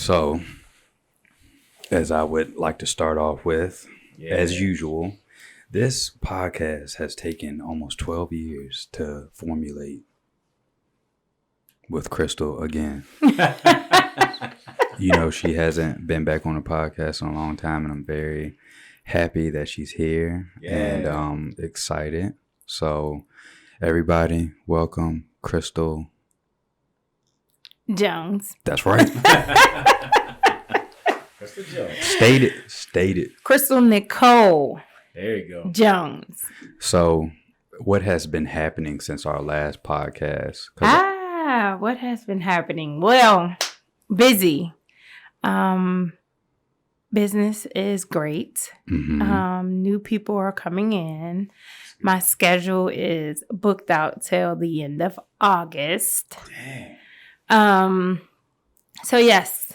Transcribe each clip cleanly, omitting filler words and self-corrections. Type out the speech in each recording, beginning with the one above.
So, as I would like to start off with, as usual, this podcast has taken almost 12 years to formulate with Krystal again. You know, she hasn't been back on the podcast in a long time, and I'm very happy that she's here and excited. So, everybody, welcome Krystal Jones. That's right. That's the joke. State it. Krystal Nicole. There you go. Jones. So, what has been happening since our last podcast? What has been happening? Well, busy. Business is great. Mm-hmm. New people are coming in. My schedule is booked out till the end of August. Dang. So yes,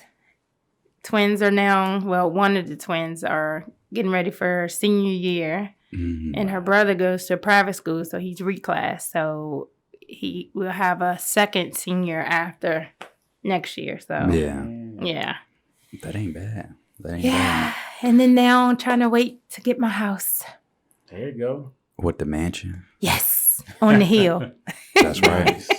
twins are now, well, one of the twins are getting ready for her senior year, and her brother goes to private school, so he's reclassed. So he will have a second senior after next year. So yeah. That ain't bad. And then now I'm trying to wait to get my house. There you go. What, the mansion? Yes, on the hill. That's right. Nice.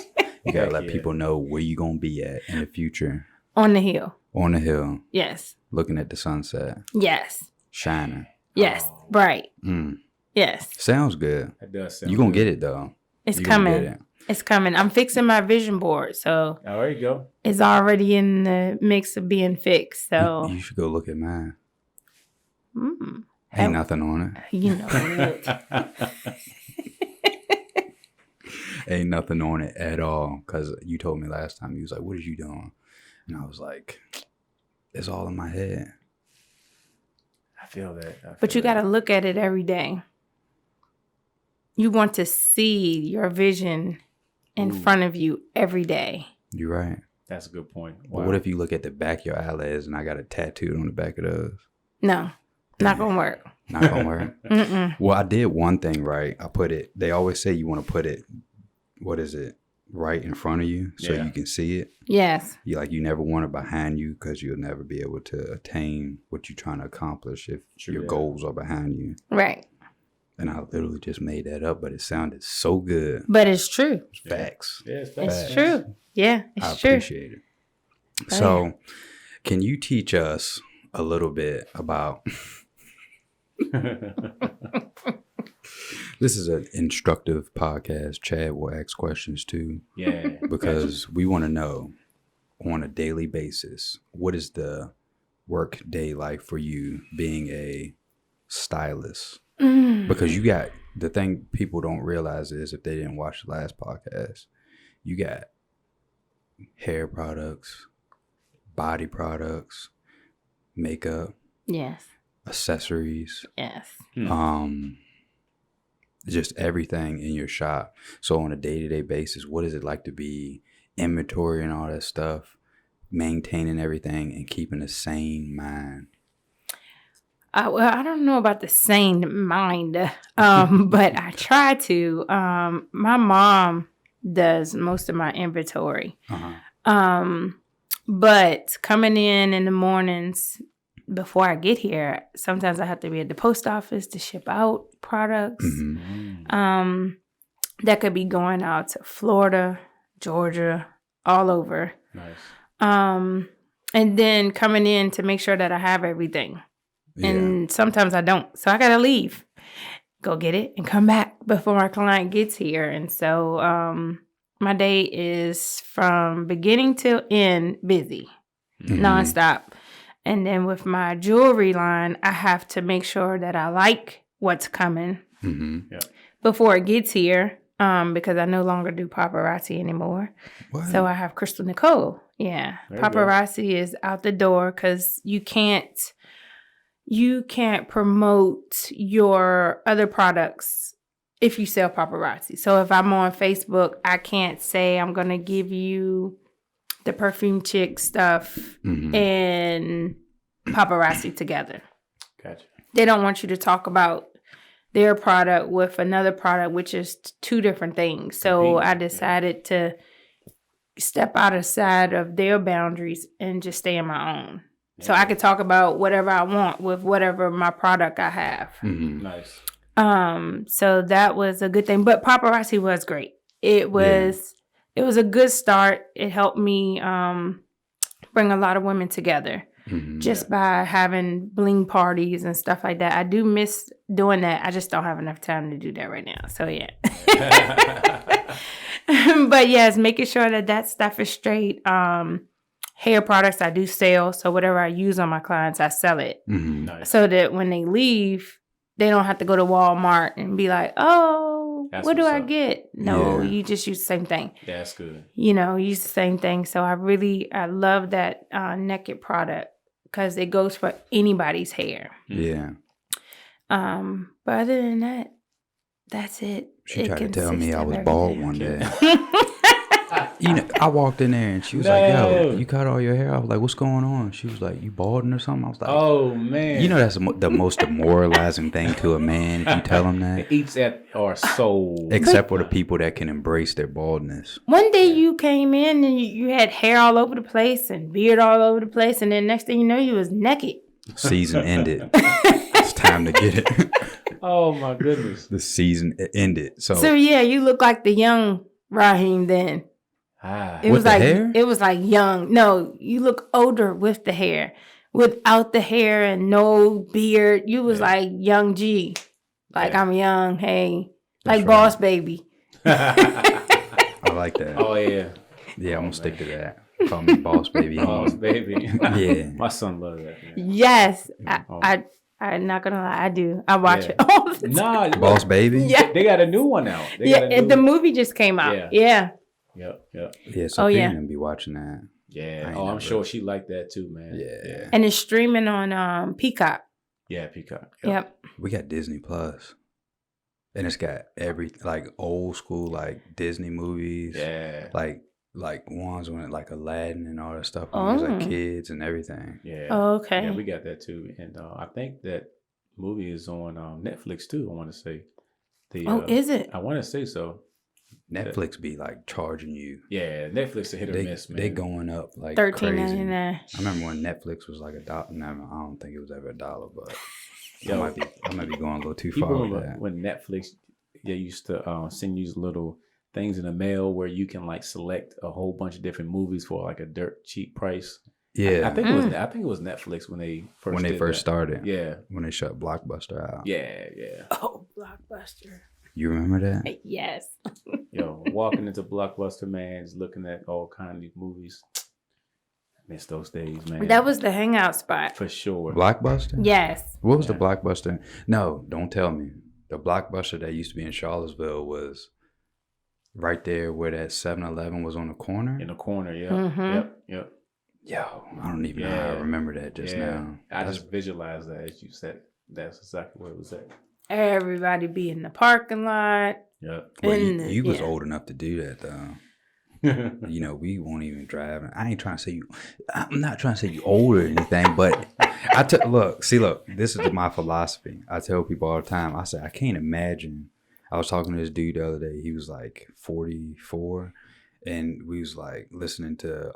You gotta let people know where you gonna be at in the future. On the hill. On the hill. Yes. Looking at the sunset. Yes. Shining. Yes. Bright. Mm. Yes. Sounds good. That does sound You gonna good. get it though. It's You gonna coming. get it. It's coming. I'm fixing my vision board, so Oh, there you go. it's already in the mix of being fixed. So You should go look at mine. mm, Ain't nothing on it. you know it. Ain't nothing on it at all. Because you told me last time, you was like, what is you doing? And I was like, it's all in my head. I feel that. But you got to look at it every day. You want to see your vision in front of you every day. You're right. That's a good point. But what if you look at the back of your eyelids and I got a tattoo on the back of those? No, not going to work. Not gonna work. Mm-mm. Well, I did one thing right. I put it, they always say you want to put it, what is it, right in front of you so you can see it. Yes. You never want it behind you because you'll never be able to attain what you're trying to accomplish if your goals are behind you. Right. And I literally just made that up, but it sounded so good. But it's true. Facts. Yeah, It's true. Yeah, it's I true. appreciate it. So, can you teach us a little bit about... This is an instructive podcast. Chad will ask questions too. Yeah. Because we want to know on a daily basis, what is the work day like for you being a stylist? Because you got, the thing people don't realize is, if they didn't watch the last podcast, you got hair products, body products, makeup, Yes. accessories, Yes. just everything in your shop. So on a day-to-day basis, what is it like to be inventory and all that stuff, maintaining everything and keeping a sane mind? Well, I don't know about the sane mind, but I try to. My mom does most of my inventory. But coming in the mornings before I get here, sometimes I have to be at the post office to ship out products. That could be going out to Florida, Georgia, all over. Nice. And then coming in to make sure that I have everything. And sometimes I don't. So I got to leave, go get it, and come back before my client gets here. And so my day is from beginning to end busy, nonstop. And then with my jewelry line, I have to make sure that I like what's coming before it gets here, because I no longer do paparazzi anymore. What? So I have Krystal Nicole. Yeah. There you Paparazzi is out the door because you can't promote your other products if you sell paparazzi. So if I'm on Facebook, I can't say I'm going to give you the Perfume Chick stuff and paparazzi together. Gotcha. They don't want you to talk about their product with another product, which is two different things. So I decided to step outside of their boundaries and just stay in my own. So I could talk about whatever I want with whatever my product I have. Mm-hmm. Nice. So that was a good thing. But paparazzi was great. It was a good start. It helped me bring a lot of women together just by having bling parties and stuff like that. I do miss doing that. I just don't have enough time to do that right now. So yeah. But yes, making sure that stuff is straight. Hair products I do sell. So whatever I use on my clients, I sell it. Mm-hmm. Nice. So that when they leave, they don't have to go to Walmart and be like, oh, what do I get? No, you just use the same thing. Yeah, that's good. Use the same thing. So I love that Naked product because it goes for anybody's hair. Yeah. But other than that, that's it. She tried to tell me I was everything. bald one day. I walked in there and she was like, yo, you cut all your hair? I was like, what's going on? She was like, you balding or something? I was like, oh, man. That's the most demoralizing thing to a man if you tell him that. It eats at our soul. Except for the people that can embrace their baldness. One day you came in and you had hair all over the place and beard all over the place. And then next thing you know, you was naked. Season ended. It's time to get it. Oh, my goodness. The season ended. So yeah, you look like the young Raheem then. It with was the like hair? It was like young. No, you look older with the hair. Without the hair and no beard, you was like young G. Like I'm young, hey. That's like Boss Baby. I like that. Oh, yeah. Yeah, I'm going to stick to that. Call me Boss Baby. Boss Baby. Yeah. My son loves that. Man. Yes. I'm not gonna lie, I do. I watch it all the time. Nah, Boss Baby? Yeah. They got a new one out. The movie just came out. Yeah. Yep. Yeah, so gonna be watching that. Yeah. I'm sure she liked that too, man. Yeah. And it's streaming on Peacock. Yeah, Peacock. Yep. We got Disney Plus. And it's got old school Disney movies. Yeah. Like ones when Aladdin and all that stuff when we was kids and everything. Yeah. Oh, okay. Yeah, we got that too. And I think that movie is on Netflix too, I want to say. Is it? I want to say so. Netflix be charging you. Yeah, Netflix a hit or miss, man. They going up $13.99. I remember when Netflix was $1. Never, I don't think it was ever $1, but I might be going a little too far with that. When Netflix, they used to send you little things in the mail where you can select a whole bunch of different movies for a dirt cheap price. Yeah, I think it was Netflix when they first started. Yeah, when they shut Blockbuster out. Yeah. Oh, Blockbuster. You remember that? Yes. Yo, walking into Blockbuster, man, just looking at all kinds of movies. I miss those days, man. That was the hangout spot. For sure. Blockbuster? Yes. What was the Blockbuster? No, don't tell me. The Blockbuster that used to be in Charlottesville was right there where that 7-Eleven was on the corner. In the corner, yeah. Mm-hmm. Yep. Yo, I don't even know how I remember that just now. I just visualized that as you said. That's exactly where it was at. Everybody be in the parking lot. Yep. Well, you was old enough to do that though. We won't even drive. I ain't trying to say you. I'm not trying to say you old or anything, but look. This is my philosophy. I tell people all the time. I say I can't imagine. I was talking to this dude the other day. He was 44, and we was listening to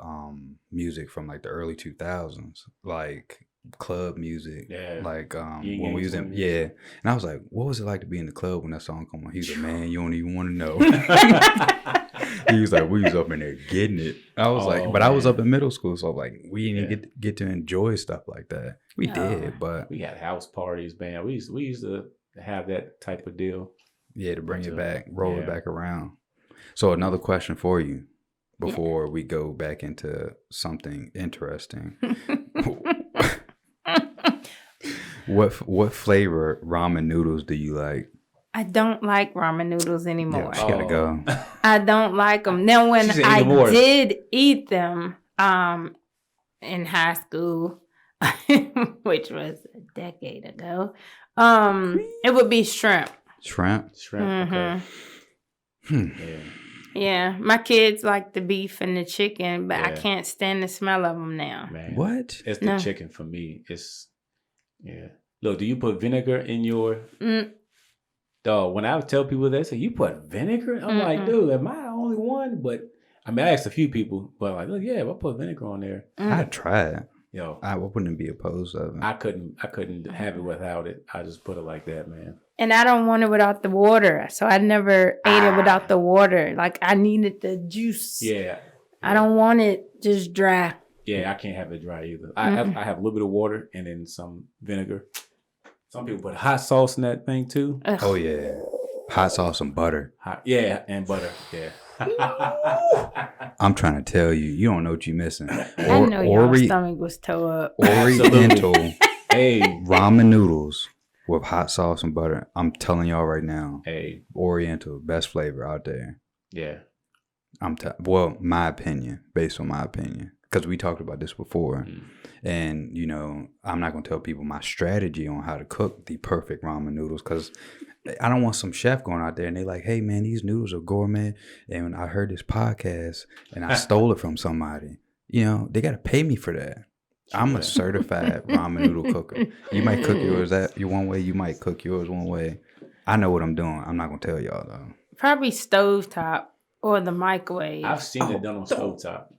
music from the early 2000s, club music. Yeah. When we was in and I was like, what was it like to be in the club when that song come on? He was like, man, you don't even want to know. He was like, we was up in there getting it. I was I was up in middle school, so we didn't even get to enjoy stuff like that. We did, but we had house parties, man. We used to have that type of deal. Yeah, to bring it back, roll it back around. So another question for you before we go back into something interesting. What flavor ramen noodles do you like? I don't like ramen noodles anymore. Yeah, she gotta go. I don't like them. Now, when I did eat them in high school, which was a decade ago, it would be shrimp. Shrimp? Okay. Yeah, my kids like the beef and the chicken, but I can't stand the smell of them now. Man, what? It's the chicken for me. Look, do you put vinegar in your... Dog, when I tell people that, say, you put vinegar? I'm like, dude, am I the only one? But I mean, I asked a few people, but like, look, yeah, if I put vinegar on there, I'd try it. yo, I wouldn't be opposed of it. I couldn't have it without it. I just put it like that, man. And I don't want it without the water. So I never ate it without the water. Like I needed the juice. Yeah. I don't want it just dry. Yeah, I can't have it dry either. I have a little bit of water and then some vinegar. Some people put hot sauce in that thing too. Ugh. Oh yeah, hot sauce and butter. Yeah, and butter. Yeah. I'm trying to tell you, you don't know what you're missing. I know your stomach was toe up. Oriental Hey, ramen noodles with hot sauce and butter. I'm telling y'all right now. Hey, Oriental, best flavor out there. Yeah. Well, my opinion, based on my opinion, because we talked about this before. And, you know, I'm not going to tell people my strategy on how to cook the perfect ramen noodles because I don't want some chef going out there and they're like, hey, man, these noodles are gourmet. And I heard this podcast and I stole it from somebody. You know, they got to pay me for that. I'm a certified ramen noodle cooker. You might cook yours one way. You might cook yours one way. I know what I'm doing. I'm not going to tell y'all, though. Probably stovetop or the microwave. I've seen it done on stovetop.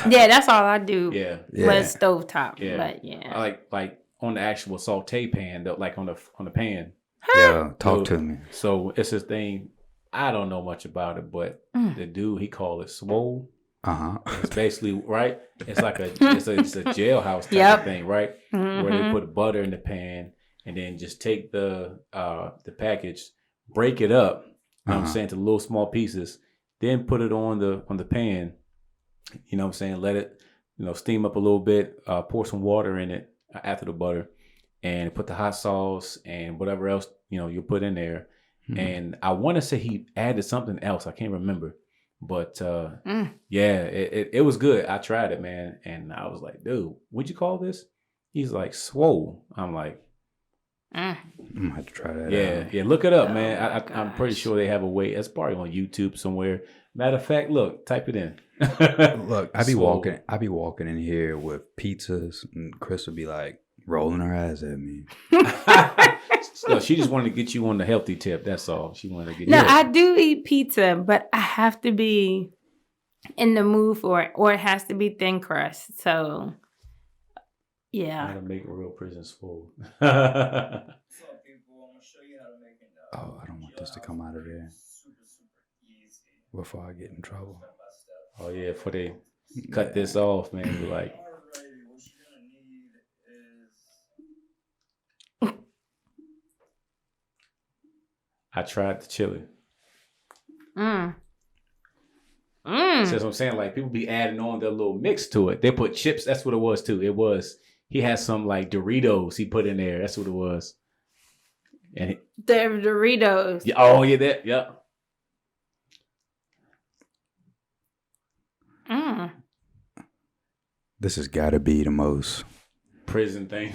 Yeah, that's all I do. Yeah. But stovetop. Yeah. But yeah. I like on the actual saute pan, though, like on the pan. Yeah, talk to me. So it's this thing. I don't know much about it, but the dude, he called it Swole. It's basically right. It's like it's a jailhouse type of thing, right? Where they put butter in the pan and then just take the package, break it up. You know what I'm saying, to little small pieces, then put it on the pan. You know what I'm saying? Let it, steam up a little bit. Pour some water in it after the butter, and put the hot sauce and whatever else you put in there. And I want to say he added something else. I can't remember, but yeah, it was good. I tried it, man, and I was like, dude, what'd you call this? He's like, Swole. I'm like, I'm gonna have to try that. Yeah, look it up, man. I'm pretty sure they have a way. It's probably on YouTube somewhere. Matter of fact, look, type it in. Look, I be walking in here with pizzas, and Krystal be like rolling her eyes at me. So she just wanted to get you on the healthy tip. That's all. She wanted to get. No, you. I do eat pizza, but I have to be in the mood for it, or it has to be thin crust. So, yeah. How to make real prison swole. Oh, I don't want this to come out of there before I get in trouble. Oh yeah, before they cut this off, man. Be like, I tried the chili. That's what I'm saying. Like, people be adding on their little mix to it. They put chips. That's what it was too. He had some like Doritos he put in there. That's what it was. And the Doritos. Yeah, oh yeah, that yeah. This has got to be the most prison thing.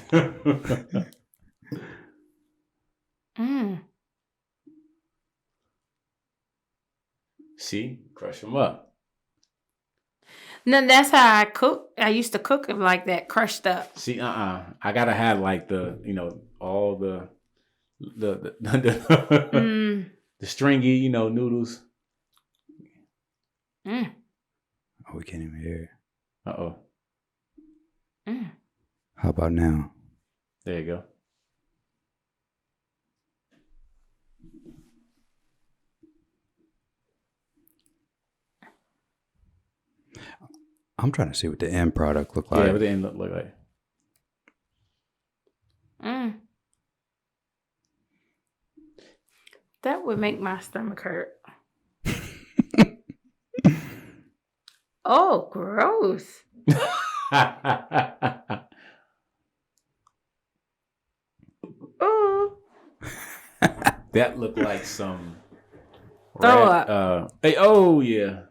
See, crush them up. No, that's how I cook. I used to cook them like that, crushed up. See, I gotta have like the, all the stringy, noodles. Oh, we can't even hear it. How about now? There you go. I'm trying to see what the end product look like. Yeah, what the end look like. That would make my stomach hurt. Oh, gross. Oh. That looked like some Throw up. Hey, oh yeah.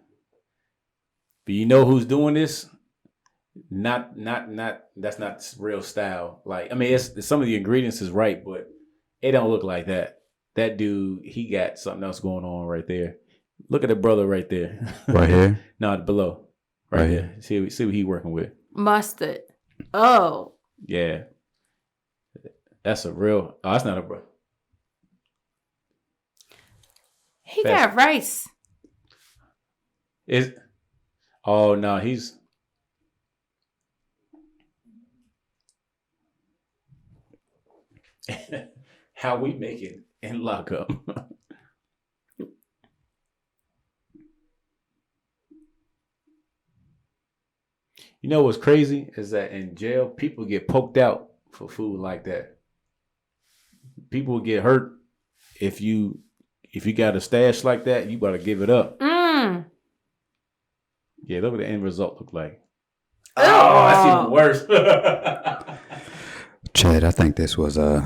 But you know who's doing this? Not that's not real style. Like, I mean, it's some of the ingredients is right, but it don't look like that. That dude, he got something else going on right there. Look at the brother right there. Right here? No, below. Right here. See what he working with. Mustard. Oh. Yeah. That's a real. Oh, that's not a bro. He got rice. Is Oh no, he's. How we make it in lockup. You know what's crazy is that in jail, people get poked out for food like that. People get hurt if you got a stash like that. You better give it up. Yeah, look what the end result look like. Oh, that's even worse. Chad, I think this was a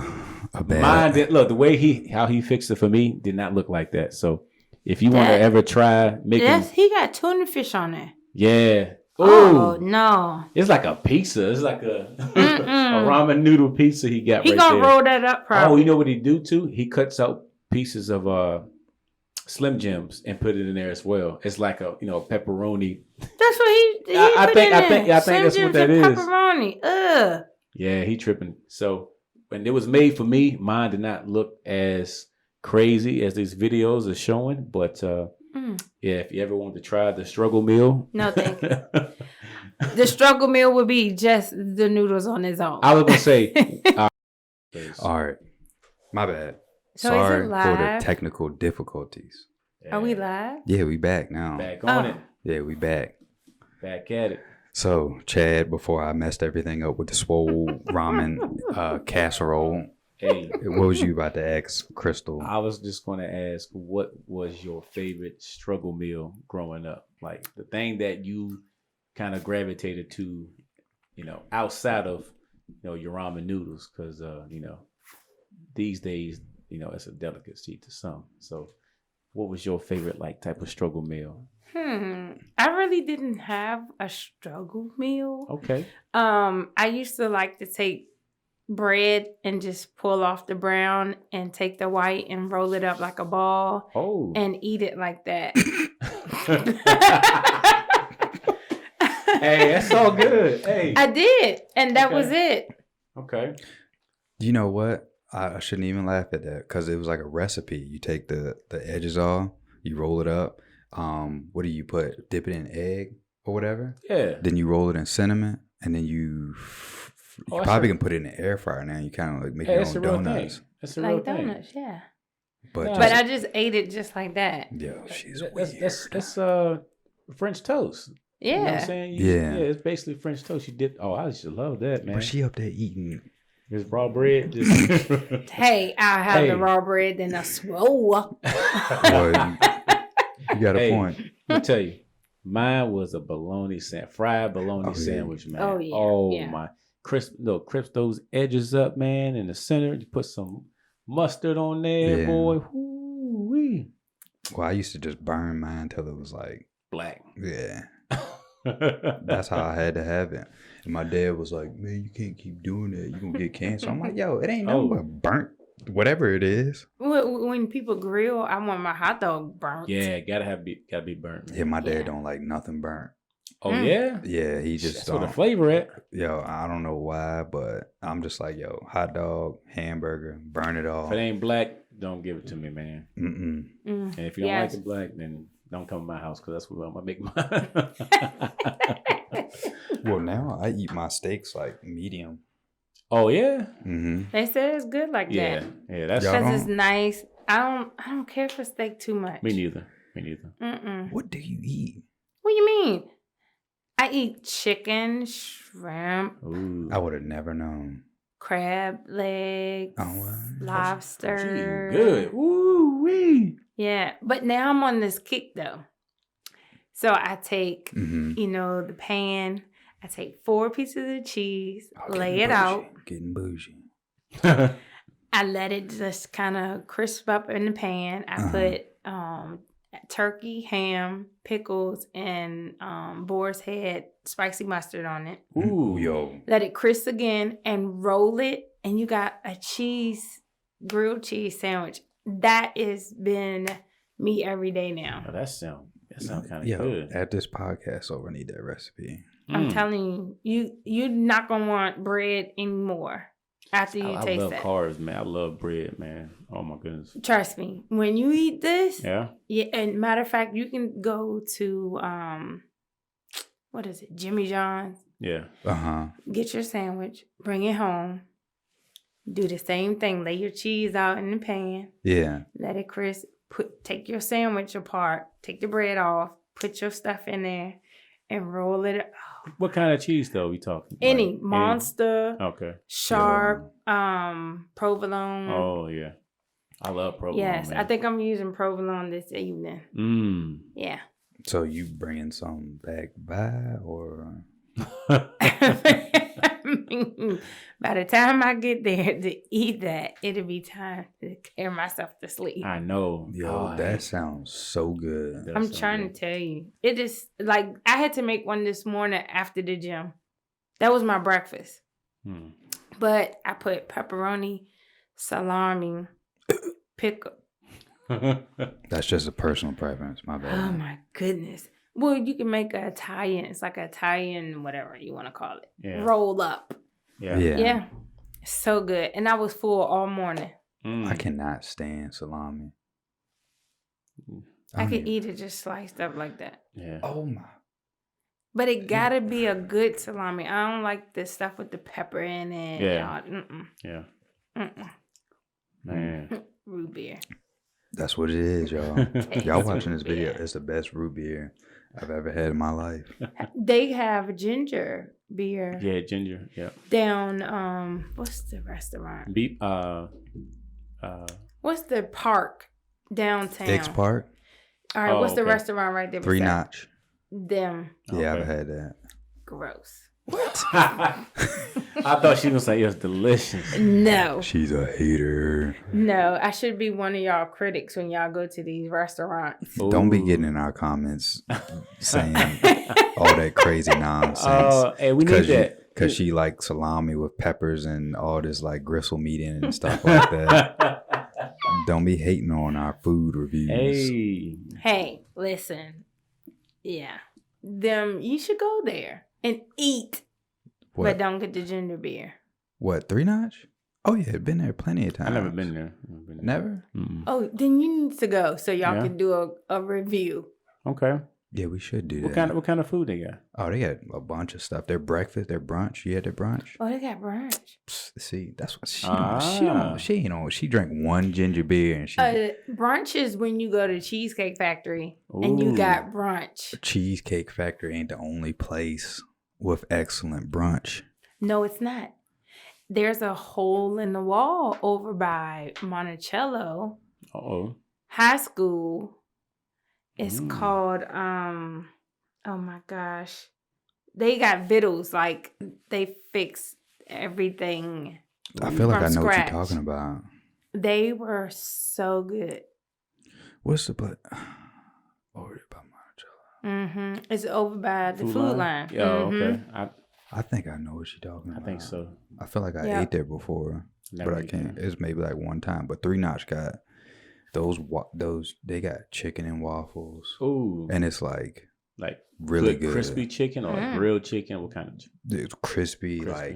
bad. Mine did look the way how he fixed it for me did not look like that. So if you want to ever try making, he got tuna fish on there. Yeah. Ooh. Oh no! It's like a pizza. It's like a ramen noodle pizza he got. He right gonna there. roll that up. Probably. Oh, you know what he do too? He cuts out pieces of Slim Jims and put it in there as well. It's like a pepperoni. That's what he I put think in I think that's what that is. Pepperoni. Ugh. Yeah, he tripping. So when it was made for me, mine did not look as crazy as these videos are showing. But yeah, if you ever want to try the struggle meal, no thank you. The struggle meal would be just the noodles on its own. I was gonna say. All right, my bad. So sorry for the technical difficulties. Are we live? Yeah, we back now. Back on it. Yeah, we back. Back at it. So, Chad, before I messed everything up with the Swole ramen casserole, hey, what was you about to ask Krystal? I was just going to ask, what was your favorite struggle meal growing up? Like the thing that you kind of gravitated to, outside of, your ramen noodles, because, these days, it's a delicacy to some. So what was your favorite type of struggle meal? I really didn't have a struggle meal. Okay. I used to like to take bread and just pull off the brown and take the white and roll it up like a ball and eat it like that. Hey, that's all good. Hey. I did, and that was it. Okay. You know what? I shouldn't even laugh at that because it was like a recipe. You take the edges off, you roll it up. What do you put? Dip it in egg or whatever? Yeah. Then you roll it in cinnamon, and then you probably can put it in the air fryer now. You kind of like make your own donuts. That's a real thing. Like donuts, yeah. But I just ate it just like that. Yeah, she's weird. That's French toast. Yeah. You know what I'm saying? Yeah, it's basically French toast. You did. Oh, I used to love that, man. But she up there eating this raw bread. Hey, I'll have the raw bread than a swole. You got a point. Let me tell you, mine was a fried bologna sandwich, man. Oh yeah. Oh my, crisp those edges up, man. In the center, you put some mustard on there, boy. Woo-wee. Well, I used to just burn mine till it was like black. Yeah. That's how I had to have it. And my dad was like, "Man, you can't keep doing that. You're gonna get cancer." I'm like, "Yo, it ain't no burnt, whatever it is." When people grill, I want my hot dog burnt. Yeah, gotta be burnt. Man. Yeah, my dad don't like nothing burnt. Oh yeah, yeah. He just that's where the flavor at. Yo, I don't know why, but I'm just like, yo, hot dog, hamburger, burn it all. If it ain't black, don't give it to me, man. And if you don't like it black, then don't come to my house because that's where I'm gonna make mine. Well, now I eat my steaks like medium. Oh yeah. They say it's good like that. Yeah, that's because it's nice. I don't care for steak too much. Me neither. What do you eat? What do you mean? I eat chicken, shrimp. Ooh. I would have never known. Crab legs, lobster. Good. Woo wee. Yeah, but now I'm on this kick though. So I take, the pan. I take 4 pieces of cheese, lay it out. Getting bougie. I let it just kind of crisp up in the pan. I put turkey, ham, pickles, and boar's head spicy mustard on it. Ooh, yo. Let it crisp again and roll it, and you got a grilled cheese sandwich. That has been me every day now. Oh, that sound kind of good. At this podcast over, I need that recipe. I'm telling you, you're not gonna want bread anymore after you taste that. I love carbs, man. I love bread, man. Oh my goodness. Trust me, when you eat this, yeah. And matter of fact, you can go to what is it? Jimmy John's. Yeah. Get your sandwich, bring it home. Do the same thing. Lay your cheese out in the pan. Yeah. Let it crisp. Take your sandwich apart. Take the bread off. Put your stuff in there and roll it. Oh. What kind of cheese though we talking? Any Monster. Okay. Sharp. Provolone. Oh yeah. I love provolone. Yes, man. I think I'm using provolone this evening. Yeah. So you bringing some back by or? By the time I get there to eat that, it'll be time to carry myself to sleep. I know. Yo, that sounds so good. I'm trying to tell you. It is like I had to make one this morning after the gym. That was my breakfast. But I put pepperoni, salami, pickle. That's just a personal preference. My bad. Oh my goodness. Well, you can make an Italian. It's like an Italian, whatever you want to call it. Yeah. Roll up. Yeah. So good. And I was full all morning. I cannot stand salami. I could eat it just sliced up like that. Yeah. Oh my. But it gotta be a good salami. I don't like the stuff with the pepper in it. Yeah. Man. Root beer. That's what it is, y'all. Y'all watching this video. It's the best root beer I've ever had in my life. They have ginger beer. Yeah, ginger. Yeah. Down, what's the restaurant? What's the park downtown? X Park. All right, what's the restaurant right there? 3 Notch. Them. Yeah, I've had that. Gross. What? I thought she was saying it was delicious. No. She's a hater. No, I should be one of y'all critics when y'all go to these restaurants. Ooh. Don't be getting in our comments saying all that crazy nonsense. Hey, we need that. Because she likes salami with peppers and all this like gristle meat in it and stuff like that. Don't be hating on our food reviews. Hey, listen. Yeah. You should go there and eat. What? But don't get the ginger beer. What, 3 Notch? Oh, yeah, been there plenty of times. I've never been there. Never? Mm-mm. Oh, then you need to go so y'all can do a review. Okay. Yeah, we should do that. What kind of food they got? Oh, they got a bunch of stuff. Their breakfast, their brunch. You had their brunch? Oh, they got brunch. See, that's what she drank 1 ginger beer and she brunch is when you go to Cheesecake Factory and you got brunch. Cheesecake Factory ain't the only place with excellent brunch. No, it's not. There's a hole in the wall over by Monticello High School. It's called, oh my gosh. They got vittles. Like, they fix everything. I feel like I know what you're talking about. They were so good. What's the place? Over by Monticello. It's over by the food line. Yeah, okay. I think I know what you're talking about. I think so. I feel like I ate there before, but I can't. It's maybe like one time. But 3 Notch got those. They got chicken and waffles. Ooh, and it's like really good. Crispy chicken or grilled chicken. What kind of? It's crispy. Like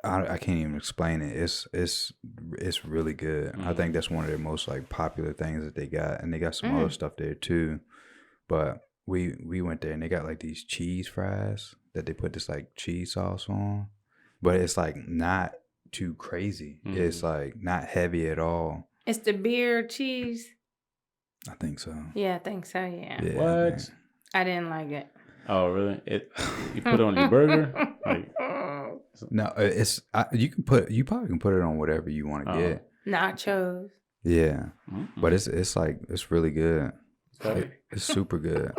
I can't even explain it. It's really good. I think that's one of their most like popular things that they got, and they got some other stuff there too. But we went there and they got like these cheese fries that they put this like cheese sauce on, but it's like not too crazy. It's like not heavy at all. It's the beer cheese. I think so. Yeah, I think so. Yeah. What? Man. I didn't like it. Oh, really? You put it on your burger? No, you probably can put it on whatever you want to get. Nachos. Yeah, but it's like it's really good. It's super good.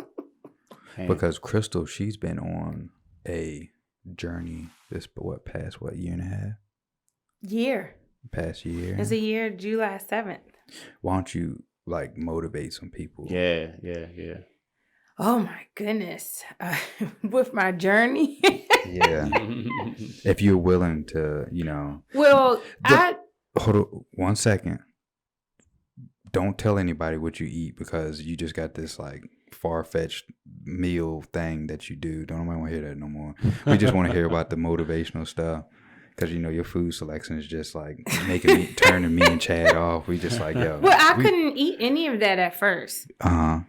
Because Krystal, she's been on a journey past year and a half? Past year. It's a year, July 7th. Why don't you like motivate some people? Yeah. Oh my goodness. With my journey. Yeah. If you're willing to, Well, hold on 1 second. Don't tell anybody what you eat because you just got this like far-fetched meal thing that you do. Don't nobody want to hear that no more. We just want to hear about the motivational stuff. Because, your food selection is just like turning me and Chad off. We just like, yo. Well, I couldn't eat any of that at first. Uh-huh.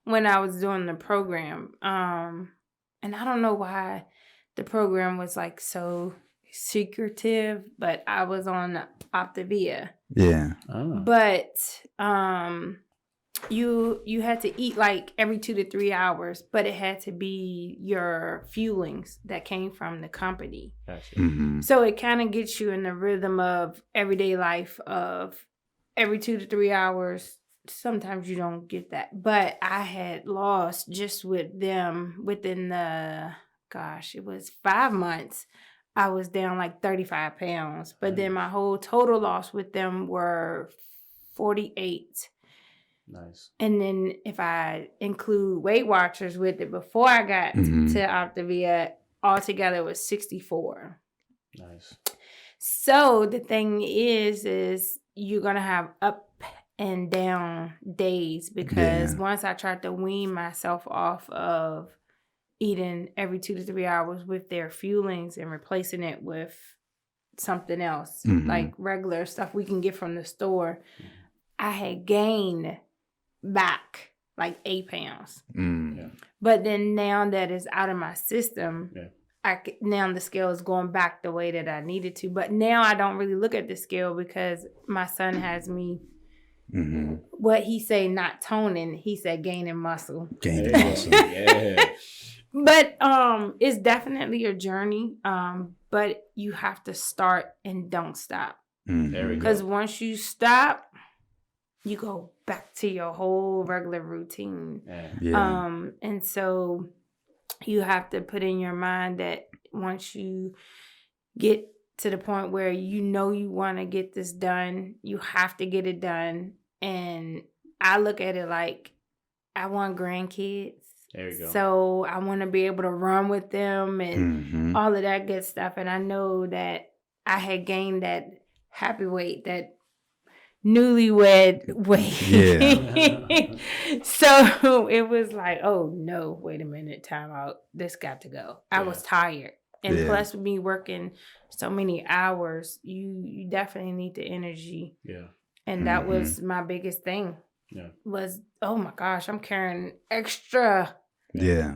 When I was doing the program. and I don't know why the program was like so secretive, but I was on Optavia. Yeah. Oh. But you had to eat like every 2 to 3 hours, but it had to be your fuelings that came from the company. Gotcha. Mm-hmm. So it kind of gets you in the rhythm of everyday life of every 2 to 3 hours. Sometimes you don't get that. But I had lost just with them within it was 5 months. I was down like 35 pounds. But then my whole total loss with them were 48. Nice. And then if I include Weight Watchers with it before I got to Optavia, altogether it was 64. Nice. So the thing is you're going to have up and down days because once I tried to wean myself off of eating every 2 to 3 hours with their fuelings and replacing it with something else, like regular stuff we can get from the store, I had gained back like 8 pounds. Yeah. But then now that it's out of my system, now the scale is going back the way that I needed to. But now I don't really look at the scale because my son has me, what he say, not toning, he said gaining muscle. Gaining muscle. Yeah. But it's definitely a journey. But you have to start and don't stop. There we go. Because once you stop, you go back to your whole regular routine. And so you have to put in your mind that once you get to the point where you know you want to get this done, you have to get it done. And I look at it like I want grandkids. There you go. So I want to be able to run with them and all of that good stuff. And I know that I had gained that happy weight, that newlywed weight. Yeah. So it was like, oh no, wait a minute, time out. This got to go. I was tired. And plus me working so many hours, you definitely need the energy. Yeah. And that was my biggest thing. Yeah. Was, oh my gosh, I'm carrying extra. Yeah.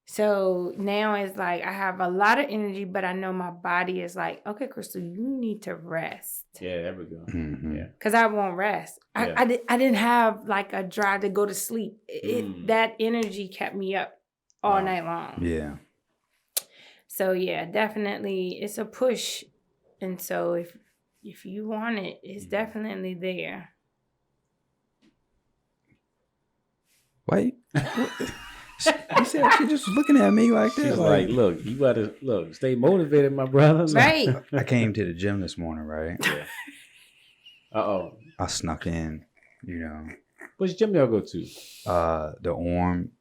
So now it's like I have a lot of energy, but I know my body is like, okay, Krystal, you need to rest. Yeah, there we go. Mm-hmm. Yeah. Because I won't rest. I didn't have like a drive to go to sleep. That energy kept me up all night long. Yeah. So yeah, definitely it's a push. And so if you want it, it's definitely there. Wait. She said she just was looking at me like that. She's like, look, you gotta stay motivated, my brother. Right. I came to the gym this morning, right? Yeah. Uh-oh. I snuck in, Which gym y'all go to? The Orm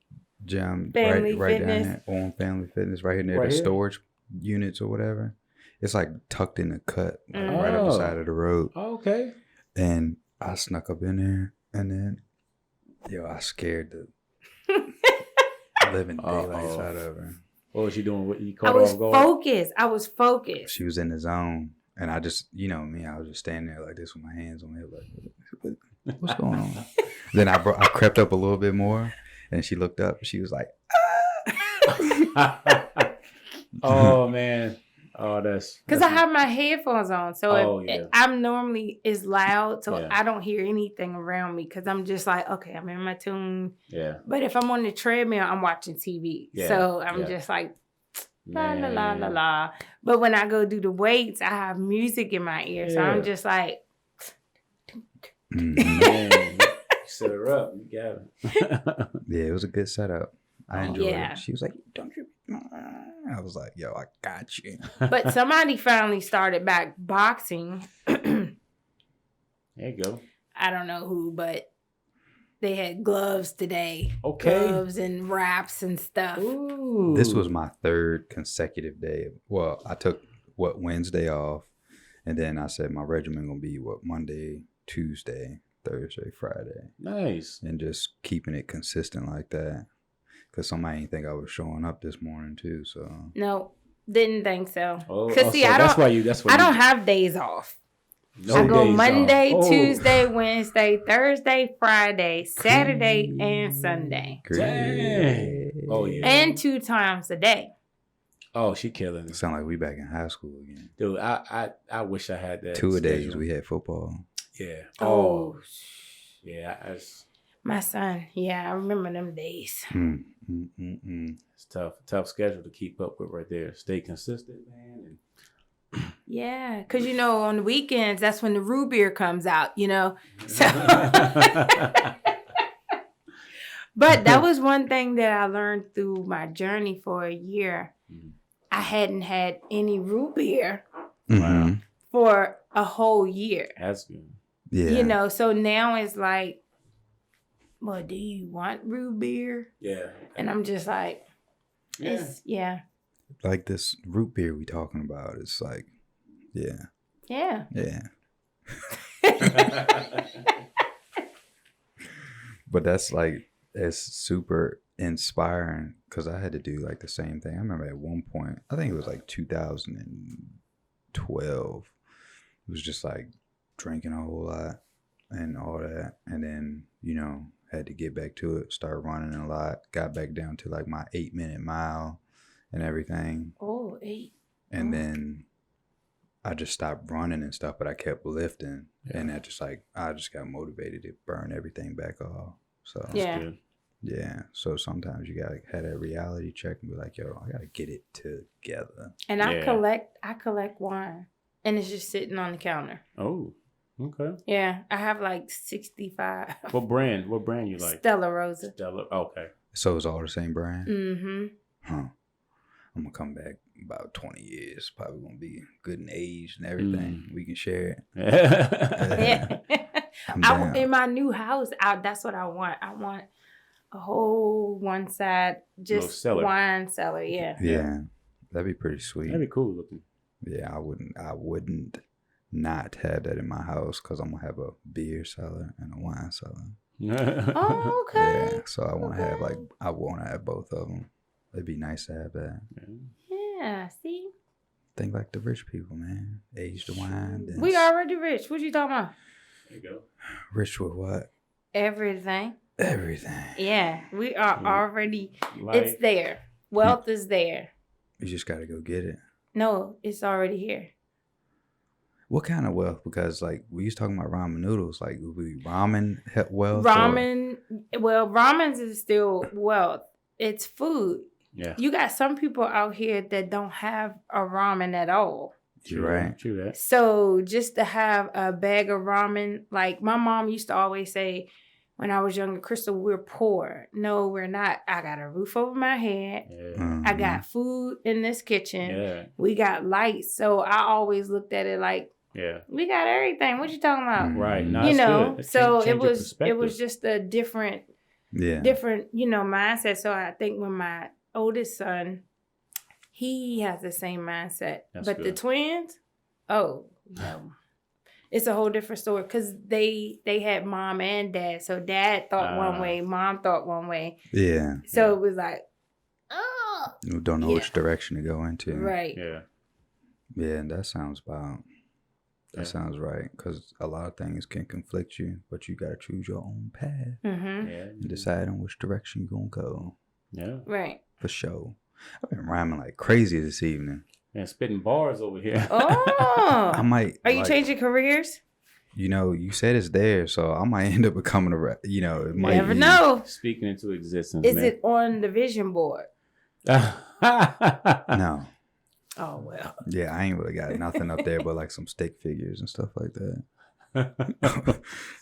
gym. Family right Fitness. down there. Orm Family Fitness, right here near the storage units or whatever. It's like tucked in the cut, right up the side of the road. Oh, okay. And I snuck up in there, and then, I scared the living daylights out of her. What was she doing? What you I caught was off guard? focused. I was focused. She was in the zone, and I just, me, I was just standing there like this with my hands on my hip, like, what's going on? Then I crept up a little bit more, and she looked up, and she was like, ah! Oh man. Oh, that's because I have my headphones on, so if I'm normally is loud, so Yeah. I don't hear anything around me because I'm just like, okay, I'm in my tune. Yeah. But if I'm on the treadmill, I'm watching TV, so I'm just like, la la la la la. But when I go do the weights, I have music in my ear, so I'm just like, Man, you set her up. You got it. Yeah, it was a good setup. I enjoyed Yeah. it. She was like, don't you? I was like, yo, I got you. But somebody finally started back boxing. There you go. I don't know who, but they had gloves today. Okay. Gloves and wraps and stuff. Ooh. This was my third consecutive day. Well, I took Wednesday off, and then I said my regimen gonna be Monday, Tuesday, Thursday, Friday. Nice. And just keeping it consistent like that. Because somebody didn't think I was showing up this morning too. So No, didn't think so. Oh, Cause see, so I don't have days off. No I go days Monday, off. Oh. Tuesday, Wednesday, Thursday, Friday, Saturday, and Sunday. Dang. Oh yeah. And 2 times a day. Oh, she killing It it. sound like we back in high school again. Dude, I wish I had that. 2 a days schedule. we had football. Yeah. Oh. Yeah. My son. Yeah, I remember them days. It's tough schedule to keep up with right there. Stay consistent, man. Yeah, because on the weekends, that's when the root beer comes out, So, but that was one thing that I learned through my journey for a year. I hadn't had any root beer for a whole year. That's good. Yeah. So now it's like, well, do you want root beer? Yeah. And I'm just like, yeah. Like this root beer we talking about, it's like, yeah. But that's like, it's super inspiring because I had to do like the same thing. I remember at one point, I think it was like 2012. It was just like drinking a whole lot and all that. And then, had to get back to it, start running a lot, got back down to like my 8-minute mile and everything. Oh, 8. And then I just stopped running and stuff, but I kept lifting. And I just got motivated to burn everything back off. So yeah. So sometimes you gotta have that reality check and be like, yo, I gotta get it together. And I collect wine. And it's just sitting on the counter. Oh, okay. Yeah. I have like 65. What brand you like? Stella Rosa. Okay. So it's all the same brand? Mm-hmm. Huh. I'm gonna come back about 20 years. Probably gonna be good in age and everything. We can share it. In my new house, that's what I want. I want a whole one side just wine cellar. Yeah. That'd be pretty sweet. That'd be cool looking. Yeah, I wouldn't not have that in my house because I'm gonna have a beer cellar and a wine cellar. Oh, okay. Yeah, so I want to have both of them. It'd be nice to have that. Yeah, see? Think like the rich people, man. Aged wine. We already rich. What you talking about? There you go. Rich with what? Everything. Yeah, we are already, it's there. Wealth is there. You just got to go get it. No, it's already here. What kind of wealth? Because like we was talking about ramen noodles, like would we ramen wealth? Ramens is still wealth. It's food. Yeah. You got some people out here that don't have a ramen at all. You're right. True that. So just to have a bag of ramen, like my mom used to always say when I was younger, Krystal, we're poor. No, we're not. I got a roof over my head. Yeah. I got food in this kitchen. Yeah. We got lights. So I always looked at it like, we got everything. What you talking about? Right. No, so it was just a different, mindset. So I think when my oldest son, he has the same mindset. But the twins, no. It's a whole different story because they had mom and dad. So dad thought one way, mom thought one way. Yeah. So it was like, you don't know which direction to go into. Right. Yeah. Yeah, that sounds about. That sounds right because a lot of things can conflict you, but you got to choose your own path and decide on which direction you're going to go. Yeah. Right. For sure. I've been rhyming like crazy this evening. And spitting bars over here. Oh. I might. Are you changing careers? You said it's there, so I might end up becoming it might never know. Speaking into existence. Is it on the vision board? No. Oh, well. Yeah, I ain't really got nothing up there but like some stick figures and stuff like that.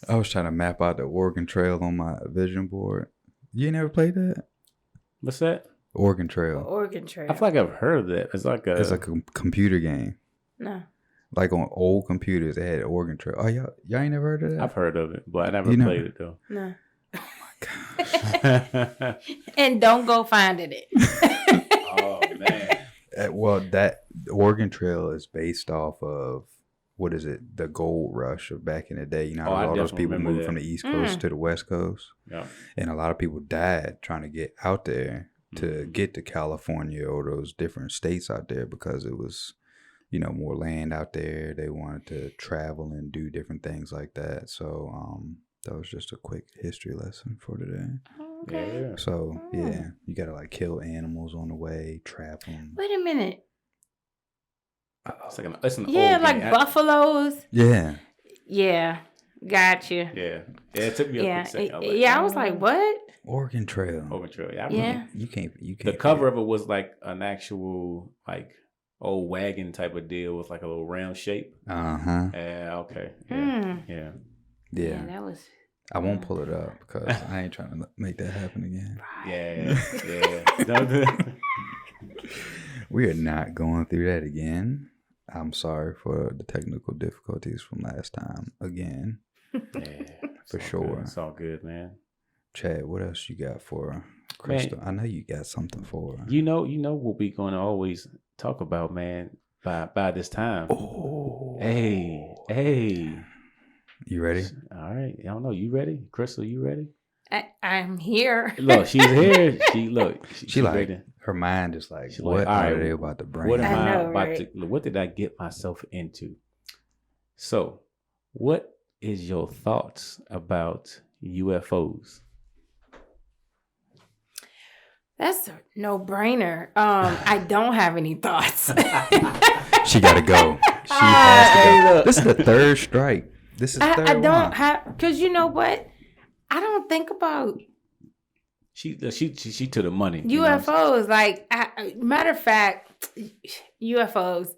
I was trying to map out the Oregon Trail on my vision board. You ain't never played that? What's that? Oregon Trail. Oregon Trail. I feel like I've heard of that. It's like a computer game. No. Like on old computers, they had Oregon Trail. Oh, y'all ain't never heard of that? I've heard of it, but I never played it though. No. Oh my gosh. And don't go finding it. Oh man. Well, that Oregon Trail is based off of what is it? The gold rush of back in the day. All those people moved from the East Coast to the West Coast. Yeah. And a lot of people died trying to get out there to get to California or those different states out there because it was, more land out there. They wanted to travel and do different things like that. So that was just a quick history lesson for today. Okay. Yeah. So yeah, you gotta like kill animals on the way, trap them. Wait a minute. It's an Yeah, old like game. buffaloes. Yeah. Yeah. Got you. Yeah. It took me a quick second. I was like, what? Oregon Trail. Oregon Trail. Yeah. Yeah. You can't. The cover of it was like an actual like old wagon type of deal with like a little round shape. Uh-huh. Yeah. Okay. Yeah. Yeah. Yeah. That was. I won't pull it up because I ain't trying to make that happen again. Yeah. We are not going through that again. I'm sorry for the technical difficulties from last time again. Yeah. For sure. It's all good, man. Chad, what else you got for Krystal? I know you got something for her. You know what we gonna always talk about, man, by this time. Oh. Hey. You ready? All right. I don't know. You ready? Krystal, you ready? I'm here. Look, she's here. She like ready. her mind is like, She what like, all are right, they about to bring? What am I I know, about right? to? What did I get myself into? So, what is your thoughts about UFOs? That's a no-brainer. I don't have any thoughts. She got to go. She has to go. This is the third strike. This is third I don't one. have, because you know what? I don't think about She to the money. You know what I'm UFOs. Like, matter of fact, UFOs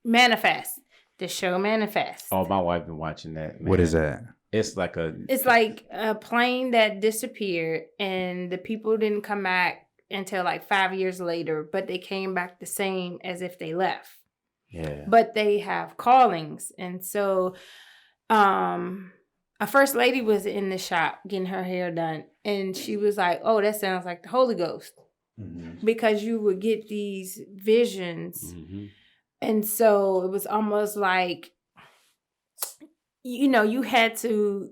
manifest. The show Manifest. Oh, my wife been watching that. Man. What is that? It's like a plane that disappeared, and the people didn't come back until like 5 years later, but they came back the same as if they left. Yeah. But they have callings, and so a first lady was in the shop getting her hair done, and she was like, "Oh, that sounds like the Holy Ghost," because you would get these visions. And so it was almost like, you had to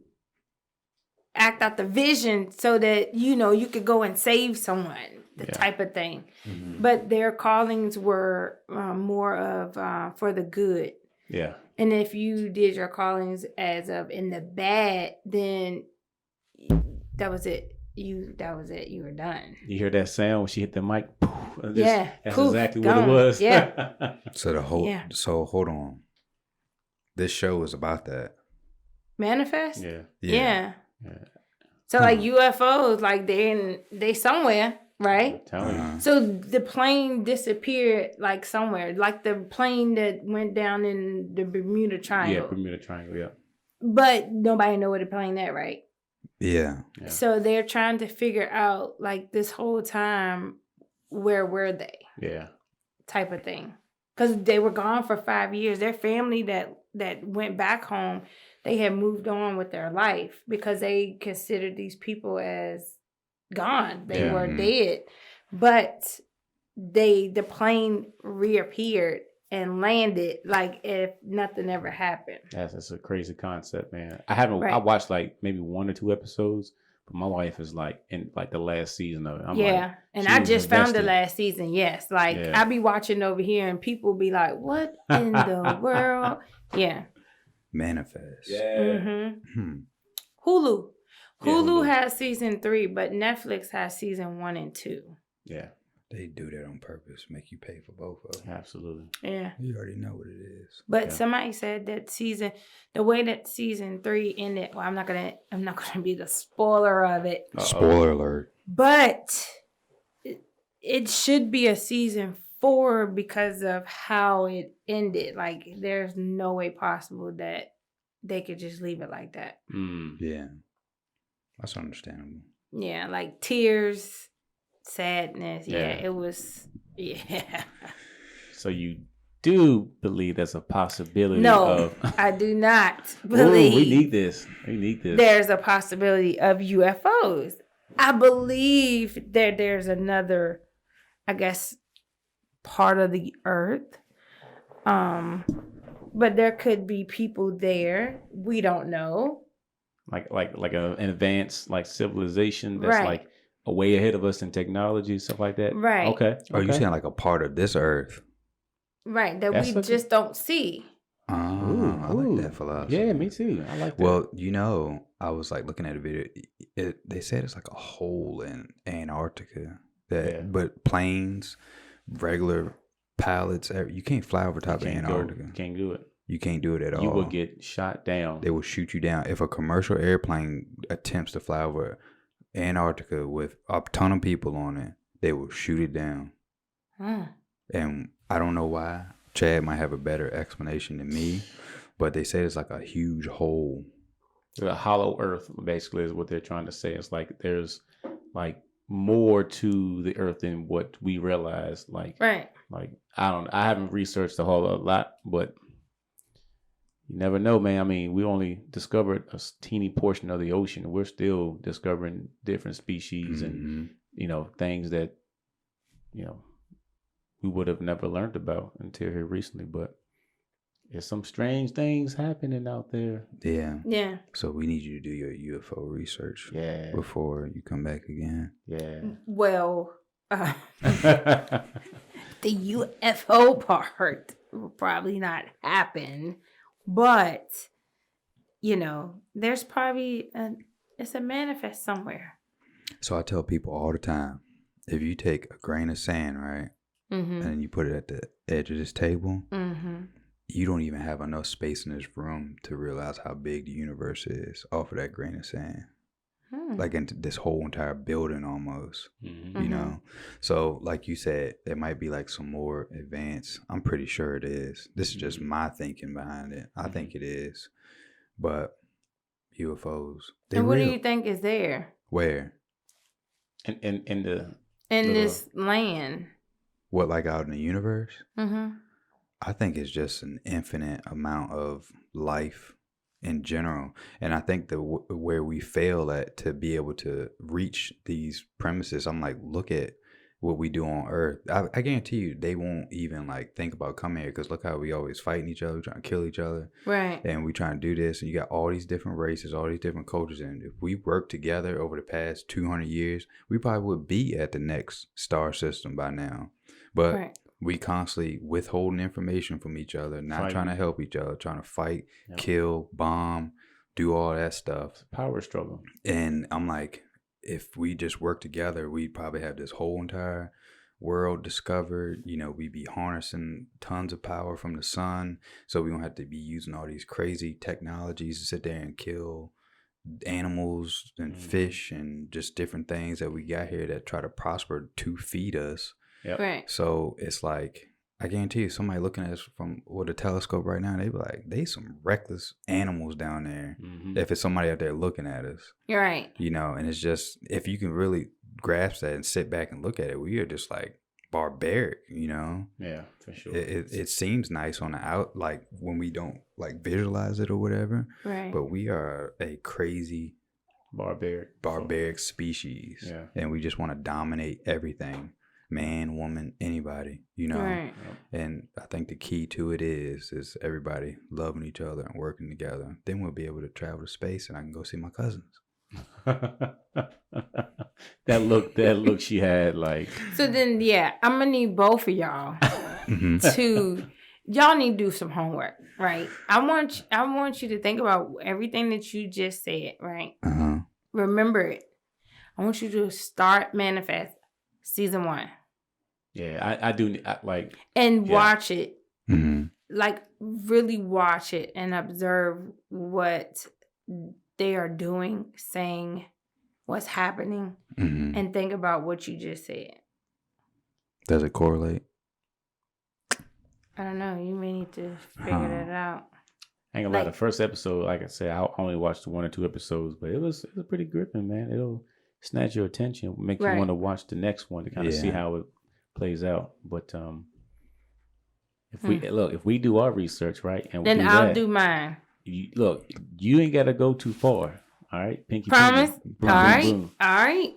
act out the vision so that, you could go and save someone, type of thing. But their callings were more of for the good. Yeah. And if you did your callings as of in the bad, then that was it. You were done. You hear that sound when she hit the mic? That's poof, exactly gone. what it was. Yeah. So hold on. This show is about that. Manifest? Yeah. So like UFOs, like they somewhere, right? So the plane disappeared like somewhere, like the plane that went down in the Bermuda Triangle. Yeah, Bermuda Triangle, yeah. But nobody know where the plane at, right? Yeah. So they're trying to figure out, like, this whole time, where were they? Yeah. Type of thing. Because they were gone for 5 years. Their family that went back home, they had moved on with their life because they considered these people as gone. They were dead. But the plane reappeared and landed like if nothing ever happened. That's a crazy concept, man. I watched like maybe 1 or 2 episodes, but my wife is like in like the last season of it. And I just found the last season. Yes. Like I be watching over here and people be like, what in the world? Yeah. Manifest. Yeah. Hulu has season 3, but Netflix has season 1 and 2. Yeah. They do that on purpose, make you pay for both of them. Absolutely. Yeah. You already know what it is. But somebody said that the way that season 3 ended, well, I'm not gonna be the spoiler of it. Spoiler alert. But it should be a season 4 because of how it ended. Like, there's no way possible that they could just leave it like that. Yeah. That's understandable. Yeah, like tears, sadness. Yeah, it was. Yeah. So you do believe there's a possibility No, I do not believe. Ooh, we need this. There's a possibility of UFOs. I believe that there's another, I guess, part of the earth. But there could be people there. We don't know. Like an advanced like civilization that's like a way ahead of us in technology, stuff like that. Right. Okay. Are you saying like a part of this earth? Right. That we just don't see. I like that philosophy. Yeah, me too. I like that. Well, I was like looking at a video. They said it's like a hole in Antarctica but planes, regular pilots, you can't fly over top of Antarctica. You can't do it. You can't do it at all. You will get shot down. They will shoot you down. If a commercial airplane attempts to fly over Antarctica with a ton of people on it, they will shoot it down. And I don't know why. Chad might have a better explanation than me, but they say it's like a huge hole. A hollow earth, basically, is what they're trying to say. It's like there's like more to the earth than what we realize. Like, right. Like, I haven't researched a whole lot, but you never know, man. I mean, we only discovered a teeny portion of the ocean. We're still discovering different species and, things that, we would have never learned about until here recently. But there's some strange things happening out there. Yeah. Yeah. So we need you to do your UFO research. Yeah. Before you come back again. Yeah. Well, the UFO part will probably not happen, but there's probably it's a manifest somewhere. So I tell people all the time, if you take a grain of sand, right, and you put it at the edge of this table, you don't even have enough space in this room to realize how big the universe is off of that grain of sand. Like into this whole entire building almost, So like you said, there might be like some more advanced. I'm pretty sure it is. This is just my thinking behind it. I think it is. But UFOs. And what do you think is there? Where? In this land. What, like out in the universe? I think it's just an infinite amount of life in general. And I think where we fail at to be able to reach these premises, I'm like, look at what we do on Earth. I guarantee you they won't even like think about coming here, because look how we always fighting each other, trying to kill each other. Right. And we trying to do this, and you got all these different races, all these different cultures. And if we work together over the past 200 years, we probably would be at the next star system by now. But we constantly withholding information from each other, not trying to help each other, trying to fight, kill, bomb, do all that stuff. It's a power struggle. And I'm like, if we just work together, we'd probably have this whole entire world discovered. We'd be harnessing tons of power from the sun, so we don't have to be using all these crazy technologies to sit there and kill animals and fish and just different things that we got here that try to prosper to feed us. Yep. Right. So it's like, I guarantee you, somebody looking at us with a telescope right now, they be like, they some reckless animals down there. If it's somebody out there looking at us. You're right. And it's just, if you can really grasp that and sit back and look at it, we are just like barbaric, Yeah, for sure. It seems nice on the out, like when we don't like visualize it or whatever. Right. But we are a crazy barbaric species. Yeah. And we just want to dominate everything. Man, woman, anybody, Right. And I think the key to it is everybody loving each other and working together. Then we'll be able to travel to space, and I can go see my cousins. that look she had, like. So then, I'm gonna need both of y'all y'all need to do some homework, right? I want you to think about everything that you just said, right? Remember it. I want you to start Manifest season 1. Yeah, I do. And watch it. Like, really watch it and observe what they are doing, saying, what's happening, and think about what you just said. Does it correlate? I don't know. You may need to figure that out. I ain't gonna lie, the first episode, like I said, I only watched 1 or 2 episodes, but it was pretty gripping, man. It'll snatch your attention, make you want to watch the next one to kind of see how it plays out. But if we do our research, right, and then I'll do mine. You ain't gotta go too far. All right, pinky. Promise. Boom, all right. Boom. All right.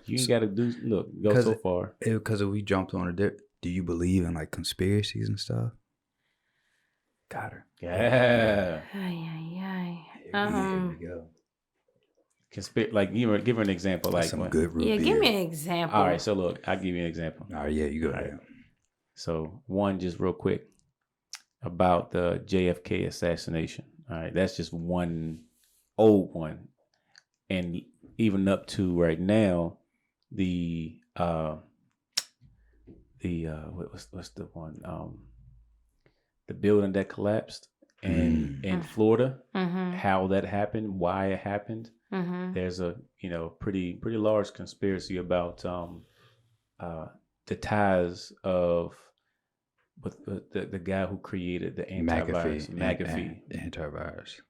You ain't gotta go so far. Because if we jumped on it, do you believe in like conspiracies and stuff? Got her. Yeah. Here we go. Give her an example. Like some good root beer. Give me an example. All right, so look, I'll give you an example. All right, you go ahead. So one, just real quick. about the JFK assassination. All right, that's just one old one, and even up to right now, what's the one the building that collapsed in Florida, how that happened, why it happened. There's a pretty large conspiracy about the ties of with the guy who created the antivirus, McAfee. Antivirus.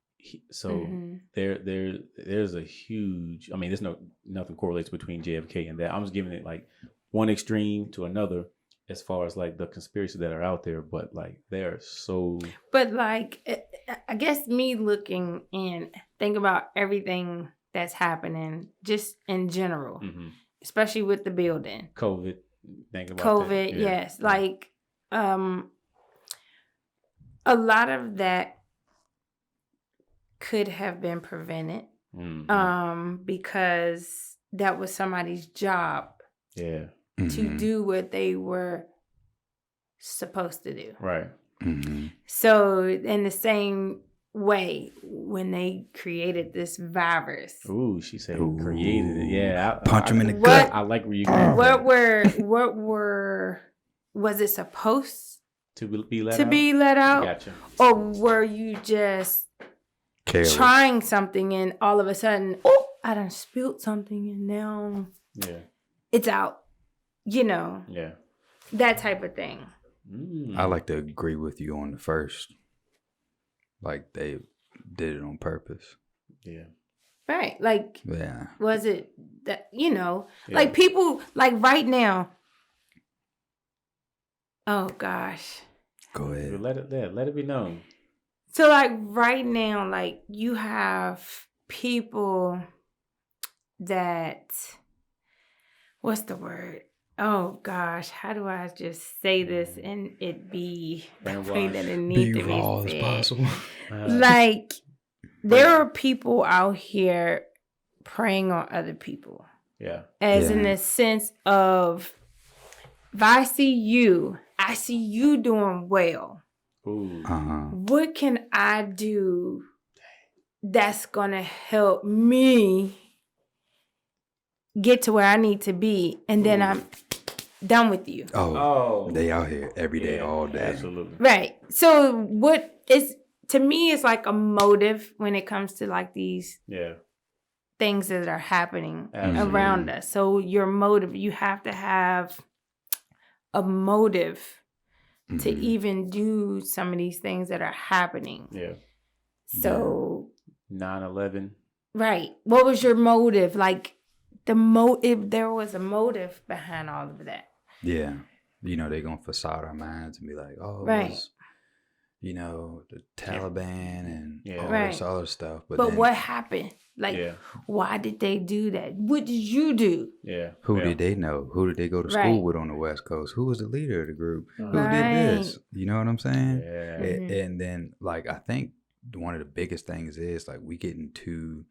There's a huge. I mean, there's nothing correlates between JFK and that. I'm just giving it like one extreme to another as far as like the conspiracies that are out there, but like they're so. But like, I guess me looking in, think about everything that's happening just in general, especially with the building. COVID. Think about COVID, that. yes. Yeah. Like, a lot of that could have been prevented because that was somebody's job to do what they were supposed to do. Right. So in the same way, when they created this virus. Ooh, she said created it. Yeah. Punch him in the gut. I like where you was it supposed to be let out? Gotcha. Or were you just trying something and all of a sudden, I done spilled something and now it's out. Yeah. That type of thing. I like to agree with you on the first. Like they did it on purpose. Yeah. Right. Like, was it that, like people, like right now. Oh, gosh. Go ahead. Let it be known. So, like right now, like you have people that, what's the word? Oh, gosh. How do I just say this and it be the way that it needs to be raw as possible? Like, there are people out here preying on other people. Yeah. As in the sense of, if I see you doing well. Ooh. What can I do that's going to help me get to where I need to be? And then I'm done with you. Oh, they out here every day, all day. Absolutely. Right. So what is, to me, it's like a motive when it comes to like these things that are happening around us. So your motive, you have to have a motive to even do some of these things that are happening. Yeah. So 9/11. Right. What was your motive? Like if there was a motive behind all of that. Yeah. They're going to facade our minds and be like, it was, the Taliban and all this other stuff. But what happened? Like, why did they do that? What did you do? Yeah. Who did they know? Who did they go to school with on the West Coast? Who was the leader of the group? Who did this? You know what I'm saying? Yeah. And then, like, I think one of the biggest things is, like, we getting to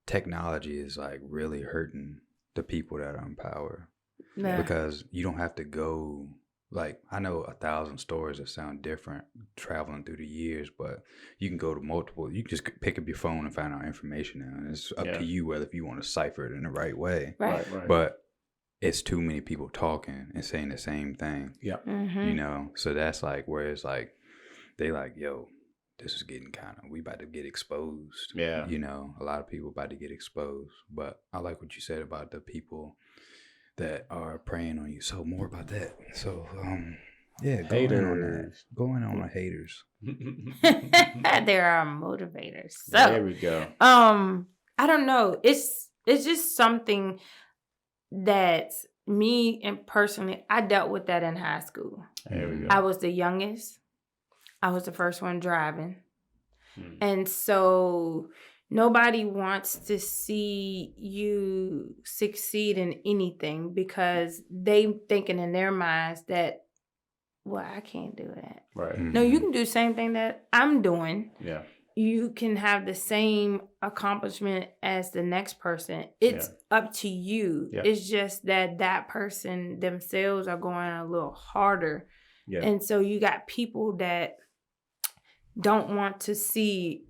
technology is, like, really hurting the people that are in power. Yeah. Because you don't have to go... Like, I know 1,000 stories that sound different traveling through the years, but you can go to multiple. You can just pick up your phone and find out information now. And it's up to you whether if you want to cipher it in the right way. Right. But it's too many people talking and saying the same thing. Yeah. So that's like where it's like, they like, yo, this is getting we about to get exposed. Yeah. A lot of people about to get exposed. But I like what you said about the people that are preying on you. So more about that. So going on the haters. There are motivators. So there we go. I don't know. It's just something that me and personally, I dealt with that in high school. There we go. I was the youngest. I was the first one driving. And so nobody wants to see you succeed in anything because they thinking in their minds that, well, I can't do that. Right. No, you can do the same thing that I'm doing. Yeah. You can have the same accomplishment as the next person. It's up to you. Yeah. It's just that person themselves are going a little harder. Yeah. And so you got people that don't want to see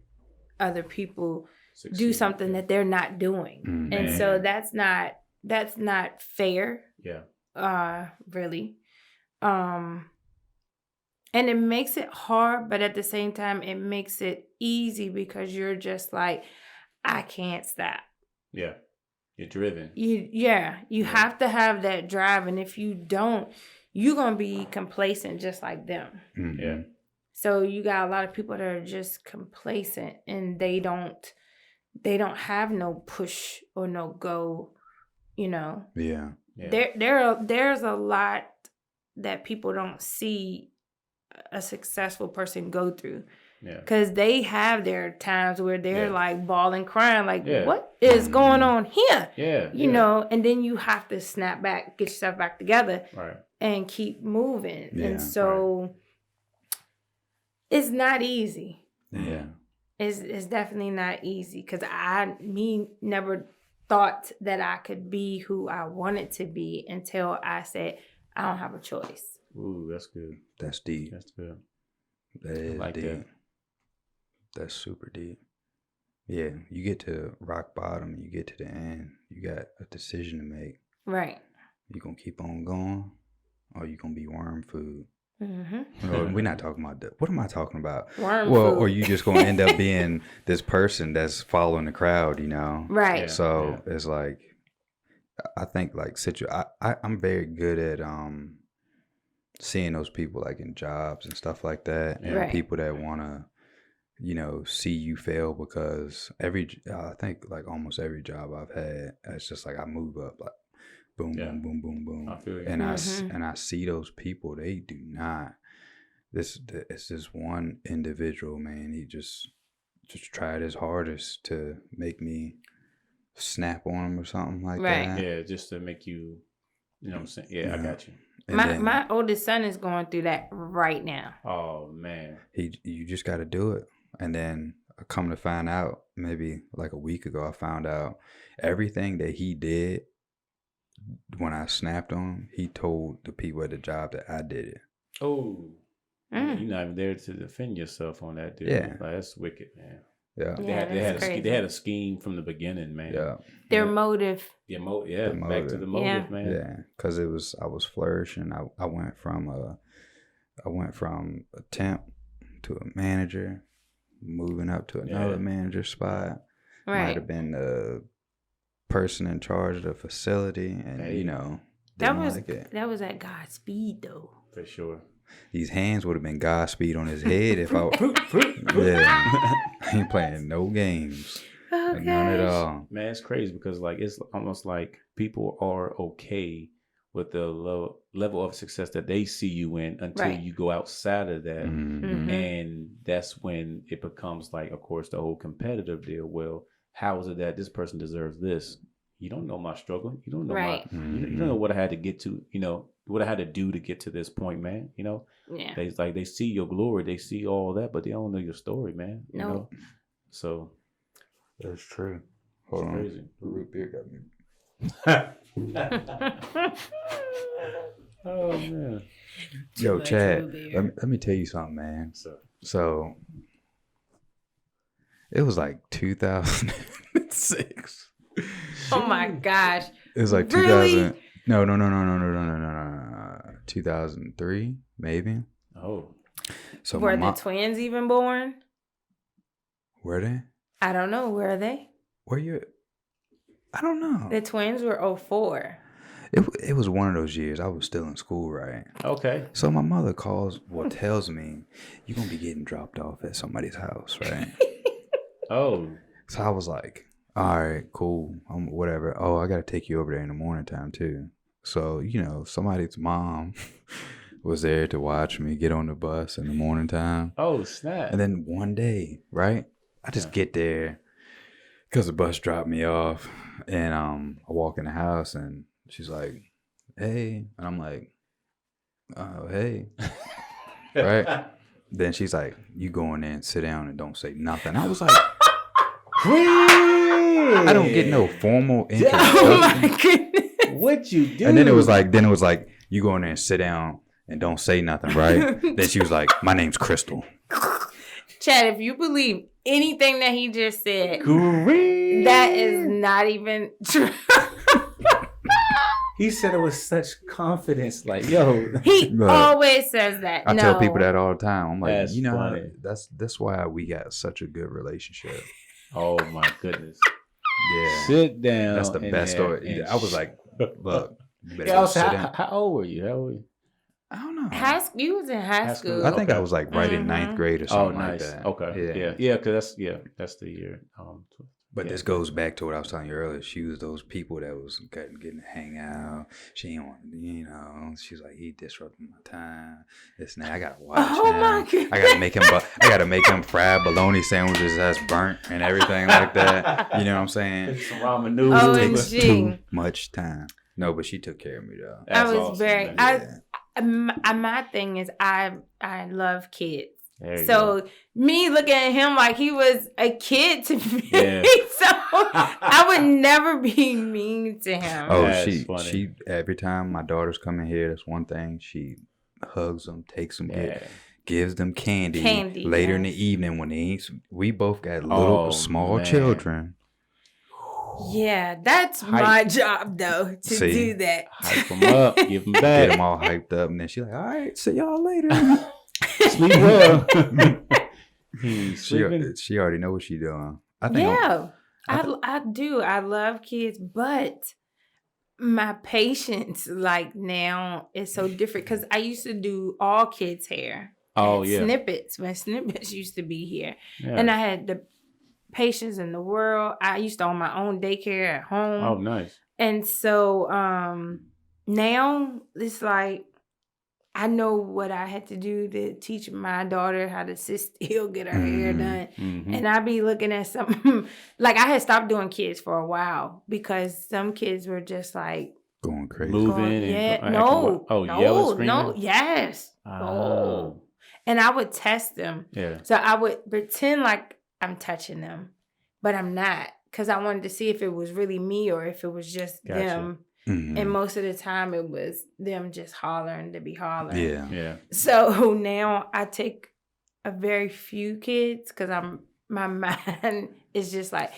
other people Succeed. do something that they're not doing. And so that's not fair. Yeah. Really. And it makes it hard, but at the same time, it makes it easy because you're just like, I can't stop. Yeah. You're driven. You have to have that drive. And if you don't, you're going to be complacent just like them. Mm-hmm. Yeah. So you got a lot of people that are just complacent and they don't have no push or no go, you know. Yeah. There's a lot that people don't see a successful person go through. Yeah. Because they have their times where they're like bawling, crying, like, what is going on here? Yeah. You know, and then you have to snap back, get yourself back together, right, and keep moving. Yeah, and so it's not easy. Yeah. It's definitely not easy because me never thought that I could be who I wanted to be until I said, I don't have a choice. Ooh, that's good. That's deep. That's good. That is like deep. that. That's super deep. Yeah, you get to rock bottom, you get to the end, you got a decision to make. Right. You gonna keep on going, or you gonna be worm food? Mm-hmm. Or we're not talking about that. What am I talking about? Worm food. Or you just gonna end up being this person that's following the crowd, you know? Right. Yeah. So it's like, I think like I'm very good at seeing those people like in jobs and stuff like that, and Right. people that wanna, you know, see you fail, because I think like almost every job I've had, it's just like I move up like boom, boom, boom, boom, boom, I feel you. and I see those people. They do not. It's this one individual, man. He just tried his hardest to make me snap on him or something like Right. that. Yeah, just to make you, you know what I'm saying? Yeah, I got you. My oldest son is going through that right now. Oh man. You just got to do it. And then I come to find out, maybe like a week ago, I found out everything that he did when I snapped on him, he told the people at the job that I did it. Oh. You're not even there to defend yourself on that, dude. Yeah. Like, that's wicked, man. Yeah. They had a scheme from the beginning, man. Yeah. Their motive. The motive. Back to the motive, man. Yeah. Because I was flourishing. I went from a temp to a manager, moving up to another manager spot. Right. Might have been the person in charge of the facility, and you know, that was at God's speed though. For sure. These hands would have been Godspeed on his head if I. Yeah, I ain't playing no games. Okay. None at all. Man, it's crazy because like it's almost like people are okay with the level of success that they see you in until you go outside of that. Mm-hmm. And that's when it becomes like, of course, the whole competitive deal. Well, how is it that this person deserves this? You don't know my struggle. You don't know you don't know what I had to get to, you know, what I had to do to get to this point, man. You know? Yeah. They see your glory, they see all that, but they don't know your story, man. No. You know? So That's true. Hold on. Crazy. The root beer got me. Oh man. Yo, Chad, let me tell you something, man. So it was like 2006. Oh my gosh. It was like 2000. No. 2003, maybe. Oh. So were the twins even born? Were they? I don't know. Where are they? Were you? I don't know. The twins were 04. It was one of those years. I was still in school, right? Okay. So my mother tells me, you're going to be getting dropped off at somebody's house, right? Oh. So I was like, all right, cool. Whatever. Oh, I got to take you over there in the morning time too. So, you know, somebody's mom was there to watch me get on the bus in the morning time. Oh, snap. And then one day, right, I just get there because the bus dropped me off. And I walk in the house and she's like, hey. And I'm like, oh, hey. Right? Then she's like, you go in there and sit down and don't say nothing. I was like, I don't get no formal introduction. Oh my goodness. What you do? And then it was like, you go in there and sit down and don't say nothing, right? Then she was like, my name's Krystal. Chad, if you believe anything that he just said, Green. that is not even true. He said it with such confidence, like, yo. He always says that. I tell people that all the time. I'm like, That's you know, funny. that's why we got such a good relationship. Oh my goodness. Yeah. Sit down. That's the best story. I was like, look. You better Yeah, go sit down. how old were you? I don't know. You was in high school. I think I was like right in ninth grade or something like that. Okay. Yeah. Because that's the year. But this goes back to what I was telling you earlier. She was those people that was getting to hang out. She didn't want, she was like, he disrupting my time. This and that. I gotta watch him. My God. I gotta make him fried bologna sandwiches that's burnt and everything like that. You know what I'm saying? Some ramen noodles. It takes OMG. too much time. No, but she took care of me though. That's I was awesome, very. man. My thing is I love kids. There you So go. me looking at him like he was a kid to me, Yeah. so I would never be mean to him. Oh, That's funny. she every time my daughters come in here, that's one thing. She hugs them, takes them, gives them candy later in the evening when they ain't. We both got little small children. Yeah, that's my job though to do that. Hype them up, give them back, get them all hyped up, and then she's like, "All right, see y'all later." Sleep well. She already know what she doing. I think. Yeah, I do. I love kids, but my patience like now is so different because I used to do all kids' hair. Oh yeah, snippets when snippets used to be here, and I had the patience in the world. I used to own my own daycare at home. Oh, nice. And so now it's like I know what I had to do to teach my daughter how to sit still, get her hair done. Mm-hmm. And I be looking at some, like I had stopped doing kids for a while because some kids were just like going crazy. Moving. Yes. Oh. And I would test them. Yeah. So I would pretend like I'm touching them, but I'm not because I wanted to see if it was really me or if it was just them. Mm-hmm. And most of the time it was them just hollering to be hollering. Yeah. So now I take a very few kids because my mind is just like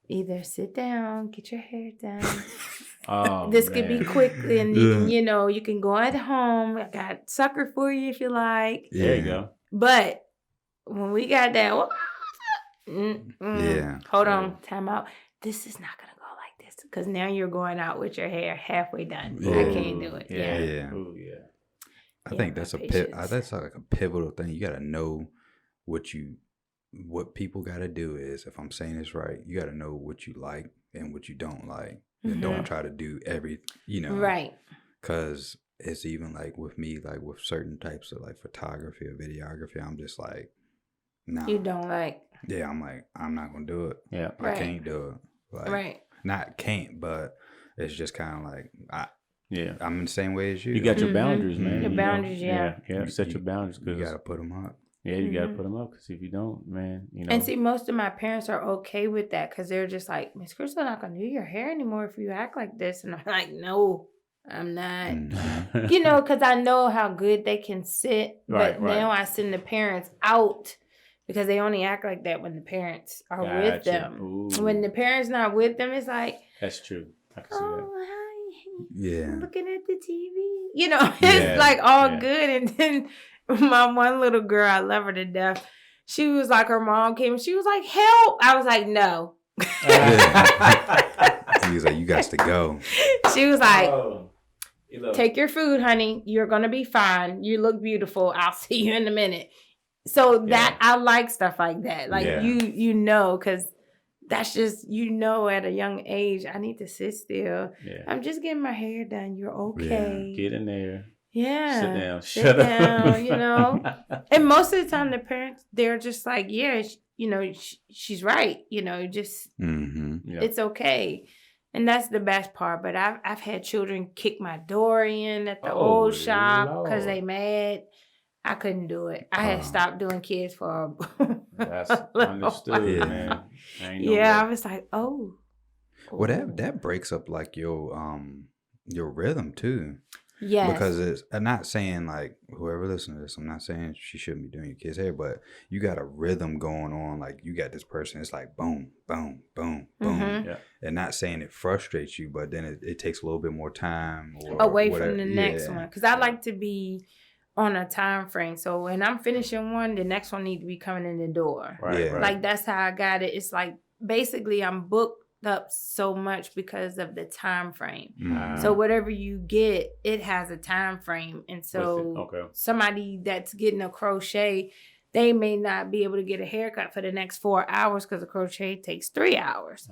either sit down, get your hair done. This could be quick and you can go at home. I got sucker for you if you like. There you go. But when we got that, hold on, time out. This is not gonna go like this because now you're going out with your hair halfway done. I can't do it. Yeah. Ooh, yeah. I think that's that's like a pivotal thing. You gotta know what people gotta do is, if I'm saying this right, you gotta know what you like and what you don't like, and don't try to do right. Because it's even like with me, like with certain types of like photography or videography, I'm just like, nah. You don't like. Yeah, I'm like, I'm not gonna do it. Yeah, I can't do it. Like, not can't, but it's just kind of like I'm in the same way as you. You got your boundaries, man. Your boundaries, yeah. Set your boundaries. You gotta put them up. Yeah, you gotta put them up because if you don't, man, And see, most of my parents are okay with that because they're just like, Miss Krystal not gonna do your hair anymore if you act like this, and I'm like, no. I'm not, because I know how good they can sit, but now I send the parents out because they only act like that when the parents are with them. Ooh. When the parents not with them, it's like, that's true. I can see that. Hi. Yeah. I'm looking at the TV. It's like all good. And then my one little girl, I love her to death. She was like, her mom came. She was like, help. I was like, no. He was like, you got to go. She was like, take your food, honey. You're going to be fine. You look beautiful. I'll see you in a minute. So that I like stuff like that. Like because that's just, at a young age, I need to sit still. Yeah. I'm just getting my hair done. You're okay. Yeah. Get in there. Yeah. Sit down. Shut up. And most of the time the parents, they're just like, she's right. Just, it's okay. And that's the best part. But I've had children kick my door in at the old shop because they mad. I couldn't do it. I had stopped doing kids for that's understood, man. I was like, oh. Well, that breaks up like your rhythm too. Yes. Because I'm not saying like whoever listens to this, I'm not saying she shouldn't be doing your kids' hair, but you got a rhythm going on. Like you got this person, it's like boom, boom, boom, boom. Mm-hmm. Yeah. And not saying it frustrates you, but then it takes a little bit more time or away whatever. from the next one. Because I like to be on a time frame. So when I'm finishing one, the next one need to be coming in the door. Right. Like that's how I got it. It's like basically I'm booked up so much because of the time frame. Mm-hmm. So whatever you get, it has a time frame. And so somebody that's getting a crochet, they may not be able to get a haircut for the next 4 hours because a crochet takes 3 hours.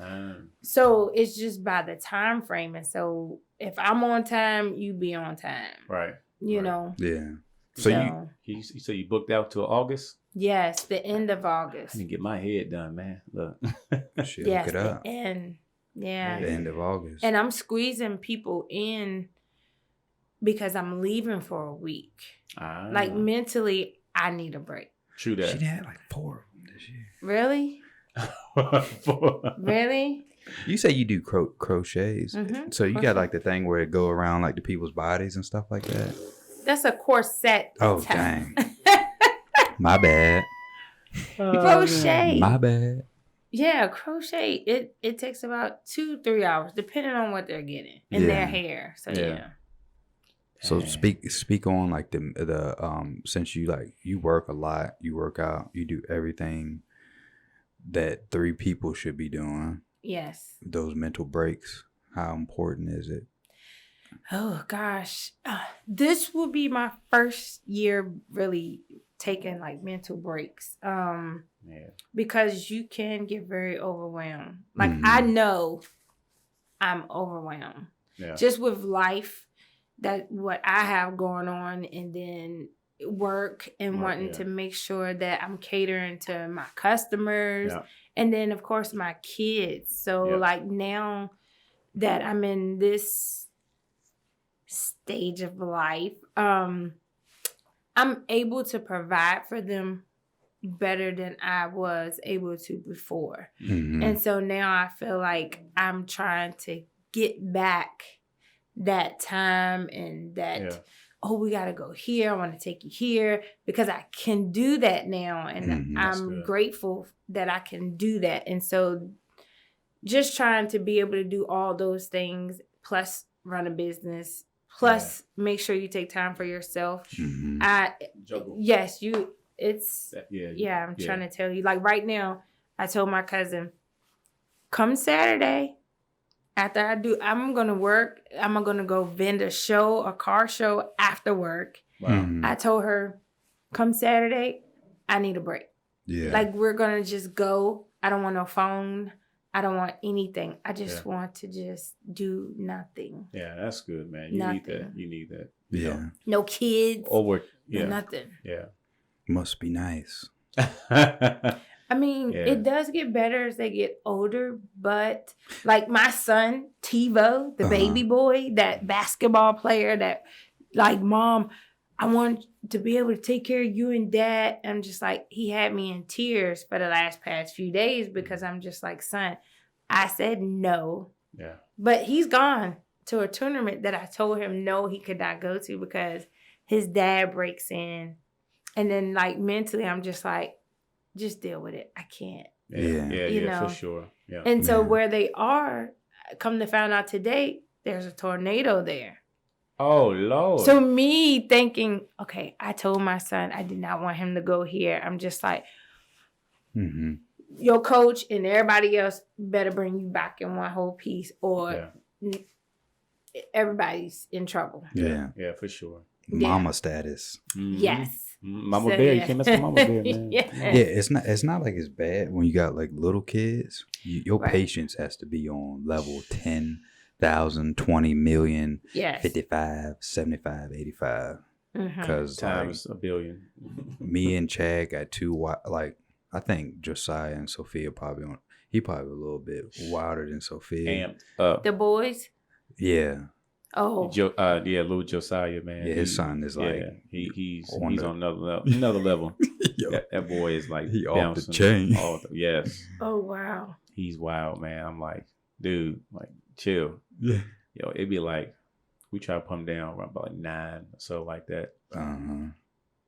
So it's just by the time frame. And so if I'm on time, you be on time. Right. You know? Yeah. So you booked out till August? Yes, the end of August. I need to get my head done, man. Look. Yes, look it up. The end. Yeah. The end of August. And I'm squeezing people in because I'm leaving for a week. Like mentally, I need a break. True that. She had like 4 of them this year. Really? Really? You say you do crochets. Mm-hmm. So you got like the thing where it go around like the people's bodies and stuff like that? That's a corset. Oh, dang. My bad. Crochet. My bad. Yeah, crochet. It takes about 2-3 hours, depending on what they're getting in their hair. So yeah. So speak on like the since you work a lot, you work out, you do everything that 3 people should be doing. Yes. Those mental breaks. How important is it? Oh gosh, this will be my first year really taking like mental breaks. Because you can get very overwhelmed. Like I know I'm overwhelmed. Yeah. Just with life, that what I have going on, and then work and wanting to make sure that I'm catering to my customers, and then of course my kids. So like now that I'm in this stage of life, I'm able to provide for them better than I was able to before. Mm-hmm. And so now I feel like I'm trying to get back that time and that, we got to go here. I want to take you here, because I can do that now. And I'm grateful that I can do that. And so just trying to be able to do all those things, plus run a business, plus make sure you take time for yourself. Mm-hmm. I'm trying to tell you, like right now, I told my cousin, come Saturday, after I do, I'm going to work. I'm going to go vend a car show after work. Wow. Mm-hmm. I told her, come Saturday, I need a break. Yeah. Like we're going to just go. I don't want no phone. I don't want anything. I just want to just do nothing. Yeah, that's good, man. You need that. Yeah. No kids. Nothing. Yeah. Must be nice. I mean, it does get better as they get older, but like my son, Tivo, the baby boy, that basketball player that like, Mom, I want to be able to take care of you and Dad. I'm just like, he had me in tears for the past few days, because I'm just like, son, I said no. Yeah. But he's gone to a tournament that I told him no, he could not go to because his dad breaks in. And then like mentally, I'm just like, just deal with it. I can't. Yeah, for sure. Yeah. And so where they are, come to find out today, there's a tornado there. Oh, Lord. So me thinking, okay, I told my son I did not want him to go here. I'm just like, your coach and everybody else better bring you back in one whole piece, or everybody's in trouble. Yeah, for sure. Mama status. Mm-hmm. Yes. Mama Bear, you can't mess with Mama Bear, man. It's not like it's bad when you got like little kids. Your patience has to be on level 10,000, 20 million, 55, 75, 85. Because times a billion. Me and Chad got 2 like, I think Josiah and Sophia he probably a little bit wilder than Sophia. Amped up. The boys? Yeah. Oh. Little Josiah, man. Yeah, his son is like he's on another level. That boy is like he off the chain. Yes. Oh wow. He's wild, man. I'm like, dude, like chill. Yeah. It'd be like We try to put him down around about like 9 or so like that.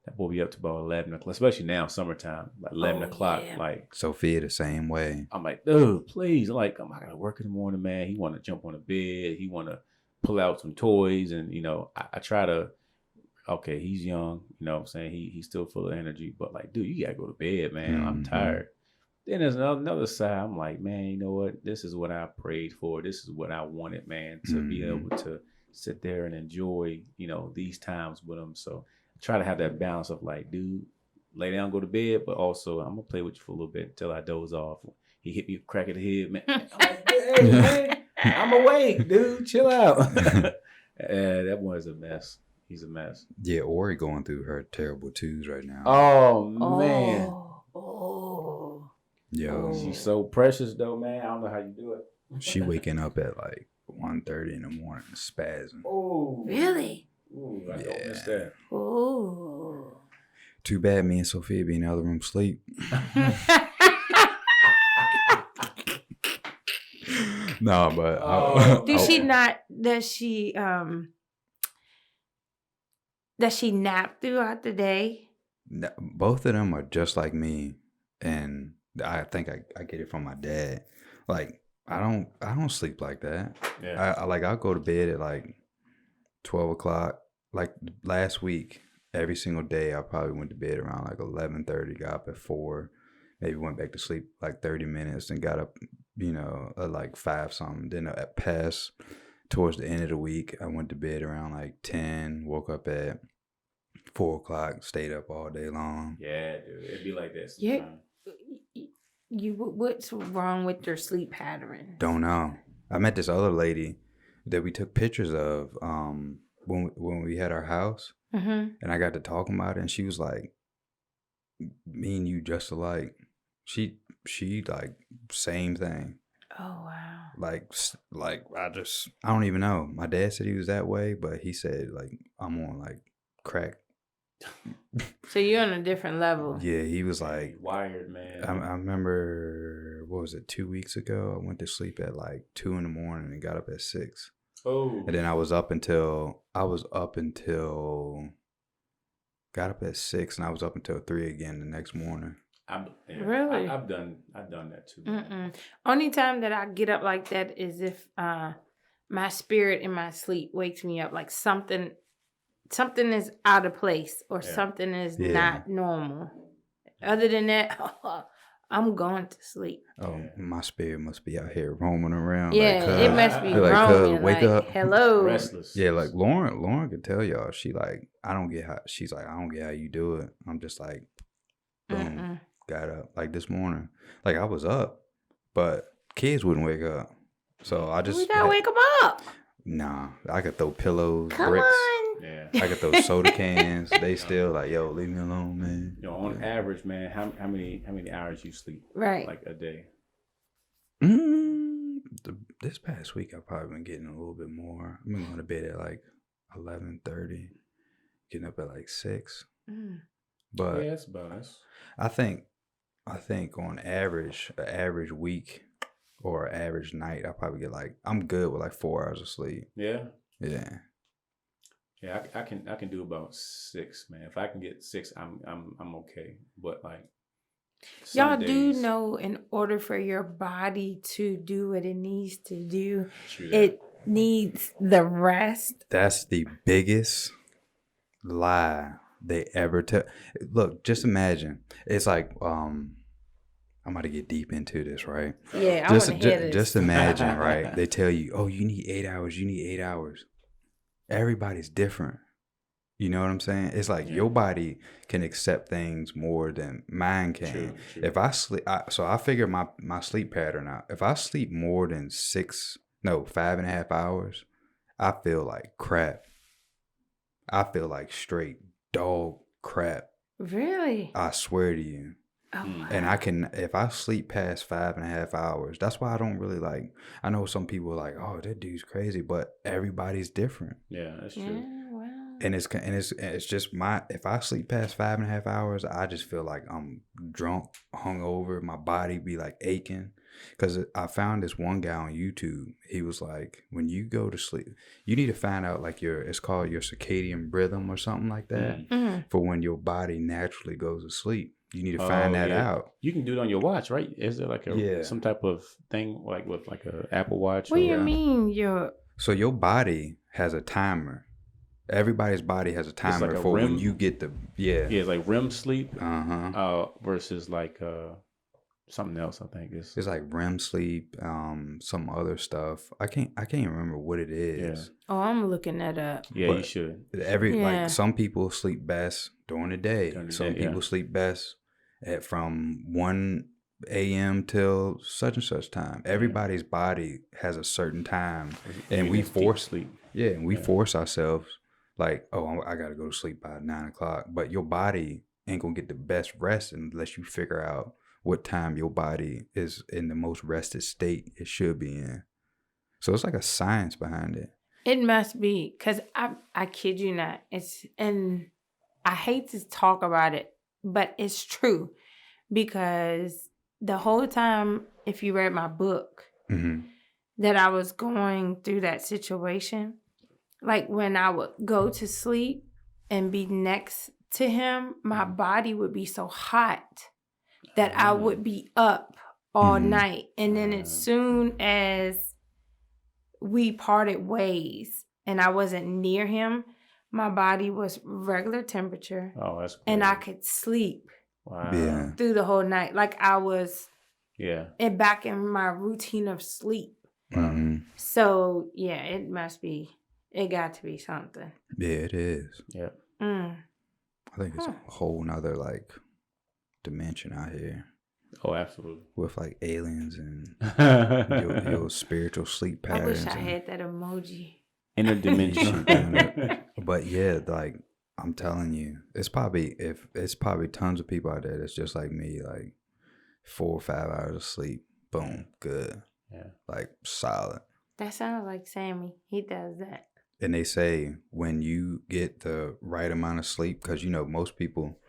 That will be up to about 11 o'clock, especially now, summertime, like 11 o'clock. Yeah. Like Sophia the same way. I'm like, dude, please. Like, I'm not going to work in the morning, man. He want to jump on the bed. He want to pull out some toys. And, you know, I try to, okay, he's young. You know what I'm saying? He's still full of energy. But like, dude, you got to go to bed, man. I'm tired. Then there's another side. I'm like, man, you know what? This is what I prayed for. This is what I wanted, man, to be able to sit there and enjoy, you know, these times with him. So try to have that balance of like, dude, lay down, go to bed, but also I'm gonna play with you for a little bit until I doze off. He hit me crack of the head, man. I'm like, hey, man, I'm awake, dude. Chill out. That boy's a mess. He's a mess. Yeah, Ori going through her terrible twos right now. Oh man. Yo, she's so precious though, man. I don't know how you do it. She waking up at like 1:30 in the morning, spazzing. Oh, really? Ooh, I don't miss that. Oh. Too bad me and Sophia be in the other room sleep. No, but does she nap throughout the day? No, both of them are just like me, and I think I get it from my dad. Like I don't sleep like that. Yeah. I'll go to bed at like 12 o'clock. Like last week, every single day, I probably went to bed around like 11:30, got up at 4, maybe went back to sleep like 30 minutes and got up, you know, at like 5 something. Then at past towards the end of the week, I went to bed around like 10, woke up at 4 o'clock, stayed up all day long. Yeah, dude, it'd be like this. Yeah. What's wrong with your sleep pattern? Don't know. I met this other lady that we took pictures of when we had our house, and I got to talking about it, and she was like, "Me and you just alike." She like same thing. Oh wow. Like I don't even know. My dad said he was that way, but he said like I'm on like crack. So you're on a different level. Yeah, he was like wired, man. I remember, what was it, 2 weeks ago? I went to sleep at like 2 in the morning and got up at 6. Oh. And then I was up until got up at 6, and I was up until 3 again the next morning. Really? I've done that too. Only time that I get up like that is if my spirit in my sleep wakes me up, like something is out of place or something is not normal. Other than that, I'm going to sleep. Oh, my spirit must be out here roaming around. Yeah, like, it must be roaming. Wake up. Hello. Restless. Yeah, like Lauren could tell y'all. She's like, I don't get how you do it. I'm just like, boom, got up. Like this morning. Like I was up, but kids wouldn't wake up. So I just... We gotta wake them up. Nah, I could throw pillows, Come bricks. on. Yeah. I could throw soda cans. They still like, yo, leave me alone, man. You know, on average, man, how many hours you sleep? Right. Like a day? This past week, I've probably been getting a little bit more. I've been going to bed at like 11:30, getting up at like 6. But yeah, that's about us. I think on average, an average week or an average night, I probably get like, I'm good with like 4 hours of sleep. Yeah. Yeah. Yeah, I can do about 6, man. If I can get 6, I'm okay. But like, y'all do know, in order for your body to do what it needs to do, it needs the rest. That's the biggest lie they ever tell. Look, just imagine. It's like, I'm about to get deep into this, right? Yeah, I want to hear this. Just imagine, right? They tell you, oh, you need 8 hours. You need 8 hours. Everybody's different. You know what I'm saying? It's like your body can accept things more than mine can. True. If I sleep, so I figure my sleep pattern out. If I sleep more than 5.5 hours, I feel like crap. I feel like straight dog crap. Really? I swear to you. Oh, wow. And if I sleep past 5.5 hours, that's why I don't really like, I know some people are like, oh, that dude's crazy, but everybody's different. Yeah, that's true. Yeah, wow. And it's just if I sleep past 5.5 hours, I just feel like I'm drunk, hungover, my body be like aching. Because I found this one guy on YouTube. He was like, when you go to sleep, you need to find out like it's called your circadian rhythm or something like that for when your body naturally goes to sleep. You need to find that out. You can do it on your watch, right? Is there like some type of thing like with like a Apple Watch? What do you mean So your body has a timer. Everybody's body has a timer like for REM, when you get the it's like REM sleep versus like something else. I think it's like REM sleep, some other stuff. I can't remember what it is. Oh, I'm looking that up. Yeah, but you should. Like some people sleep best during the day. Some people sleep best from 1 a.m. till such and such time. Everybody's body has a certain time, and we force sleep. Yeah, and we force ourselves. Like, oh, I got to go to sleep by 9 o'clock. But your body ain't going to get the best rest unless you figure out what time your body is in the most rested state it should be in. So it's like a science behind it. It must be, because I kid you not. And I hate to talk about it, but it's true. Because the whole time, if you read my book, that I was going through that situation, like when I would go to sleep and be next to him, my body would be so hot that I would be up all night. And then as soon as we parted ways and I wasn't near him, my body was regular temperature. Oh, that's cool. And I could sleep through the whole night. Like I was back in my routine of sleep. So, yeah, it must be. It got to be something. Yeah, it is. Yeah. I think it's a whole nother like dimension out here. Oh, absolutely. With like aliens and your spiritual sleep patterns. I wish I had that emoji. Interdimension. But yeah, like I'm telling you, it's probably tons of people out there that's just like me, like 4 or 5 hours of sleep, boom, good. Yeah. Like solid. That sounds like Sammy. He does that. And they say when you get the right amount of sleep, because most people,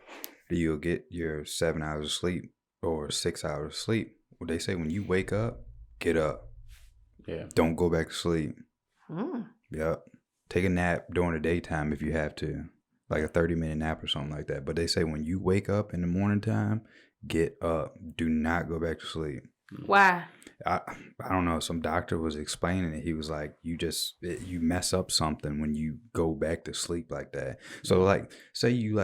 you'll get your 7 hours of sleep or 6 hours of sleep. Well, they say when you wake up, get up. Yeah. Don't go back to sleep. Yep. Take a nap during the daytime if you have to, like a 30-minute nap or something like that. But they say when you wake up in the morning time, get up. Do not go back to sleep. Why? I don't know. Some doctor was explaining it. He was like, you mess up something when you go back to sleep like that. So like, say you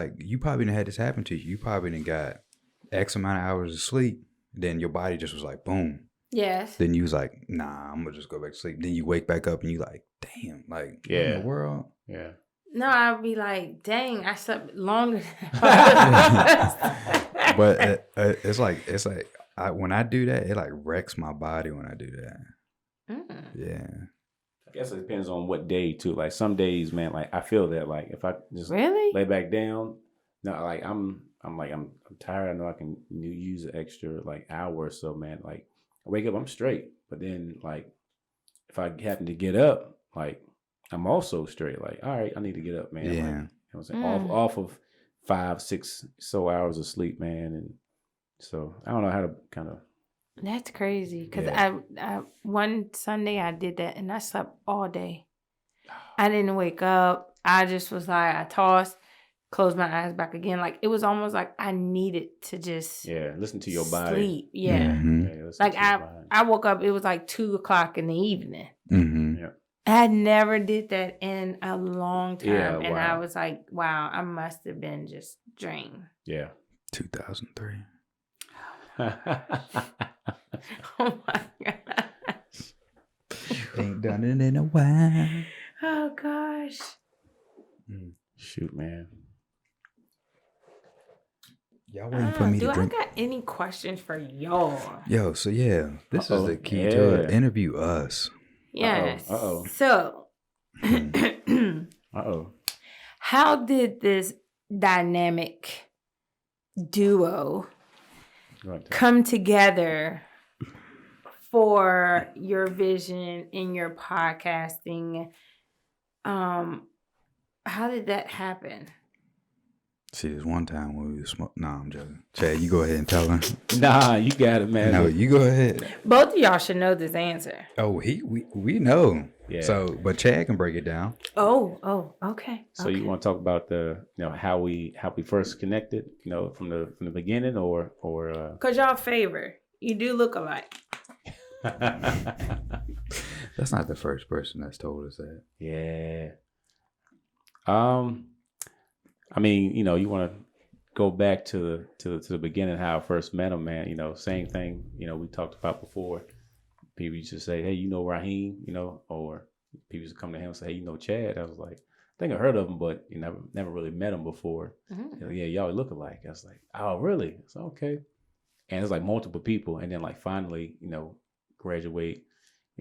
probably done had this happen to you. You probably done got X amount of hours of sleep. Then your body just was like, boom. Yes. Then you was like, nah, I'm gonna just go back to sleep. Then you wake back up and you like, damn, like, what in the world? Yeah. No, I'd be like, dang, I slept longer than But it's like when I do that, it like wrecks my body when I do that. Yeah. I guess it depends on what day too. Like some days, man, like I feel that like if I just lay back down, no, like I'm tired. I know I can use an extra like hour or so, man. Like I wake up, I'm straight. But then like if I happen to get up, like I'm also straight. Like, all right, I need to get up, man. Yeah. Like, you know what I'm saying? Off of 5-6 so hours of sleep, man. And so I don't know how to kind of. That's crazy. Because I one Sunday I did that and I slept all day. I didn't wake up. I just was like, I tossed, closed my eyes back again. Like it was almost like I needed to just listen to your body. Sleep. Yeah. Mm-hmm. Like I woke up, it was like 2:00 in the evening. Mm-hmm. Yeah. I never did that in a long time. Yeah, and I was like, wow, I must have been just drained. Yeah. 2003. Oh my gosh. Ain't done it in a while. Oh gosh. Shoot, man. Y'all waiting for me to drink? Do I got any questions for y'all? Yo, so yeah, this is the key to it. Interview us. Yes. Uh-oh. So, how did this dynamic duo come together for your vision in your podcasting? How did that happen? See, there's one time when we were smoking. Nah, I'm joking. Chad, you go ahead and tell him. Nah, you got it, man. No, you go ahead. Both of y'all should know this answer. Oh, we know. Yeah. So, but Chad can break it down. Oh, okay. So you want to talk about the, how we first connected, from the beginning, or Cause y'all favor. You do look alike. That's not the first person that's told us that. Yeah. I mean, you want to go back to the beginning, how I first met him, man. Same thing, we talked about before. People used to say, hey, Raheem, or people used to come to him and say, hey, Chad. I was like, I think I heard of him, but never really met him before. Mm-hmm. Yeah, y'all look alike. I was like, oh, really? It's okay. And it's like multiple people. And then like finally, graduate,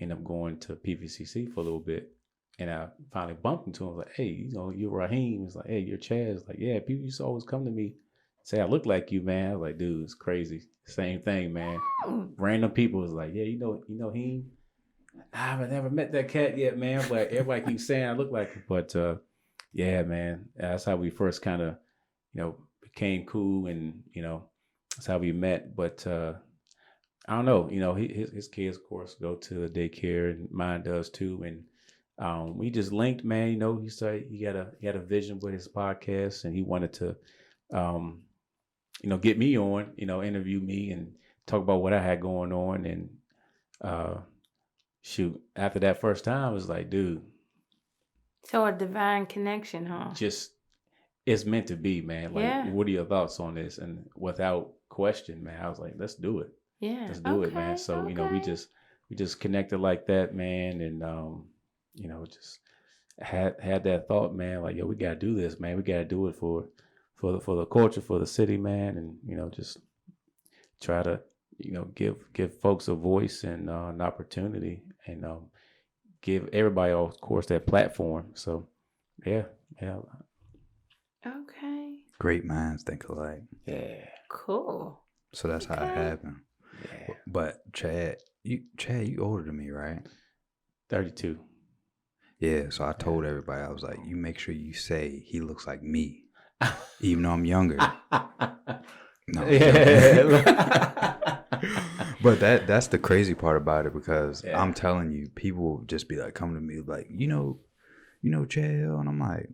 end up going to PVCC for a little bit. And I finally bumped into him. I was like, hey, you're Raheem. He's like, hey, you're Chad. It's like, yeah, people used to always come to me, say I look like you, man. I was like, dude, it's crazy. Same thing, man. Random people was like, yeah, you know him? I've never met that cat yet, man. But everybody keeps saying I look like him. But yeah, man, that's how we first kind of, became cool, and that's how we met. But I don't know, his kids, of course, go to the daycare, and mine does too, and. We just linked, man. He said he had a vision with his podcast, and he wanted to, get me on, interview me and talk about what I had going on. And shoot, after that first time, it was like, dude. So a divine connection, huh? Just, it's meant to be, man. Like, yeah. What are your thoughts on this? And without question, man, I was like, let's do it. Yeah, let's do it, man. So we just connected like that, man, and just had that thought, man, like, yo, we gotta do this, man. We gotta do it for the culture, for the city, man, and just try to give folks a voice and an opportunity, and give everybody, of course, that platform. So yeah. Okay. Great minds think alike. Yeah. Cool. So that's how it happened. Yeah. But Chad, you older than me, right? 32. Yeah, so I told everybody, I was like, you make sure you say he looks like me, even though I'm younger. No. Yeah. But that's the crazy part about it, because I'm telling you, people just be like, come to me like, you know Chad, and I'm like,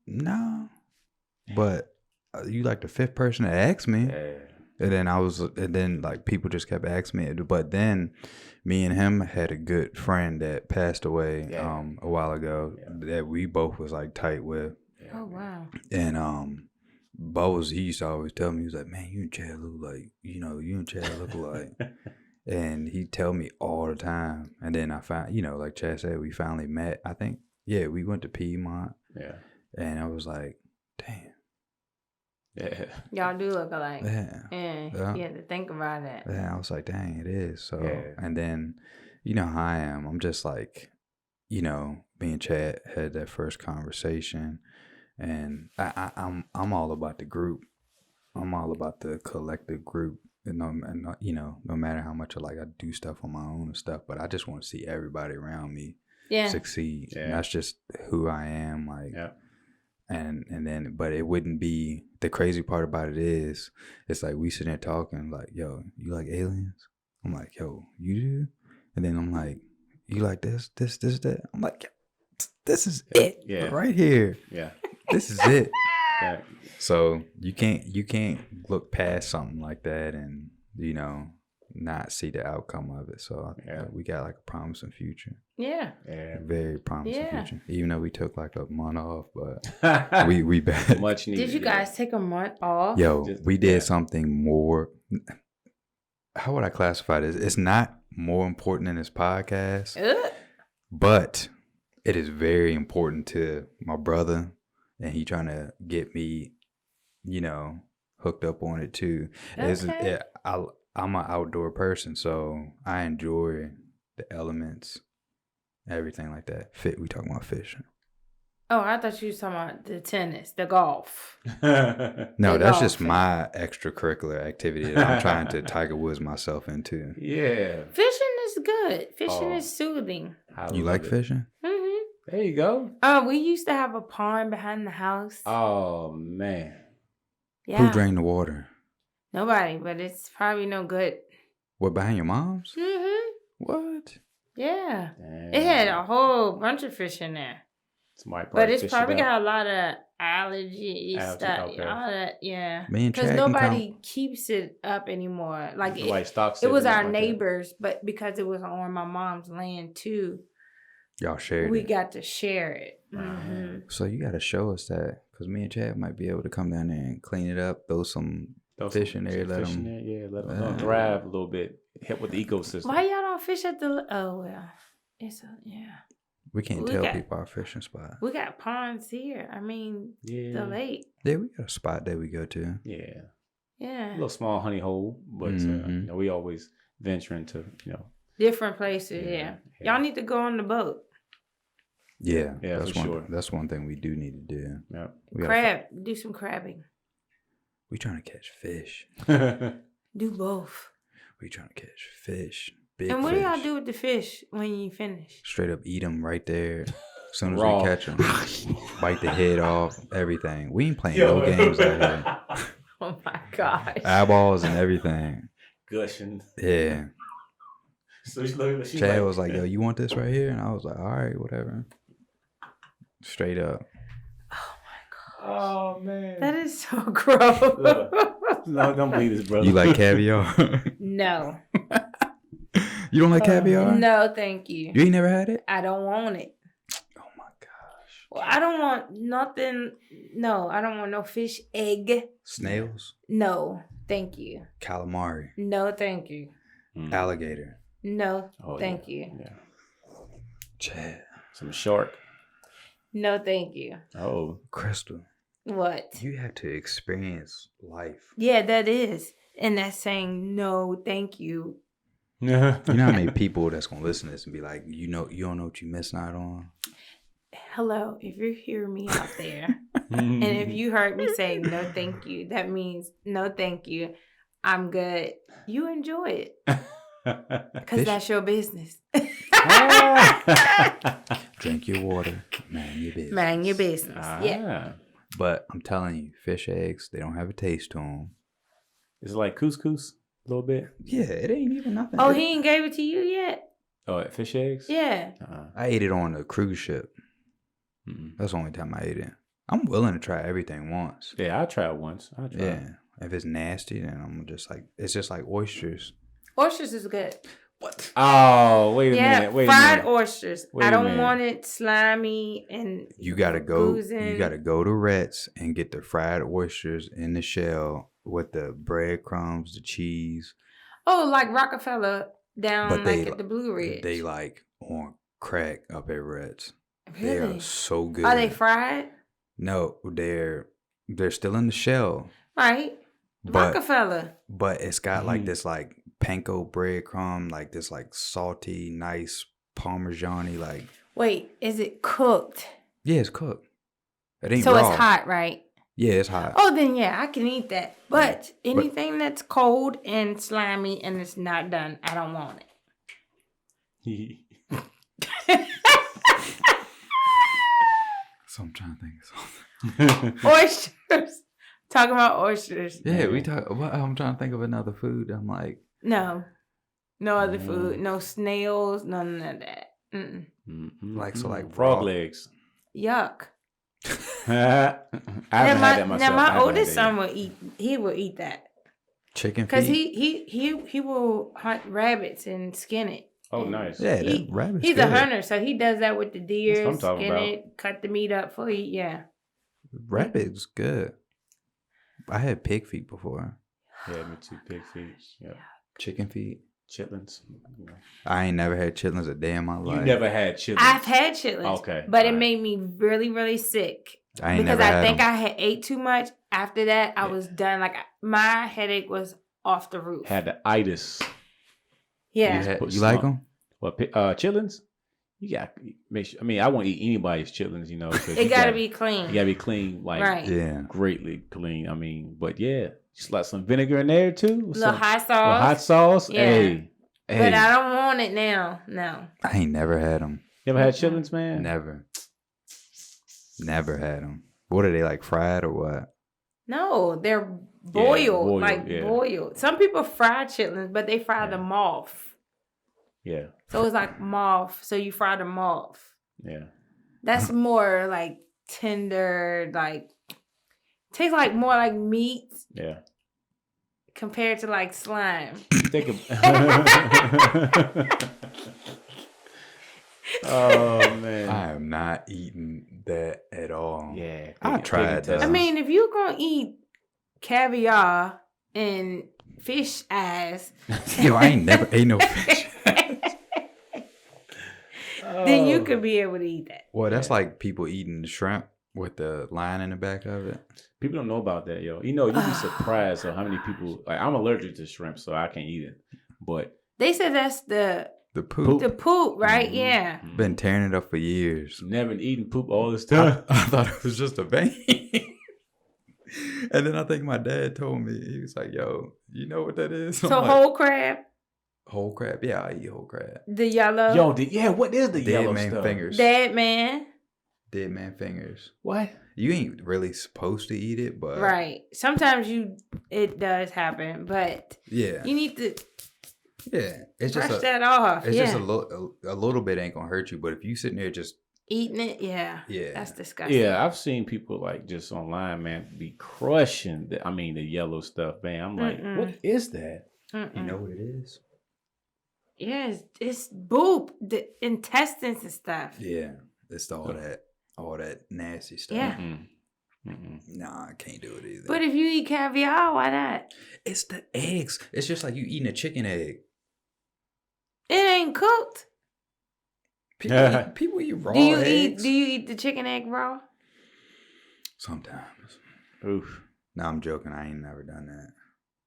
no. But you like the fifth person to ask me. Yeah. And then like people just kept asking me. But then me and him had a good friend that passed away a while ago that we both was like tight with. Oh wow. And he used to always tell me, he was like, man, you and Chad look like, you and Chad look alike. And he'd tell me all the time. And then I found, like Chad said, we finally met. I think, we went to Piedmont. Yeah. And I was like, damn. Yeah. Y'all do look alike. Yeah. You had to think about it. Yeah, I was like, dang, it is. So, and then, how I am. I'm just like, me and Chad had that first conversation, and I'm all about the group. I'm all about the collective group. And no matter how much I do stuff on my own and stuff, but I just want to see everybody around me succeed. Yeah. And that's just who I am. Like, and then, but it wouldn't be, the crazy part about it is, it's like we sitting there talking like, yo, you like aliens? I'm like, yo, you do? And then I'm like, you like this, that? I'm like, this is it right here. Yeah. This is it. Yeah. So you can't look past something like that and, not see the outcome of it. So we got like a promising future. Yeah. Very promising future. Even though we took like a month off, but we back. Much needed. Did you guys take a month off? Yo, we did something more. How would I classify this? It's not more important than this podcast, but it is very important to my brother, and he trying to get me, hooked up on it too. Okay. I'm an outdoor person, so I enjoy the elements, everything like that. We talking about fishing. Oh, I thought you was talking about the tennis, the golf. No, that's just my extracurricular activity that I'm trying to Tiger Woods myself into. Yeah. Fishing is good. Fishing is soothing. You like fishing? Mm-hmm. There you go. We used to have a pond behind the house. Oh man. Yeah. Who drained the water? Nobody, but it's probably no good. What, behind your mom's? Mm-hmm. What? Yeah. Damn. It had a whole bunch of fish in there. But it's probably got a lot of allergy stuff. Okay. All that, yeah. Me and because Chad nobody keeps it up anymore. Like stocks it was our like neighbors, but because it was on my mom's land too, y'all shared we it. got to share it. Mm-hmm. So you got to show us that, because me and Chad might be able to come down there and clean it up, throw some fish in there, let them thrive a little bit, help with the ecosystem. Why y'all don't fish at the? Oh well, yeah. We can't tell people our fishing spot. We got ponds here. I mean, the lake. Yeah, we got a spot that we go to. Yeah. Yeah. A little small honey hole, but we always venture into, different places. Yeah. Y'all need to go on the boat. Yeah, that's sure. That's one thing we do need to do. Yeah. Do some crabbing. We trying to catch fish. Do both. We trying to catch fish. And what do y'all do with the fish when you finish? Straight up eat them right there. As soon as we catch them, bite the head off, everything. We ain't playing no games out here. Oh my gosh. Eyeballs and everything. Gushing. Yeah. So Chad was like, yo, you want this right here? And I was like, all right, whatever. Straight up. Oh my gosh. Oh man. That is so gross. No, don't believe this, brother. You like caviar? No. You don't like caviar? No, thank you. You ain't never had it? I don't want it. Oh my gosh. Well, I don't want nothing. No, I don't want no fish egg. Snails? No, thank you. Calamari? No, thank you. Alligator? No, thank you. Yeah. Chad. Some shark? No, thank you. Oh. Krystal. What? You have to experience life. Yeah, that is. And that's saying no, thank you. You know how many people that's gonna listen to this and be like, you don't know what you missing out on? Hello, if you hear me out there, and if you heard me say no thank you, that means no thank you. I'm good. You enjoy it. Because that's your business. Drink your water. Mind your business. Mind your business. Yeah. But I'm telling you, fish eggs, they don't have a taste to them. It's like couscous a little bit. Yeah, it ain't even nothing. Oh, he ain't gave it to you yet? Oh, fish eggs? Yeah. I ate it on a cruise ship. That's the only time I ate it. I'm willing to try everything once. Yeah, I tried once. Yeah. If it's nasty, then I'm just like, it's just like oysters. Oysters is good. What? Oh, wait a minute. Wait fried a minute. Oysters. I don't want it slimy and you gotta go. oozing. You gotta go to Rhett's and get the fried oysters in the shell with the breadcrumbs, the cheese. Oh, like Rockefeller down but they, at the Blue Ridge. They like on crack up at Rhett's. Really? They are so good. Are they fried? No, they're still in the shell. Right. Rockefeller. But it's got like this like panko breadcrumb, like this like salty, nice Parmesan-y like. Wait, is it cooked? Yeah, it's cooked. It ain't so raw. It's hot, right? Yeah, it's hot. Oh, then yeah, I can eat that. But anything that's cold and slimy and it's not done, I don't want it. So I'm trying to think of something. Oysters. Talking about oysters. Yeah, we talk. I'm trying to think of another food. I'm like, no other food, no snails, none of that. Like so, like frog legs. Yuck. I haven't had that myself. Now my oldest son will eat. He will eat that. Chicken feet. Because he will hunt rabbits and skin it. Oh, nice. Yeah, rabbits. He's a hunter, so he does that with the deer. That's what I'm skin talking it, cut the meat up for you. Yeah. Rabbit's good. I had pig feet before. Yeah, me too. Pig feet. Yeah. Chicken feet. Chitlins. Yeah. I ain't never had chitlins a day in my life. You never had chitlins? I've had chitlins. Okay. But it made me really, really sick. Because I think I had ate too much. After that, I was done. Like, my headache was off the roof. Had the itis. Yeah. You like them? Well, chitlins? You got to make sure. I mean, I won't eat anybody's chitlins, you know. It got to be clean. You got to be clean, like right. greatly clean. I mean, but yeah, just like some vinegar in there too. Little hot sauce. Hot sauce. Yeah. Hey. But I don't want it now. No. I ain't never had them. You ever had chitlins, man? Never. Never had them. What are they, like, fried or what? No, they're boiled, boiled. Some people fry chitlins, but they fry them off. Yeah. So it's like moth. So you fry them off. Yeah. That's more like tender, like tastes like more like meat. Yeah. Compared to like slime. Think of Oh man. I am not eating that at all. Yeah. I tried that. I mean, if you're gonna eat caviar and fish eyes. Yo, I ain't never ate no fish. Then you could be able to eat that. Well, that's like people eating shrimp with the line in the back of it. People don't know about that, yo. You know, you'd be surprised at how many people. Like, I'm allergic to shrimp, so I can't eat it. But they said that's the poop. The poop, right? Yeah. Been tearing it up for years. Never eaten poop all this time. I thought it was just a vein. And then I think my dad told me, he was like, yo, you know what that is? So whole crab? Whole crab? Yeah, I eat whole crab. The yellow? Yo, what is the yellow man stuff? Fingers. Dead man fingers. What? You ain't really supposed to eat it, but right. Sometimes it does happen, but yeah, you need to it's brush just that off. It's just a little bit ain't gonna hurt you, but if you sitting there just eating it, that's disgusting. Yeah, I've seen people like just online, man, be crushing the yellow stuff, man. I'm like, what is that? You know what it is? Yeah, it's boop, the intestines and stuff. Yeah, it's all that nasty stuff. Yeah. Nah, I can't do it either. But if you eat caviar, why not? It's the eggs. It's just like you eating a chicken egg. It ain't cooked. People eat raw eggs. Do you eat the chicken egg raw? Sometimes. Oof. No, I'm joking. I ain't never done that.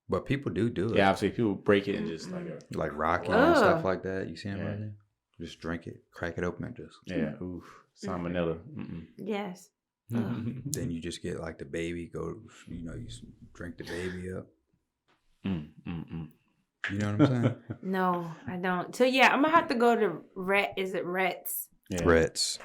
But people do it. Yeah, I've seen people break it and just like rock it and stuff like that. You see them right there? Just drink it, crack it open, and just oof, salmonella. Yes. Then you just get like the baby. You drink the baby up. You know what I'm saying? No, I don't. So yeah, I'm gonna have to go to Rhett's? Yeah. Rhett's.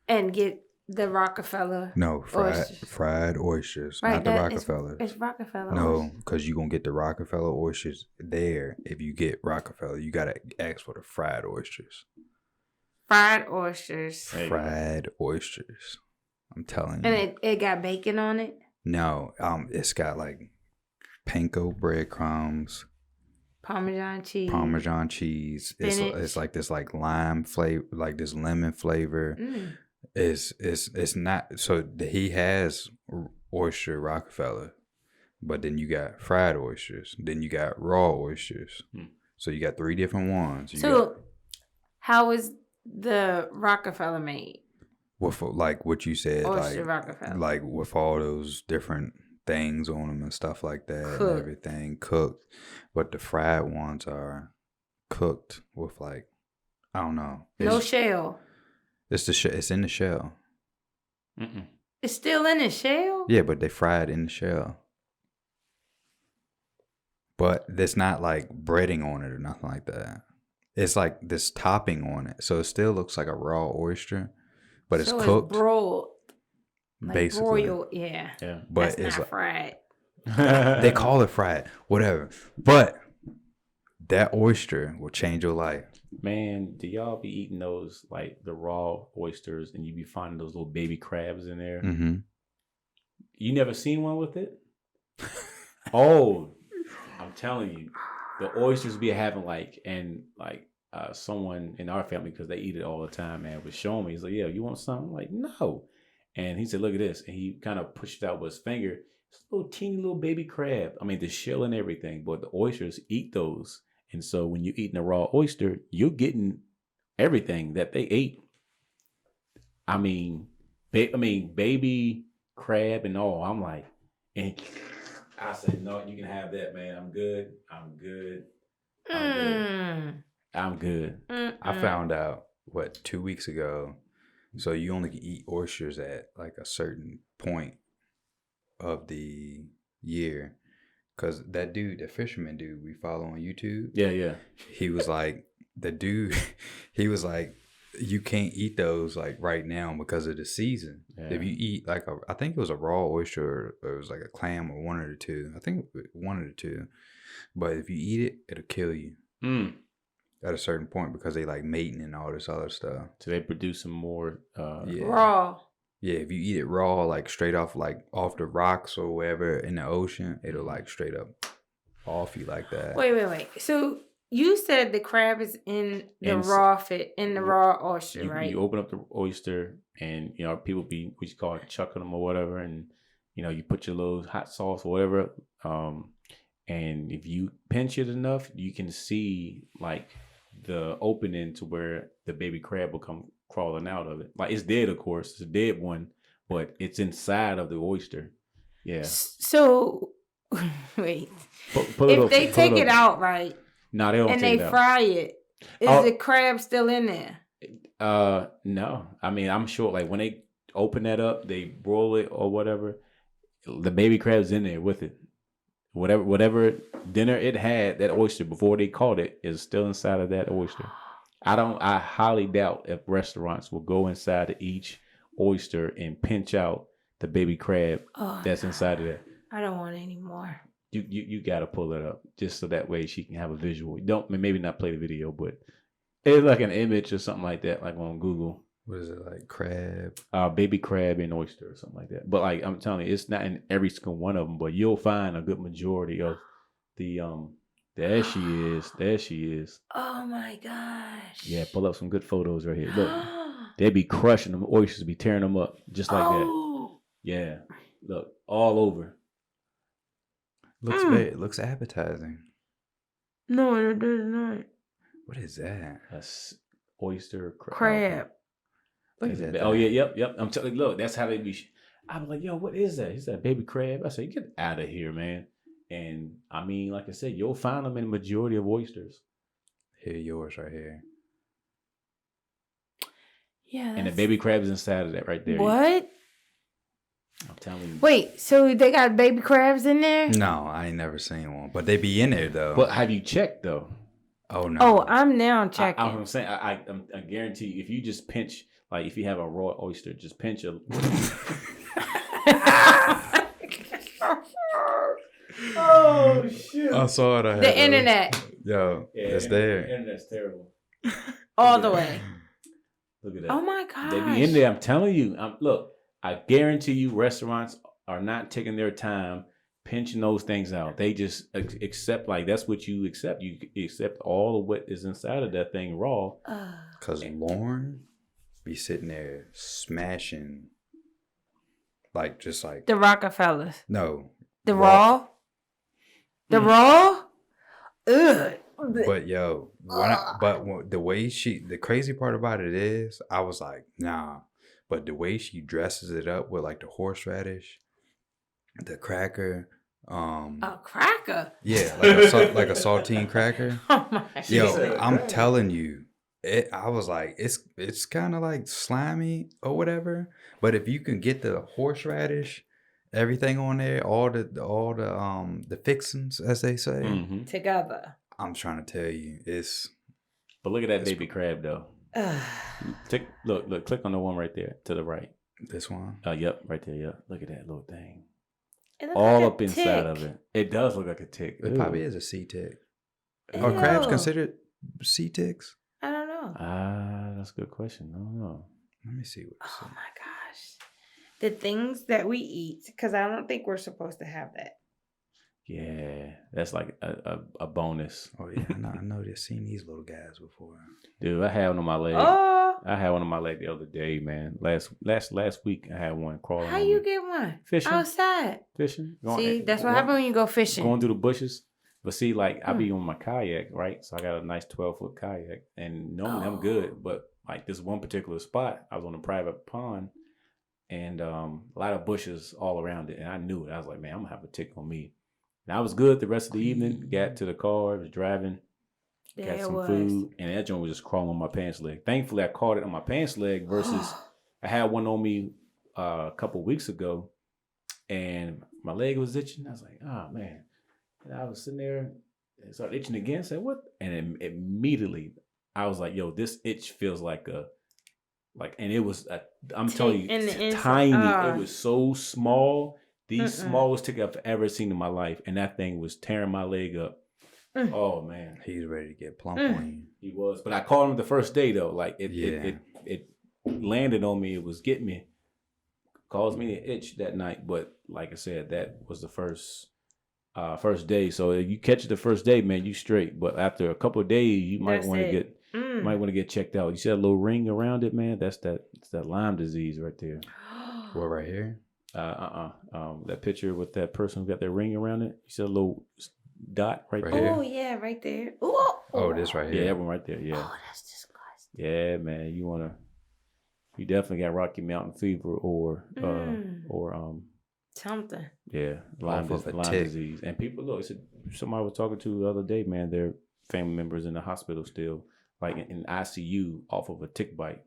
And get the Rockefeller. No, fried oysters, right, not the Rockefeller. It's Rockefeller. No, because you're gonna get the Rockefeller oysters there. If you get Rockefeller, you gotta ask for the fried oysters. Fried oysters. Fried oysters. I'm telling you. And it got bacon on it? No, it's got like panko breadcrumbs. Parmesan cheese. It's like this like lime flavor, like this lemon flavor. It's not, so he has oyster Rockefeller, but then you got fried oysters, then you got raw oysters. So you got 3 different ones. How is the Rockefeller made? With like what you said, oyster Rockefeller. Like with all those different things on them and stuff like that, and everything cooked. But the fried ones are cooked with like, I don't know. No shell. It's it's in the shell. It's still in the shell? Yeah, but they fried in the shell. But there's not like breading on it or nothing like that. It's like this topping on it. So it still looks like a raw oyster, but it's cooked. It's broiled. Basically. Broiled, yeah. But it's not fried. They call it fried, whatever. But that oyster will change your life. Man, do y'all be eating those, like the raw oysters, and you be finding those little baby crabs in there? You never seen one with it? Oh, I'm telling you, the oysters be having someone in our family, because they eat it all the time, man, was showing me. He's like, yeah, you want something? I'm like, no. And he said, look at this. And he kind of pushed it out with his finger. It's a little teeny little baby crab. I mean, the shell and everything, but the oysters eat those. And so when you're eating a raw oyster, you're getting everything that they ate. I mean, baby crab and all. I'm like, and I said, no, you can have that, man. I'm good. I found out, 2 weeks ago. So you only can eat oysters at like a certain point of the year. Because that dude, the fisherman dude we follow on YouTube. Yeah. He was like, he was like, you can't eat those like right now because of the season. Yeah. If you eat like I think it was a raw oyster or it was like a clam or one of the two. I think one of the two. But if you eat it, it'll kill you at a certain point because they like mating and all this other stuff. So they produce some more raw. Yeah, if you eat it raw, like straight off the rocks or wherever in the ocean, it'll like straight up off you like that. Wait. So you said the crab is in the raw oyster, right? You open up the oyster and, people be, what you call it, chucking them or whatever. And, you put your little hot sauce or whatever. And if you pinch it enough, you can see like the opening to where the baby crab will come crawling out of it. Like it's dead, of course. It's a dead one, but it's inside of the oyster. Yeah. So, wait. If they take it out, right? No, they don't take it out. And they fry it. Is the crab still in there? No. I mean, I'm sure like when they open that up, they broil it or whatever, the baby crab's in there with it. Whatever dinner it had, that oyster before they caught it is still inside of that oyster. I highly doubt if restaurants will go inside of each oyster and pinch out the baby crab that's inside of that. I don't want any more. You got to pull it up just so that way she can have a visual. Maybe not play the video, but it's like an image or something like that, like on Google. What is it, like crab? Baby crab and oyster or something like that. But like I'm telling you, it's not in every single one of them, but you'll find a good majority of the There she is. Oh my gosh. Yeah, pull up some good photos right here. Look, they be crushing them. Oysters be tearing them up just like that. Yeah, look, all over. Looks appetizing. No, it does not. What is that? That's oyster crab. Look at that. Oh yeah, yep. I'm telling you, look, that's how they be. I'm like, yo, what is that? He said, baby crab. I said, get out of here, man. And I mean, like I said, you'll find them in the majority of oysters. Here, yours right here. Yeah. And the baby crab is inside of that right there. What? I'm telling you. Wait, so they got baby crabs in there? No, I ain't never seen one. But they be in there, though. But have you checked, though? Oh, no. Oh, I'm now checking. I'm saying, I guarantee you, if you just pinch, like if you have a raw oyster, just pinch a... Oh, shit. I saw it. The internet. Yo, it's there. The internet's terrible. All the way. Look at that. Oh, my gosh. They be in there. I'm telling you. Look, I guarantee you restaurants are not taking their time pinching those things out. They just accept, like, that's what you accept. You accept all of what is inside of that thing raw. Because Lauren be sitting there smashing, like, just like... The Rockefellers. No. The raw? The raw? Ugh. But yo, the crazy part about it is, I was like, nah. But the way she dresses it up with like the horseradish, the cracker, a cracker? Yeah, like a saltine cracker. Oh my God. Yo, I'm telling you, I was like, it's kind of like slimy or whatever. But if you can get the horseradish, everything on there, all the fixings, as they say, together. I'm trying to tell you, But look at that baby crab though. Look, click on the one right there to the right. This one? Yep, right there. Yep. Look at that little thing. All like up inside of it. It does look like a tick. It probably is a sea tick. Are crabs considered sea ticks? I don't know. That's a good question. I don't know. Let me see what. Oh my gosh, the things that we eat, because I don't think we're supposed to have that. Yeah, that's like a bonus. Oh yeah, I know they've seen these little guys before. Dude, I had one on my leg. Oh, I had one on my leg the other day, man. Last week I had one crawling. How you get one? Fishing outside. Fishing. See, that's what happens when you go fishing. Going through the bushes. But see, like I be on my kayak, right? So I got a nice 12-foot kayak, and normally I'm good. But like this one particular spot, I was on a private pond, and a lot of bushes all around it, and I knew it. I was like, man, I'm gonna have a tick on me. And I was good the rest of the evening. Got to the car, was driving, got some food, and that joint was just crawling on my pants leg. Thankfully, I caught it on my pants leg versus I had one on me a couple weeks ago, and my leg was itching. I was like, oh man. And I was sitting there and started itching again. I said, what? And immediately I was like, yo, this itch feels like a Like, and it was, I'm telling you, in tiny. It was so small. The smallest tick I've ever seen in my life. And that thing was tearing my leg up. Oh, man. He's ready to get plump on you. He was. But I called him the first day, though. Like, it landed on me. It was getting me. Caused me an itch that night. But like I said, that was the first day. So if you catch it the first day, man, you straight. But after a couple of days, you might want to get checked out. You see that little ring around it, man? It's that Lyme disease right there. What, right here? That picture with that person who got that ring around it. You see a little dot right there? Oh yeah, right there. Ooh. Oh, this right here. Yeah, that one right there. Yeah. Oh, that's disgusting. Yeah, man. You definitely got Rocky Mountain fever or something. Yeah, Lyme disease. And people, look, somebody I was talking to the other day, man, their family members in the hospital still, like in ICU off of a tick bite.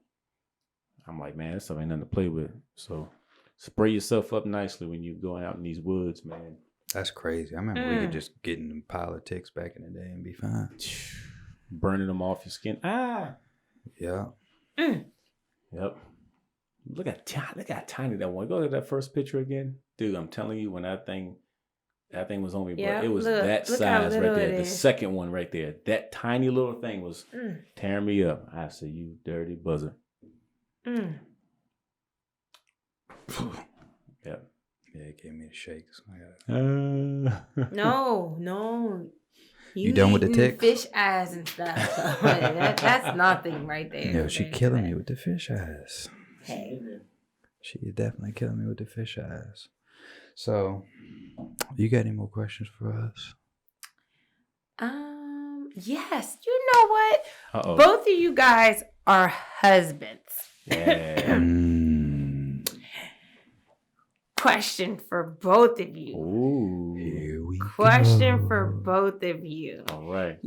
I'm like, man, that's ain't nothing to play with. So spray yourself up nicely when you're going out in these woods, man. That's crazy. I remember we could just get in a pile of ticks back in the day and be fine. Burning them off your skin. Yeah. Yep. Look at how tiny that one. Go to that first picture again. Dude, I'm telling you, when that thing was on me, bro, it was that size right there. The second one right there. That tiny little thing was tearing me up. I said, you dirty buzzer. Yep. Yeah, it gave me the shakes. No. You done with the tick? Fish eyes and stuff. That's nothing right there. Yo, she killing me with the fish eyes. Hey. She is definitely killing me with the fish eyes. So, you got any more questions for us? Yes. You know what? Uh-oh. Both of you guys are husbands. Yeah. Question for both of you. Ooh. Here we Question go. for both of you. All right.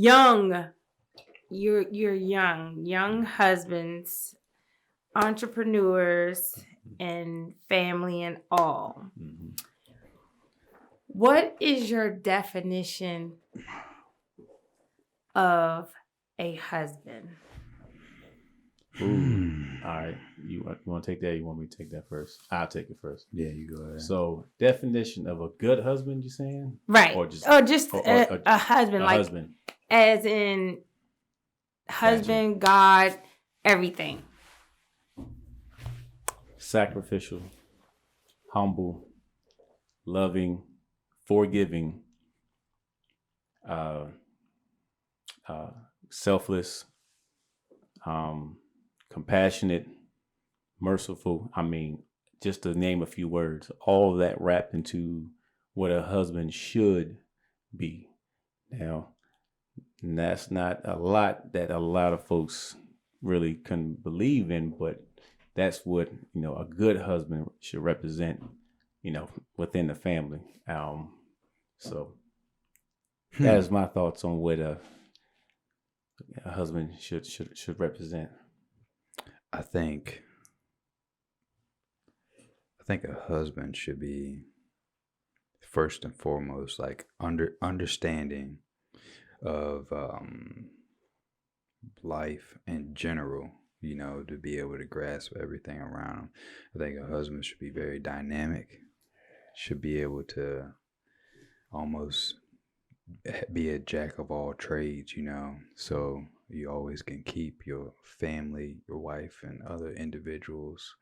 You're young husbands, entrepreneurs, and family and all. Mm-hmm. What is your definition of a husband? Ooh. All right. You want to take that? Or you want me to take that first? I'll take it first. Yeah, you go ahead. So, definition of a good husband, you saying? Right. Or just a husband, like husband. as in husband, God, everything. Sacrificial, humble, loving, forgiving, selfless, compassionate, merciful. I mean, just to name a few words, all of that wrapped into what a husband should be. Now, that's not a lot that a lot of folks really can believe in, but that's what, a good husband should represent, within the family. So that is my thoughts on what a husband should represent. I think a husband should be first and foremost like understanding of life in general, to be able to grasp everything around him. I think a husband should be very dynamic, should be able to almost be a jack of all trades, so you always can keep your family, your wife, and other individuals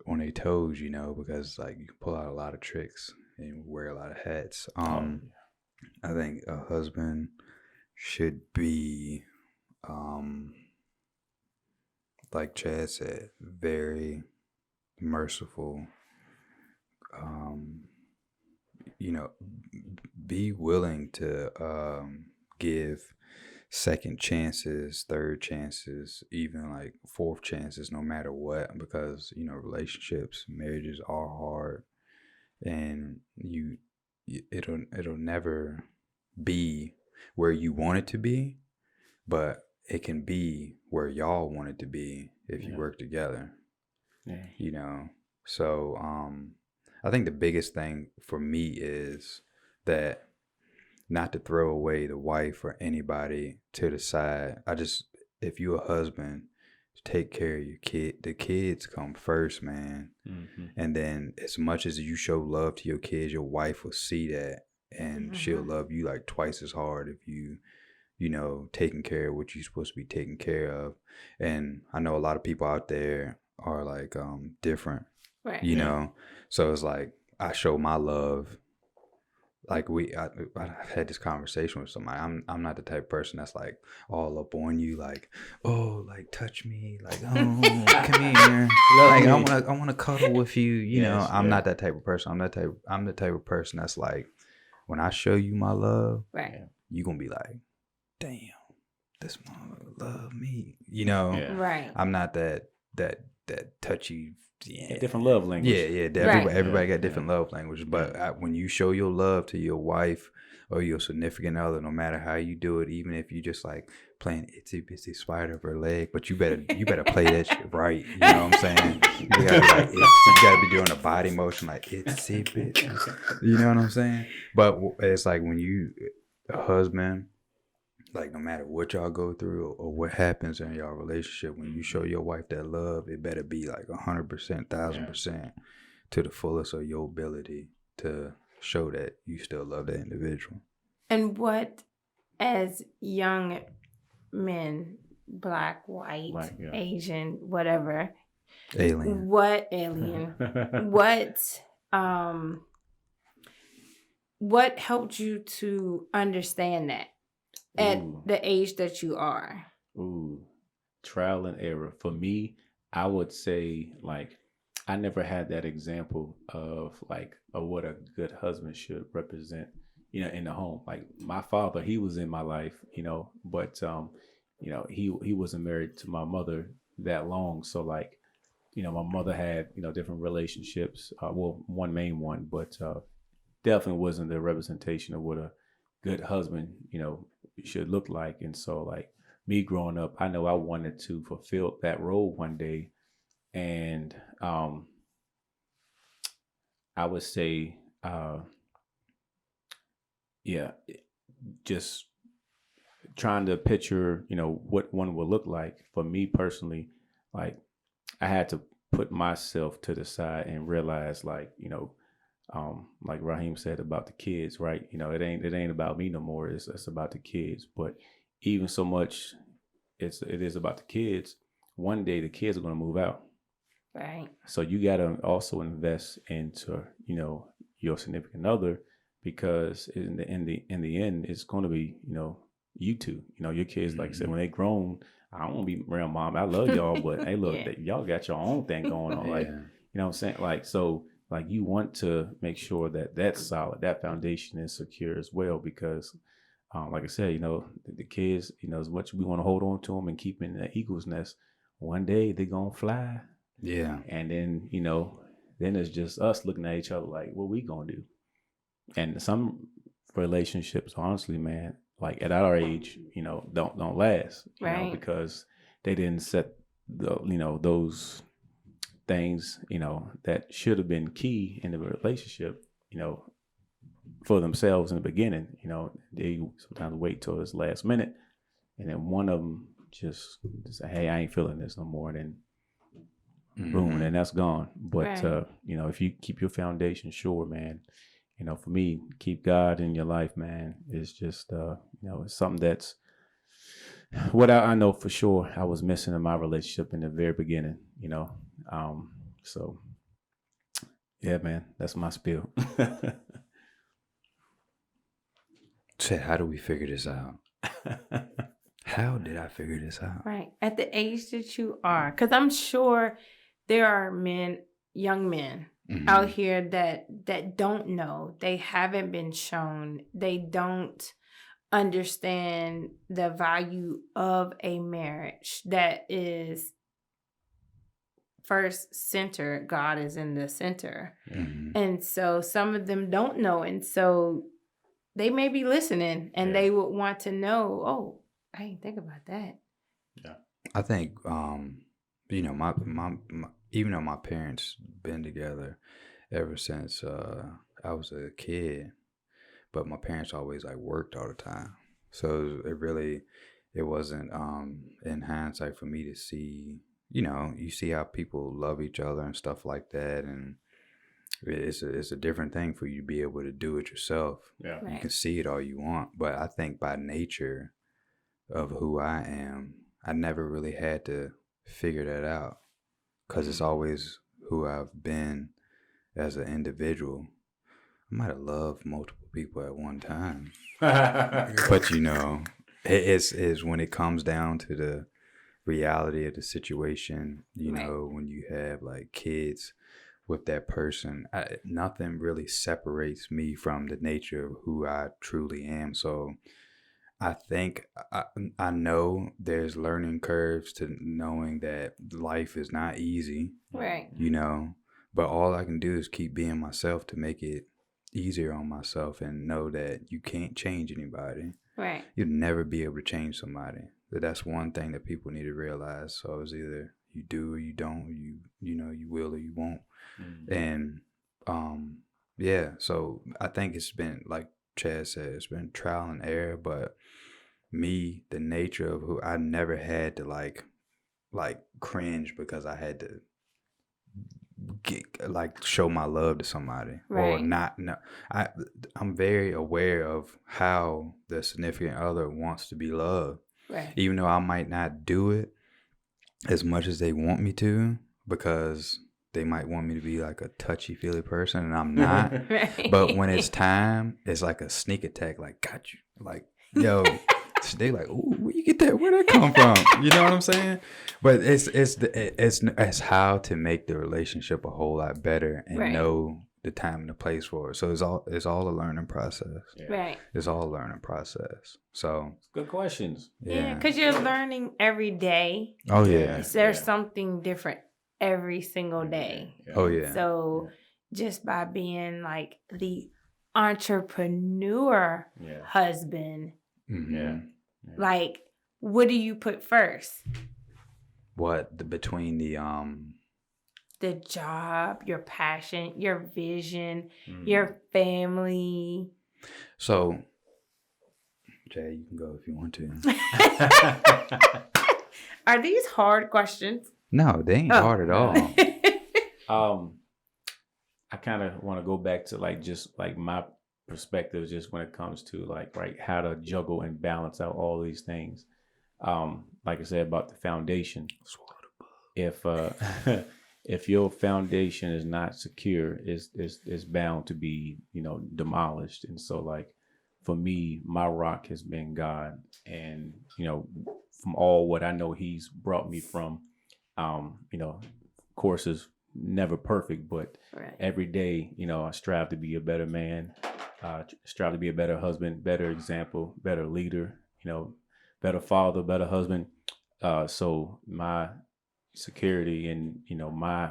on their toes, because like you can pull out a lot of tricks and wear a lot of hats. I think a husband should be, like Chad said, very merciful. Be willing to give second chances, third chances, even like fourth chances, no matter what, because relationships, marriages are hard, and it'll never be where you want it to be, but it can be where y'all want it to be if you work together. So I think the biggest thing for me is that not to throw away the wife or anybody to the side. If you're a husband, take care of your kid. The kids come first, man. And then as much as you show love to your kids, your wife will see that, and she'll love you like twice as hard if you know, taking care of what you're supposed to be taking care of. And I know a lot of people out there are like different, right? You know, so it's like I show my love. Like I had this conversation with somebody. I'm not the type of person that's like all up on you, like, oh, like touch me, like, oh, come here, like I want to cuddle with you. You know, I'm not that type of person. I'm the type of person that's like, when I show you my love, right, you gonna be like, damn, this mama love me. You know, right? I'm not that touchy. Yeah, different love language. Everybody got different love languages. But when you show your love to your wife or your significant other, no matter how you do it, even if you just like playing itsy bitsy spider up her leg, but you better play that shit right. You know what I'm saying? You gotta be doing a body motion like itsy bitsy. You know what I'm saying? But it's like when you a husband, like no matter what y'all go through or what happens in y'all relationship, when you show your wife that love, it better be like 100%, 1,000% to the fullest of your ability to show that you still love that individual. And what, as young men, black, white, Asian, whatever, alien, what helped you to understand that? At the age that you are? Trial and error. For me, I would say, like, I never had that example of what a good husband should represent, you know, in the home. Like my father, he was in my life, you know, but you know, he wasn't married to my mother that long. So like, you know, my mother had, you know, different relationships. Well, one main one, but definitely wasn't the representation of what a good husband, you know, should look like. And so like me growing up, I know I wanted to fulfill that role one day. And I would say just trying to picture, you know, what one would look like. For me personally, like I had to put myself to the side and realize, like, you know, like Raheem said about the kids, right? You know, it ain't about me no more. It's about the kids. But even so much it is about the kids, one day the kids are going to move out. Right. So you got to also invest into, you know, your significant other, because in the end, it's going to be, you know, you two, you know, your kids, like I said, when they grown, I don't want to be around mom. I love y'all, but hey, look, y'all got your own thing going on. Like, you know what I'm saying? Like, so like you want to make sure that that's solid, that foundation is secure as well, because like I said, you know, the kids, you know, as much as we want to hold on to them and keep in the eagle's nest, one day they're going to fly. Yeah. And then, you know, then it's just us looking at each other like, what we going to do? And some relationships, honestly, man, like at our age, you know, don't last, you know, because they didn't set the, you know, those things, you know, that should have been key in the relationship, you know, for themselves in the beginning. You know, they sometimes wait till this last minute, and then one of them just say, hey, I ain't feeling this no more, and then boom, and that's gone. But you know, if you keep your foundation sure, man, you know, for me, keep God in your life, man, is just you know, it's something that's what I know for sure I was missing in my relationship in the very beginning, you know. So yeah, man, that's my spiel. Say, how do we figure this out? How did I figure this out? Right. At the age that you are. Because I'm sure there are men, young men out here that don't know. They haven't been shown. They don't understand the value of a marriage that is first center. God is in the center. And so some of them don't know. And so they may be listening and they would want to know, oh, I didn't think about that. Yeah. I think, you know, my even though my parents been together ever since I was a kid, but my parents always like worked all the time. So it wasn't in hindsight for me to see you know, you see how people love each other and stuff like that, and it's a different thing for you to be able to do it yourself. Yeah. You can see it all you want, but I think by nature of who I am, I never really had to figure that out, because it's always who I've been as an individual. I might have loved multiple people at one time, but you know, it's when it comes down to the reality of the situation, you know, when you have like kids with that person, nothing really separates me from the nature of who I truly am. So I think I know there's learning curves to knowing that life is not easy, right? you know, but all I can do is keep being myself to make it easier on myself, and know that you can't change anybody. Right. You'll never be able to change somebody. But that's one thing that people need to realize. So it's either you do or you don't. You know, you will or you won't. And yeah, so I think it's been, like Chad said, it's been trial and error. But me, the nature of who, I never had to like cringe because I had to show my love to somebody, or not. No, I'm very aware of how the significant other wants to be loved, even though I might not do it as much as they want me to, because they might want me to be like a touchy-feely person, and I'm not. But when it's time, it's like a sneak attack. Like, got you. Like, yo. They like, ooh, where you get that? Where'd that come from? You know what I'm saying? But it's how to make the relationship a whole lot better, and know the time and the place for it. So it's all a learning process. Right. It's all a learning process. So good questions. Yeah, because you're learning every day. Oh yeah. There's something different every single day. Oh yeah. So just by being like the entrepreneur husband. Mm-hmm. Like, what do you put first? Between the job, your passion, your vision, your family. So, Jay, you can go if you want to. Are these hard questions? No, they ain't hard at all. I kind of want to go back to like just like my perspective, just when it comes to like how to juggle and balance out all these things. Like I said about the foundation, if if your foundation is not secure, it's bound to be, you know, demolished. And so like for me, my rock has been God, and you know, from all what I know He's brought me from, you know, of course is never perfect, but every day, you know, I strive to be a better man. Strive to be a better husband, better example, better leader, you know, better father, better husband. So my security and, you know, my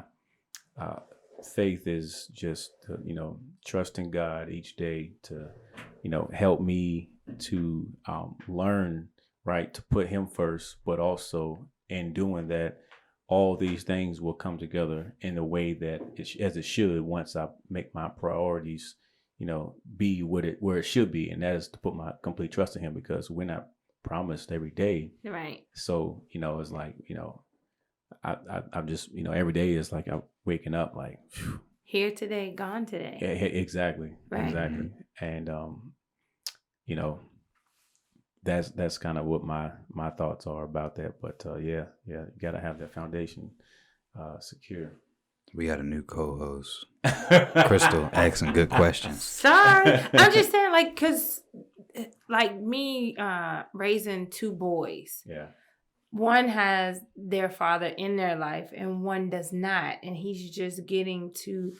faith is just, you know, trusting God each day to, you know, help me to learn, right, to put Him first, but also in doing that, all these things will come together in a way that as it should once I make my priorities, you know, be where it should be, and that is to put my complete trust in Him, because we're not promised every day. Right. So, you know, it's like, you know, I'm just, you know, every day is like I'm waking up like phew. Here today, gone today. Yeah, exactly. Right. Exactly. And you know, that's kind of what my thoughts are about that. But yeah, you gotta have that foundation secure. We got a new co-host, Krystal, asking good questions. Sorry, I'm just saying, like, cause, like me raising two boys. Yeah. One has their father in their life, and one does not, and he's just getting to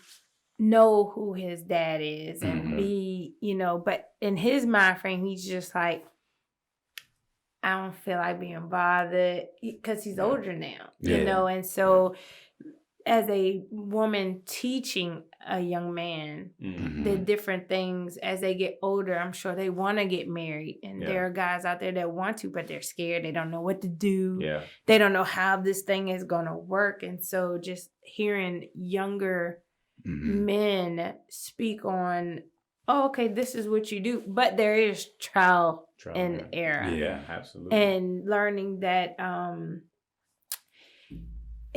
know who his dad is and be, you know. But in his mind frame, he's just like, I don't feel like being bothered, because he's older now, you know, and so. As a woman teaching a young man the different things as they get older, I'm sure they want to get married. And there are guys out there that want to, but they're scared. They don't know what to do. Yeah. They don't know how this thing is going to work. And so just hearing younger men speak on, oh, okay, this is what you do. But there is trial and error. Yeah, absolutely. And learning that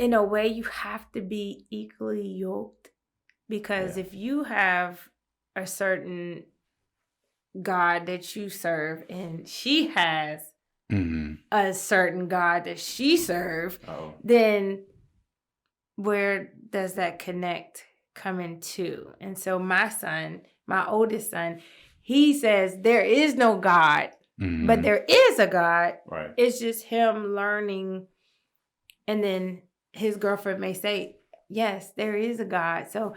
in a way, you have to be equally yoked, because if you have a certain God that you serve and she has a certain God that she serves, then where does that connect come into? And so my son, my oldest son, he says there is no God, but there is a God. Right. It's just him learning. And then his girlfriend may say, yes, there is a God. So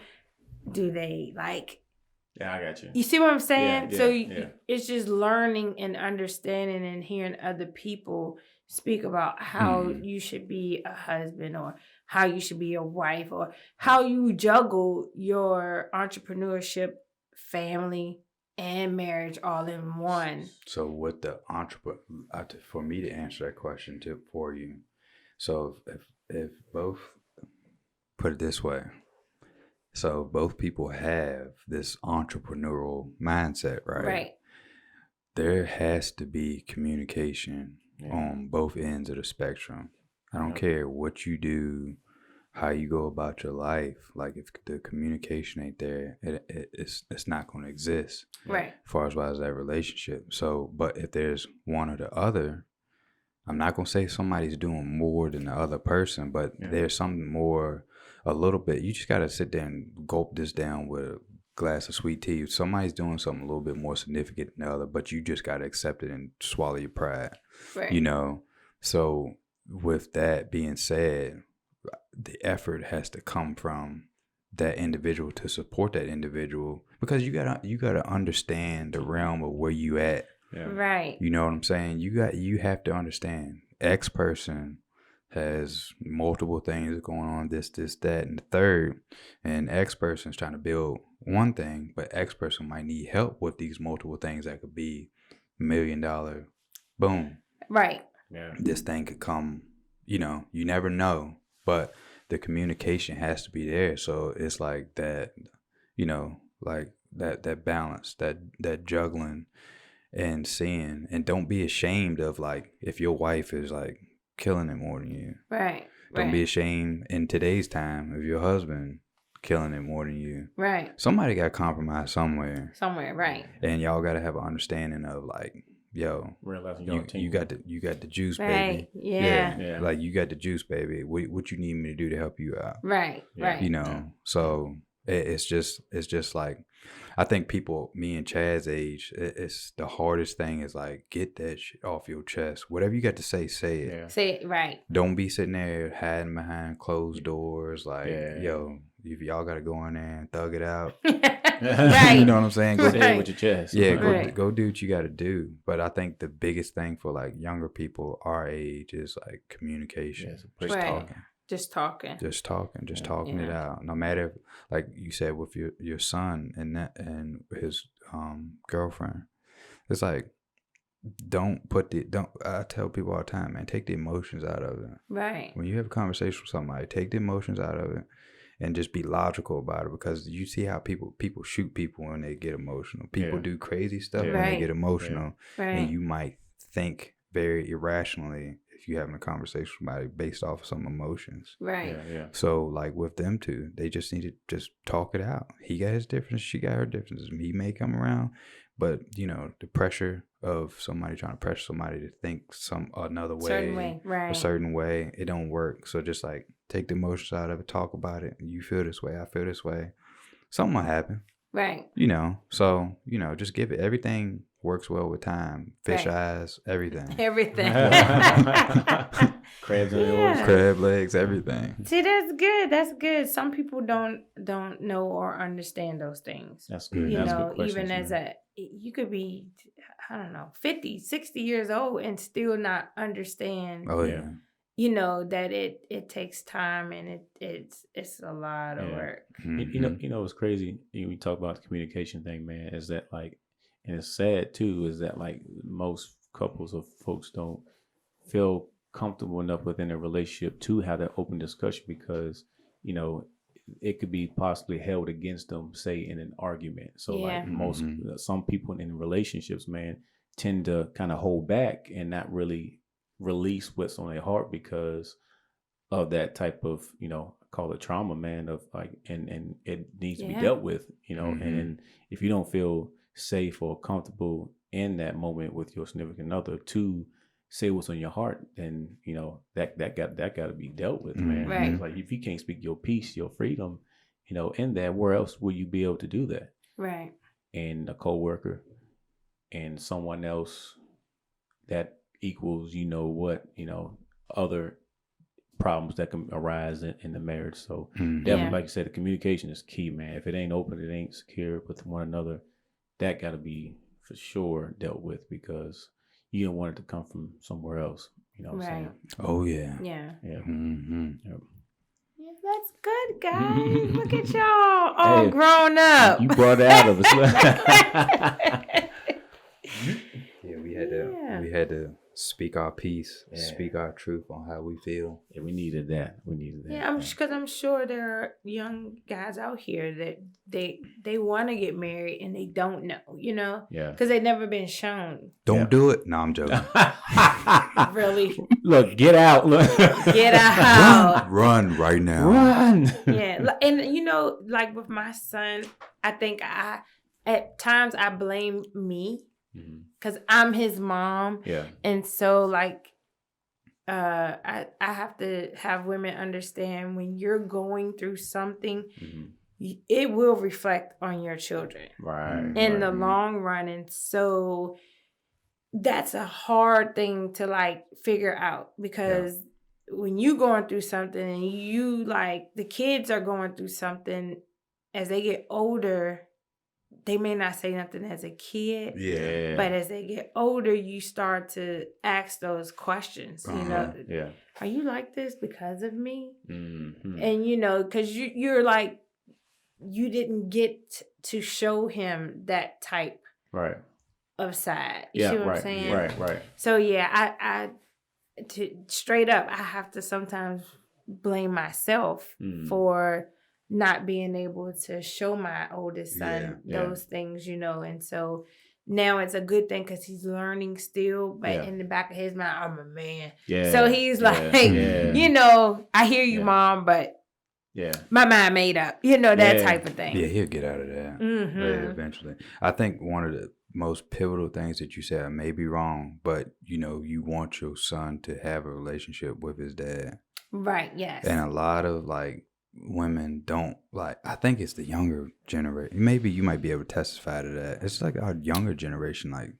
do they like... Yeah, I got you. You see what I'm saying? Yeah, it's just learning and understanding and hearing other people speak about how you should be a husband, or how you should be a wife, or how you juggle your entrepreneurship, family, and marriage all in one. So with the for me to answer that question for you, so if both, put it this way, so both people have this entrepreneurial mindset, right? Right. There has to be communication on both ends of the spectrum. I don't care what you do, how you go about your life. Like, if the communication ain't there, it's not going to exist. Right. As far as that relationship. So, but if there's one or the other, I'm not going to say somebody's doing more than the other person, but there's something more, a little bit. You just got to sit there and gulp this down with a glass of sweet tea. Somebody's doing something a little bit more significant than the other, but you just got to accept it and swallow your pride. Right. You know? So with that being said, the effort has to come from that individual to support that individual, because you gotta understand the realm of where you at. Yeah. Right. You know what I'm saying? You have to understand X person has multiple things going on, this, that, and the third, and X person's trying to build one thing, but X person might need help with these multiple things that could be $1 million. Boom. Right. Yeah. This thing could come, you never know, but the communication has to be there. So it's like that, like that balance, that juggling and seeing, and don't be ashamed of, like, if your wife is like killing it more than you. Right. Don't be ashamed in today's time of your husband killing it more than you. Right. Somebody got compromised somewhere. Right. And y'all got to have an understanding of, like, yo, you got the juice, baby. Yeah. Like, you got the juice, baby. What you need me to do to help you out? Right. So it's just like, I think people, me and Chad's age, it's the hardest thing is, like, get that shit off your chest. Whatever you got to say it. Yeah. Say it, right. Don't be sitting there hiding behind closed doors. Like, yo, if y'all got to go in there and thug it out. Right. You know what I'm saying? Go say it with your chest. Yeah, go do what you got to do. But I think the biggest thing for, like, younger people our age is, like, communication. Just talking. Just talking it out. No matter, like you said, with your son and his girlfriend, it's like, I tell people all the time, man, take the emotions out of it. Right. When you have a conversation with somebody, take the emotions out of it and just be logical about it, because you see how people shoot people when they get emotional. People do crazy stuff when they get emotional. Yeah. Right. And you might think very irrationally if you're having a conversation with somebody based off of some emotions. Right. Yeah. So, like, with them two, they just need to just talk it out. He got his differences, she got her differences. He may come around, but, the pressure of somebody trying to pressure somebody to think another way, a certain way, it don't work. So just, like, take the emotions out of it, talk about it. You feel this way, I feel this way. Something will happen. Right. So, just give it. Everything works well with time. Fish eyes, everything. Everything. Crabs in the ocean. Crab legs, everything. See, that's good. Some people don't know or understand those things. That's good. You that's know, good questions, even you could be, I don't know, 50, 60 years old and still not understand. Oh, yeah. That it takes time and it's a lot of work. Mm-hmm. What's crazy, we talk about the communication thing, man, is that, like, and it's sad too, is that, like, most couples or folks don't feel comfortable enough within a relationship to have that open discussion, because, it could be possibly held against them, say, in an argument. So like some people in relationships, man, tend to kind of hold back and not really release what's on their heart, because of that type of, call it trauma, man, of like, and it needs to be dealt with, and if you don't feel safe or comfortable in that moment with your significant other to say what's on your heart, then, that got to be dealt with, man. Right. It's like, if you can't speak your peace, your freedom, in that, where else will you be able to do that? Right. And a coworker and someone else that equals, other problems that can arise in the marriage. So definitely, like you said, the communication is key, man. If it ain't open, it ain't secure with one another, that got to be for sure dealt with, because you don't want it to come from somewhere else. You know what I'm saying? Oh, yeah. Yeah. Yeah. Yeah, that's good, guys. Look at y'all all grown up. You brought it out of us. Yeah, we had to speak our piece, speak our truth on how we feel. Yeah, we needed that. Yeah, because I'm sure there are young guys out here that they want to get married and they don't know, Yeah. because they've never been shown. Don't do it. No, I'm joking. Really? Look, get out. Look. Get out. Run right now. Run. Yeah, and like with my son, I think at times I blame me. Because I'm his mom. Yeah. And so, like, I have to have women understand when you're going through something, it will reflect on your children. Right. In the long run. And so that's a hard thing to, like, figure out. Because when you going through something and you, like, the kids are going through something, as they get older, they may not say nothing as a kid, but as they get older, you start to ask those questions. Are you like this because of me? Mm-hmm. And because you're like, you didn't get to show him that type of side. You see what I'm saying? Right. So I straight up, I have to sometimes blame myself for not being able to show my oldest son those things, and so now it's a good thing because he's learning still, but in the back of his mind, I'm a man. Yeah. So he's like, I hear you, Mom, but my mind made up, that type of thing. Yeah, he'll get out of that eventually. I think one of the most pivotal things that you said, I may be wrong, but you want your son to have a relationship with his dad. Right, yes. And a lot of like women don't like, I think it's the younger generation. Maybe you might be able to testify to that. It's like our younger generation, like,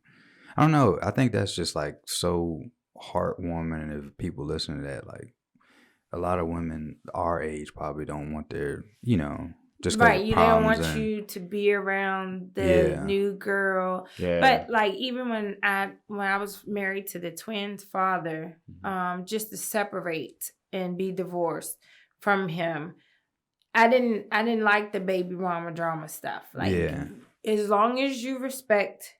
I don't know. I think that's just like so heartwarming. And if people listen to that, like a lot of women our age probably don't want their, just right. You don't want you to be around the new girl. Yeah. But like even when I was married to the twins' father, just to separate and be divorced from him, I didn't like the baby mama drama stuff. Like as long as you respect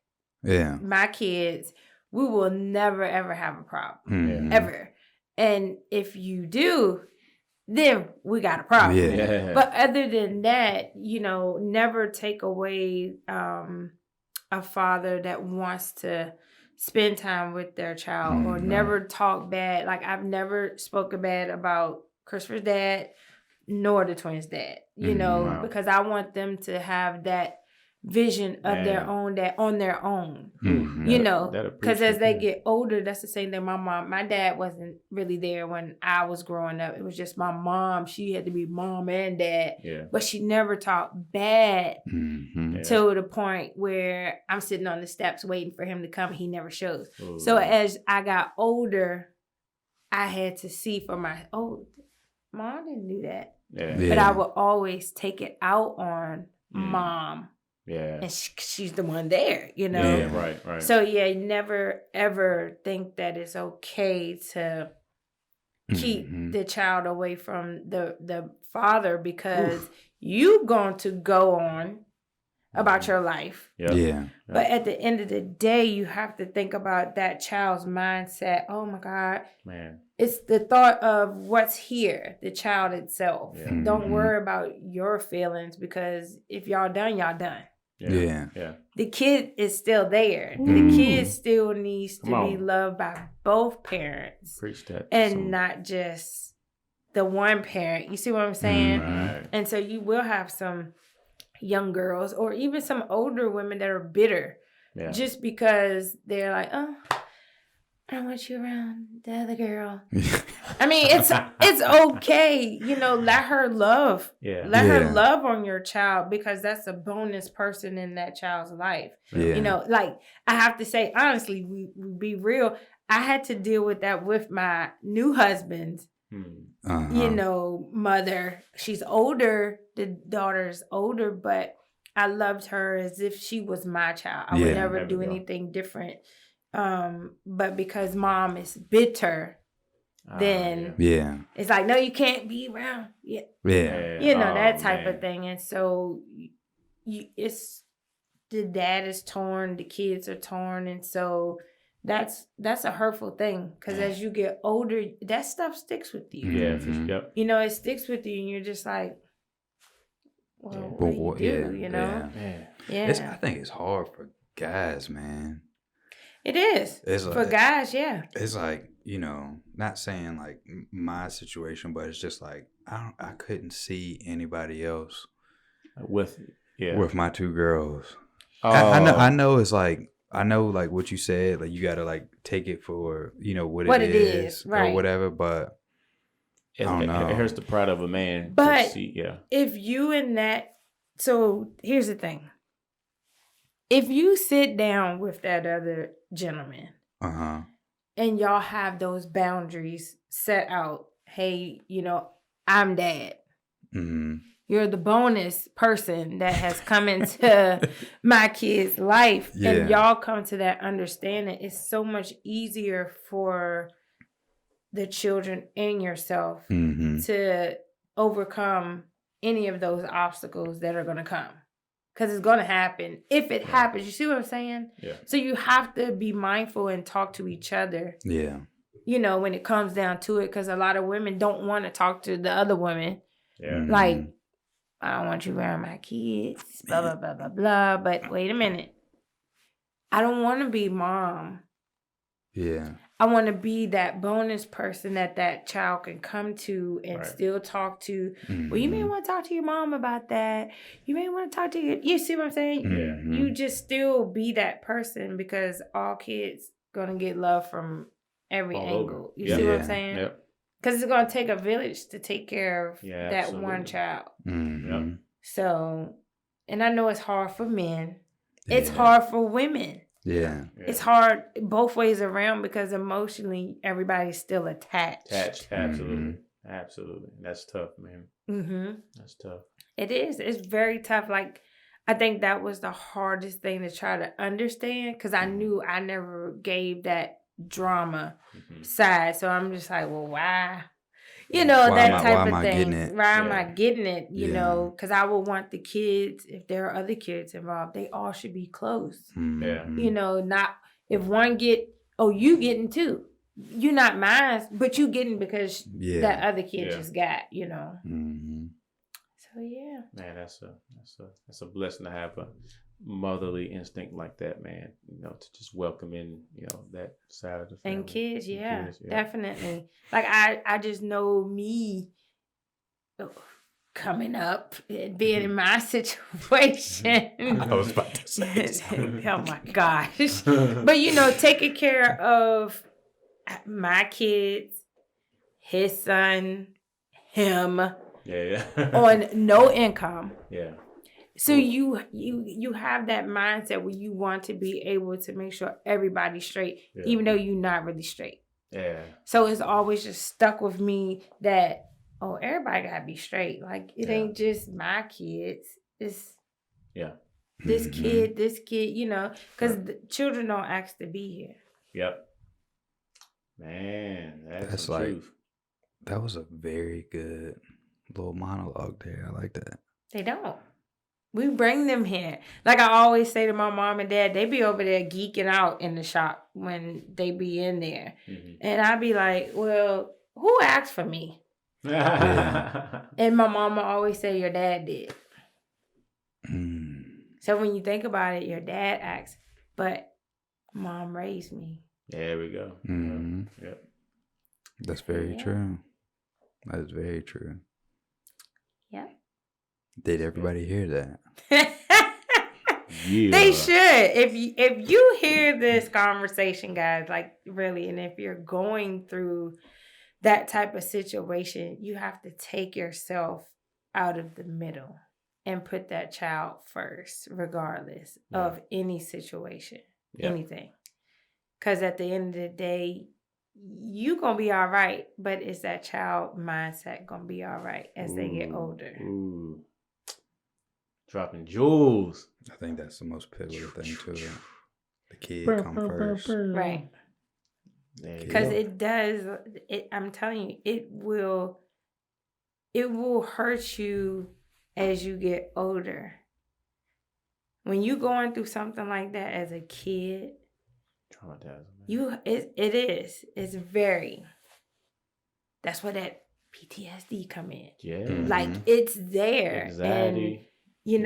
my kids, we will never ever have a problem. Ever. And if you do, then we got a problem. Yeah. But other than that, never take away a father that wants to spend time with their child or never talk bad. Like I've never spoken bad about Christopher's dad nor the twins' dad, because I want them to have that vision of their own dad on their own, because as they get older, that's the same thing. My dad wasn't really there when I was growing up. It was just my mom. She had to be mom and dad, but she never talked bad to the point where I'm sitting on the steps waiting for him to come. He never shows. Ooh. So as I got older, I had to see for Mom didn't do that. Yeah. But I would always take it out on Mom. Yeah. And she's the one there, Yeah, right. So, never, ever think that it's okay to keep the child away from the father because you going to go on about your life. Yeah. But at the end of the day, you have to think about that child's mindset. Oh, my God. Man. It's the thought of what's here, the child itself. Yeah. Don't worry about your feelings because if y'all done, y'all done. Yeah. The kid is still there. The kid still needs to be loved by both parents. Preach that. And not just the one parent. You see what I'm saying? Right. And so you will have some young girls or even some older women that are bitter just because they're like, oh, I don't want you around the other girl. I mean, it's okay. You know, let her love. Yeah. Let her love on your child because that's a bonus person in that child's life. Yeah. You know, like I have to say, honestly, we be real. I had to deal with that with my new husband's, you know, mother. She's older. The daughter's older, but I loved her as if she was my child. I would never do anything different. But because mom is bitter, then it's like, no, you can't be around. You know, that type of thing. And so it's the dad is torn, the kids are torn, and so that's a hurtful thing because as you get older, that stuff sticks with you. You know, it sticks with you, and you're just like, well, what do you do? You know, I think it's hard for guys, man. It is. It's for guys, It's like, you know, not saying like my situation, but it's just like I couldn't see anybody else with my two girls. I know it's like like what you said, like you gotta like take it for, you know, what it is right. or whatever, but I don't know. Here's the pride of a man. But to see, if you in that, so here's the thing. If you sit down with that other gentleman and y'all have those boundaries set out, hey, you know, I'm dad. You're the bonus person that has come into my kid's life. And y'all come to that understanding. It's so much easier for the children and yourself to overcome any of those obstacles that are going to come. Because it's going to happen. If it happens, you see what I'm saying? Yeah. So you have to be mindful and talk to each other. Yeah. You know, when it comes down to it, because a lot of women don't want to talk to the other women. Yeah. Like, I don't want you around my kids, blah, blah, blah, blah, blah. But wait a minute. I don't want to be mom. Yeah. I want to be that bonus person that child can come to and still talk to. Well, you may want to talk to your mom about that. You may want to talk to you see what I'm saying? You just still be that person because all kids going to get love from every angle. You see what I'm saying? Yep. Because it's going to take a village to take care of that one child. So, and I know it's hard for men. It's hard for women. Yeah. It's hard both ways around because emotionally everybody's still attached. Absolutely. Absolutely. That's tough, man. That's tough. It is. It's very tough. Like, I think that was the hardest thing to try to understand because I knew I never gave that drama side. So I'm just like, well, why? You know, that type of thing. Why am I getting it? You know, because I would want the kids, if there are other kids involved, they all should be close. You know, not if one get, oh, you getting two. You're not mine, but you getting because that other kid just got, you know. So, yeah. Man, that's a blessing to have a motherly instinct like that, man. You know, to just welcome in, you know, that side of the family. And kids, definitely. Like I just know me coming up and being in my situation. I was about to say oh my gosh. But you know, taking care of my kids, his son, him on no income. So you have that mindset where you want to be able to make sure everybody's straight, even though you're not really straight. So it's always just stuck with me that, oh, everybody gotta be straight. Like it ain't just my kids. It's this kid, you know, because the children don't ask to be here. Man, that's like truth. That was a very good little monologue there. I like that. They don't. We bring them here. Like I always say to my mom and dad, they be over there geeking out in the shop when they be in there. And I be like, well, who asked for me? And my mama always say your dad did. So when you think about it, your dad asked, but mom raised me. There we go. That's very true. That is very true. Yeah. Did everybody hear that? Yeah. They should. If you hear this conversation, guys, like really, and if you're going through that type of situation, you have to take yourself out of the middle and put that child first, regardless of any situation, anything. Because at the end of the day, you gonna be all right, but is that child mindset gonna be all right as they get older? Ooh. Dropping jewels. I think that's the most pivotal thing to it. The kid come first. Right. Because it does. I'm telling you, it will hurt you as you get older. When you going through something like that as a kid, traumatizing. It is. It's very. That's where that PTSD come in. Yeah. Mm-hmm. Like it's there. Anxiety. And, you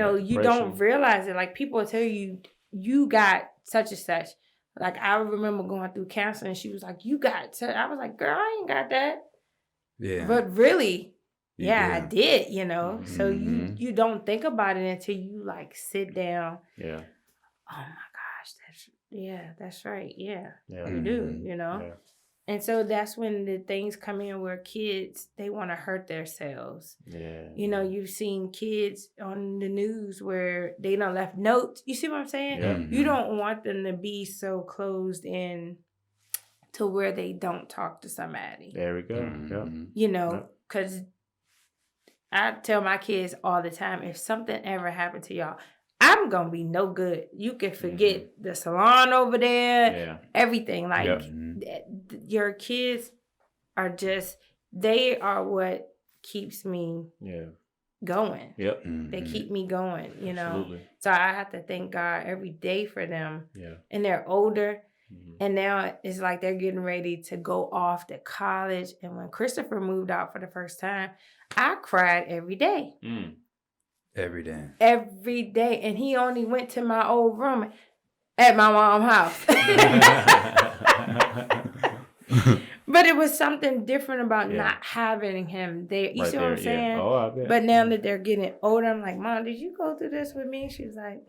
don't realize it. Like people will tell you, you got such and such. Like I remember going through cancer and she was like, you got such. I was like, girl, I ain't got that. Yeah. But really, I did, Mm-hmm. So you don't think about it until you like sit down. Yeah. Oh my gosh, that's right. Yeah. You do, Yeah. And so that's when the things come in where kids, they want to hurt themselves. Yeah. You've seen kids on the news where they done left notes. You see what I'm saying? Yeah. You don't want them to be so closed in to where they don't talk to somebody. There we go. Mm-hmm. Because I tell my kids all the time, if something ever happened to y'all, I'm going to be no good. You can forget the salon over there, everything. Like, your kids are they are what keeps me going. Yep. Mm-hmm. They keep me going, Absolutely. So I have to thank God every day for them. Yeah. And they're older. Mm-hmm. And now it's like they're getting ready to go off to college. And when Christopher moved out for the first time, I cried every day. Mm. Every day. Every day. And he only went to my old room at my mom's house. But it was something different about not having him there. You see what I'm saying? Yeah. Oh, I bet. But now that they're getting older, I'm like, Mom, did you go through this with me? She's like,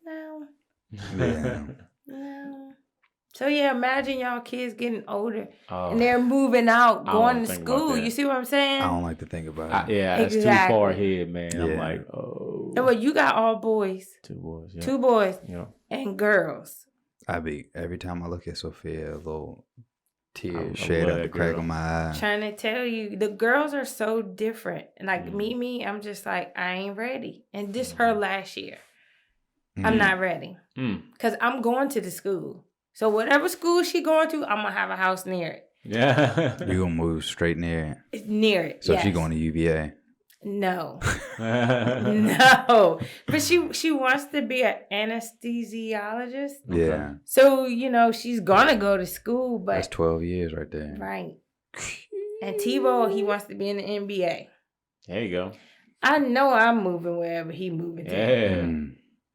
no. Yeah. No. So imagine y'all kids getting older and they're moving out, going to school. You see what I'm saying? I don't like to think about it. It's too far ahead, man. Yeah. I'm like, oh. And well, you got all boys. 2 boys. Yeah. 2 boys. Yeah. And girls. Every time I look at Sophia, a little tears shed up the crack of my eye. Trying to tell you, the girls are so different. Like me, I'm just like, I ain't ready. And this her last year. I'm not ready. Because I'm going to the school. So whatever school she going to, I'm going to have a house near it. Yeah. You're going to move straight near it? Near it, So she going to UVA? No. No. But she wants to be an anesthesiologist. Yeah. So, she's going to go to school, but... That's 12 years right there. Right. And Tebow, he wants to be in the NBA. There you go. I know I'm moving wherever he moving to. Yeah.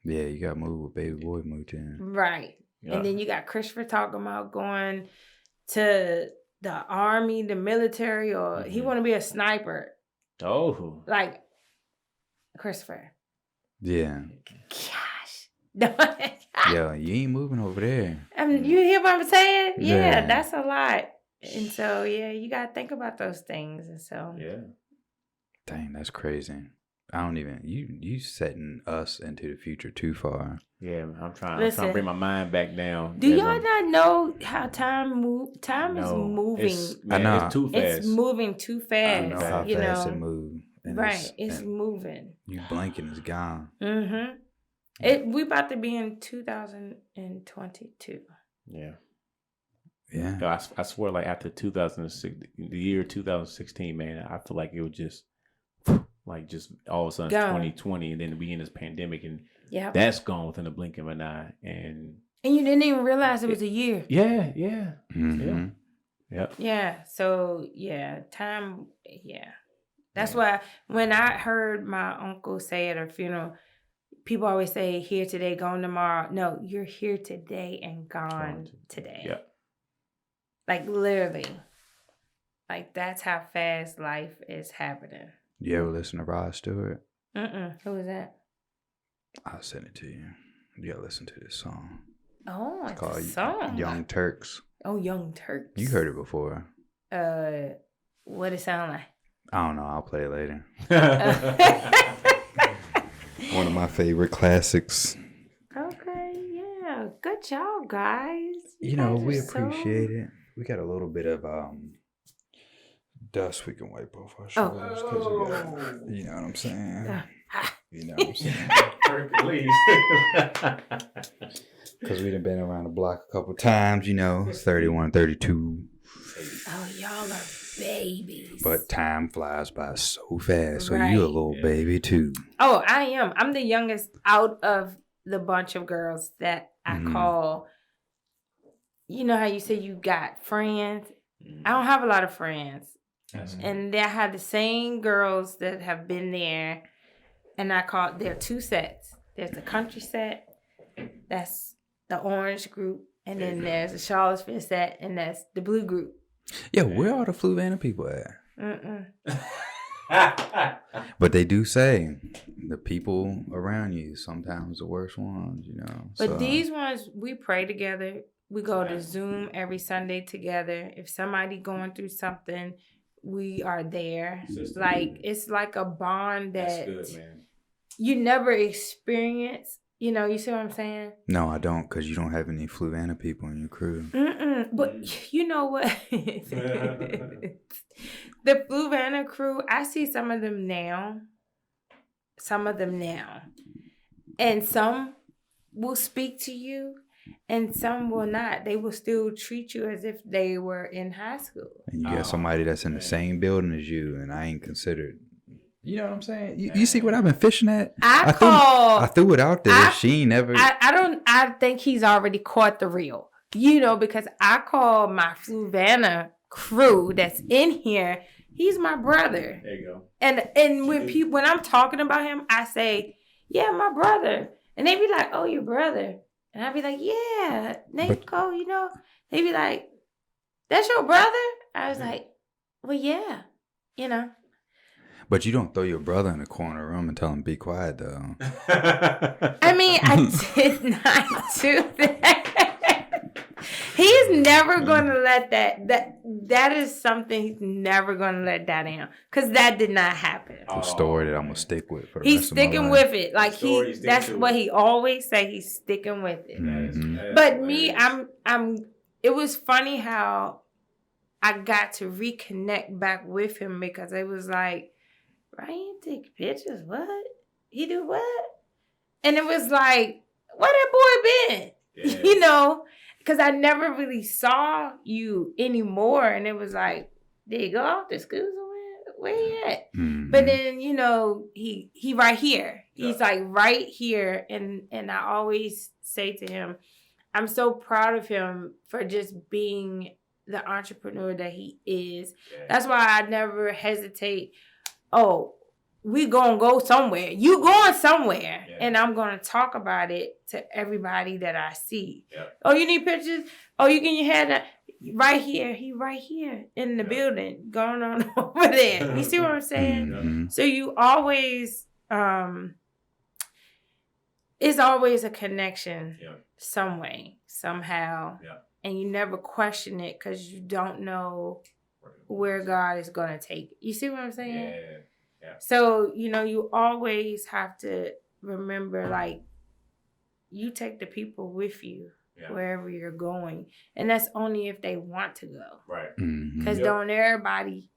Yeah, you got to move where baby boy moved in. Right. Yeah. And then you got Christopher talking about going to the army, the military, or he want to be a sniper. Oh. Like, Christopher. Yeah. Gosh. Yo, you ain't moving over there. You hear what I'm saying? Yeah, that's a lot. And so, you got to think about those things. And so. Yeah. Dang, that's crazy. I don't even, you setting us into the future too far. Yeah, I'm trying to bring my mind back down. Do y'all not know how time moves? Time is moving. I know. It's too fast. It's moving too fast. I know how fast it moves. Right, it's moving. You blinking, it's gone. Mm-hmm. We about to be in 2022. Yeah. Yeah. I swear, like after the year 2016, man, I feel like it was just all of a sudden 2020, and then we in this pandemic, and that's gone within a blink of an eye, and you didn't even realize it was a year. Yeah. Mm-hmm. Yeah. So time. Yeah. That's why when I heard my uncle say at a funeral, people always say here today, gone tomorrow. No, you're here today and gone today. Yeah. Like literally. Like, that's how fast life is happening. You ever listen to Rod Stewart? Who is that? I'll send it to you. You gotta listen to this song. Oh, it's called a song. Young Turks. Oh, Young Turks. You heard it before. What it sound like? I don't know. I'll play it later. One of my favorite classics. Okay, yeah. Good job, guys. You know, we appreciate it. We got a little bit of dust we can wipe off our shoulders because we got, you know what I'm saying? You know what I'm saying? Because we done been around the block a couple times, you know, 31, 32. Oh, y'all are babies. But time flies by so fast. So you a little baby too. Oh, I am. I'm the youngest out of the bunch of girls that I call. You know how you say you got friends? I don't have a lot of friends. And I have the same girls that have been there. And I call there are two sets. There's the country set. That's the orange group. And then there's the Charlottesville set. And that's the blue group. Yeah, where are the Fluvanna people at? But they do say the people around you sometimes the worst ones, you know. But these ones, we pray together. We go to Zoom every Sunday together. If somebody going through something, we are there. It's like a bond that That's good, man. You never experience. You know, you see what I'm saying? No, I don't, because you don't have any Fluvanna people in your crew. But you know what? The Fluvanna crew, I see some of them now. And some will speak to you and some will not. They will still treat you as if they were in high school. And you got somebody that's in the same building as you, and I ain't considered. You know what I'm saying? You see what I've been fishing at? I threw it out there. She never. I think he's already caught the reel. You know, because I call my Fluvanna crew that's in here. He's my brother. There you go. And when I'm talking about him, I say, "Yeah, my brother," and they be like, "Oh, your brother," and I be like, "Yeah." They go, you know. They be like, "That's your brother?" I was like, "Well, yeah," you know. But you don't throw your brother in the corner room and tell him be quiet, though. I mean, I did not do that. He's never going to let that is something he's never going to let that down. Because that did not happen. A story that I'm going to stick with for the he's rest of my life. He's sticking with it. Like that's what he always say. He's sticking with it. Mm-hmm. But me, it was funny how I got to reconnect back with him because it was like, Ryan take pictures? What? He do what? And it was like, where that boy been? Yeah. You know? Because I never really saw you anymore. And it was like, did he go off to school somewhere? Where he at? Mm-hmm. But then, you know, he right here. Yeah. He's like right here. And I always say to him, I'm so proud of him for just being the entrepreneur that he is. Yeah. That's why I never hesitate. Oh, we gonna go somewhere. You going somewhere. Yeah. And I'm gonna talk about it to everybody that I see. Yeah. Oh, you need pictures? Oh, you getting your hair done? Right here. He right here in the building going on over there. You see what I'm saying? Mm-hmm. So you always, it's always a connection some way, somehow. Yeah. And you never question it because you don't know where God is going to take it. You see what I'm saying? Yeah. So, you know, you always have to remember, like, you take the people with you wherever you're going. And that's only if they want to go. Right. Because don't everybody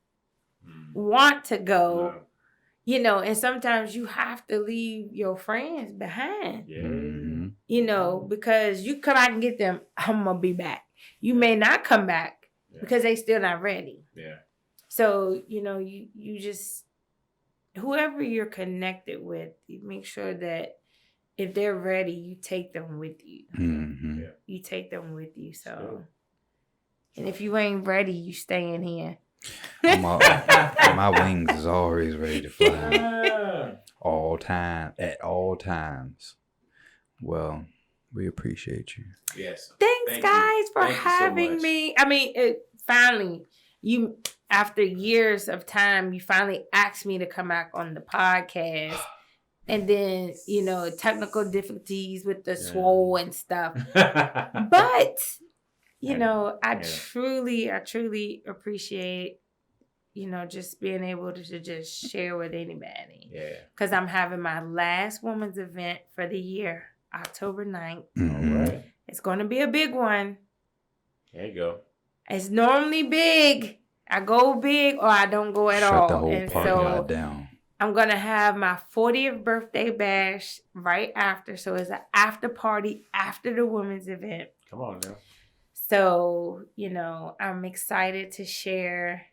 want to go, you know, and sometimes you have to leave your friends behind. Yeah. You know, because you come out and get them, I'm going to be back. You may not come back because they still not ready. Yeah. So, you know, you just, whoever you're connected with, you make sure that if they're ready, you take them with you. Mm-hmm. Yeah. You take them with you. So, and if you ain't ready, you stay in here. My wings is always ready to fly. At all times. Well, we appreciate you. Yes. Thanks, guys, for having me. I mean, finally, after years of time, you finally asked me to come back on the podcast. And then, technical difficulties with the Swole and stuff. But, I truly appreciate, just being able to just share with anybody. Yeah. Because I'm having my last women's event for the year, October 9th. Mm-hmm. All right. It's going to be a big one. There you go. It's normally big. I go big or I don't go at all. Shut the whole parking lot down. I'm going to have my 40th birthday bash right after. So it's an after party after the women's event. Come on now. So, I'm excited to share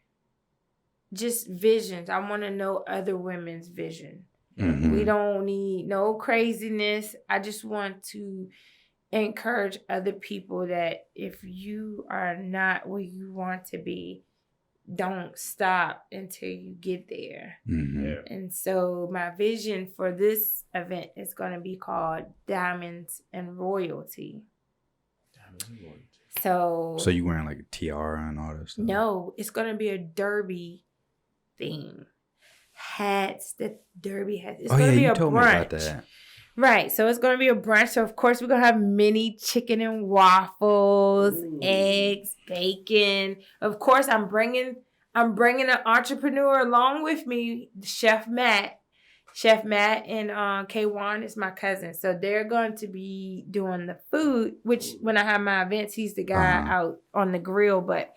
just visions. I want to know other women's vision. Mm-hmm. We don't need no craziness. I just want to encourage other people that if you are not where you want to be, don't stop until you get there. Mm-hmm. Yeah. And so my vision for this event is going to be called Diamonds and Royalty. Diamonds and Royalty. So you wearing like a tiara and all that stuff? No, it's going to be a derby theme. Hats, the derby hats. It's going to be a told brunch. Me about that. Right. So it's going to be a brunch. So, of course, we're going to have mini chicken and waffles, eggs, bacon. Of course, I'm bringing an entrepreneur along with me, Chef Matt. Chef Matt and K1 is my cousin. So they're going to be doing the food, which when I have my events, he's the guy out on the grill. But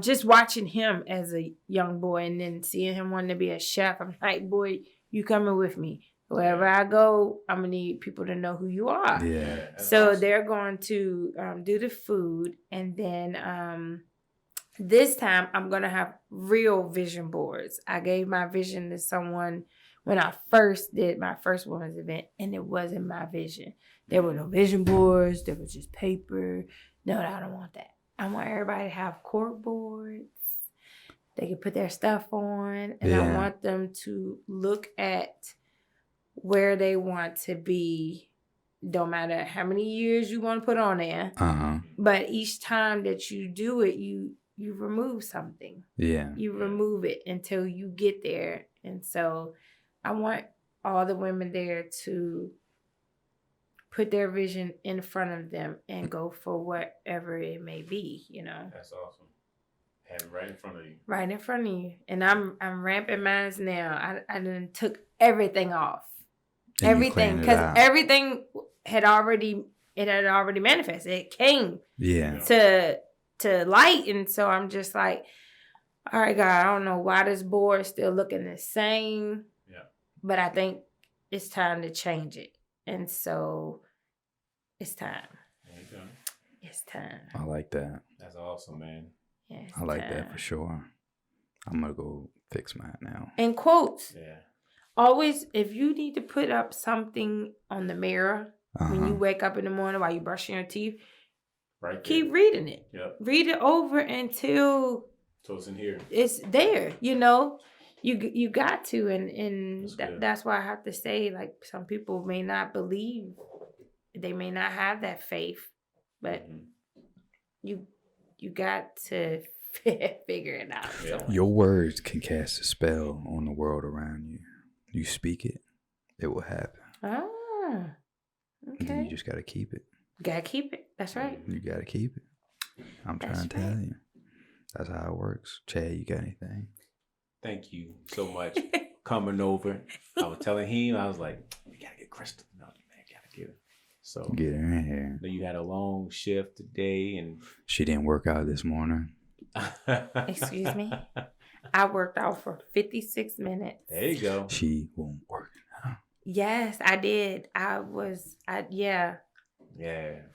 just watching him as a young boy and then seeing him wanting to be a chef, I'm like, boy, you coming with me. Wherever I go, I'm going to need people to know who you are. Yeah. So awesome. They're going to do the food. And then this time, I'm going to have real vision boards. I gave my vision to someone when I first did my first women's event, and it wasn't my vision. There were no vision boards. There was just paper. No, I don't want that. I want everybody to have cork boards. They can put their stuff on. And I want them to look at where they want to be, don't matter how many years you want to put on there. But each time that you do it, you remove something. Yeah. You remove it until you get there. And so I want all the women there to put their vision in front of them and go for whatever it may be, That's awesome. Have it right in front of you. Right in front of you. And I'm ramping mine now. I done took everything off. Everything, because everything had already manifested. It came to light, and so I'm just like, all right, God, I don't know why this board is still looking the same. Yeah, but I think it's time to change it, and so it's time. It's time. I like that. That's awesome, man. Yeah, I like that for sure. I'm gonna go fix mine now. And quotes. Yeah. Always, if you need to put up something on the mirror when you wake up in the morning while you're brushing your teeth, keep reading it. Yep. Read it over until it's in here. It's there. You got to, and that's why I have to say, like, some people may not believe, they may not have that faith, but you got to figure it out. Yeah. Your words can cast a spell on the world around you. You speak it, it will happen. Ah, okay. And then you just got to keep it. Gotta keep it. That's right. You got to keep it. I'm trying to tell you. That's how it works. Chad, you got anything? Thank you so much coming over. I was telling him, I was like, we got to get Krystal. No, man, got to get her. So Get her in here. You had a long shift today. And she didn't work out this morning. Excuse me? I worked out for 56 minutes. There you go. She won't work out. Yes, I did. Yeah.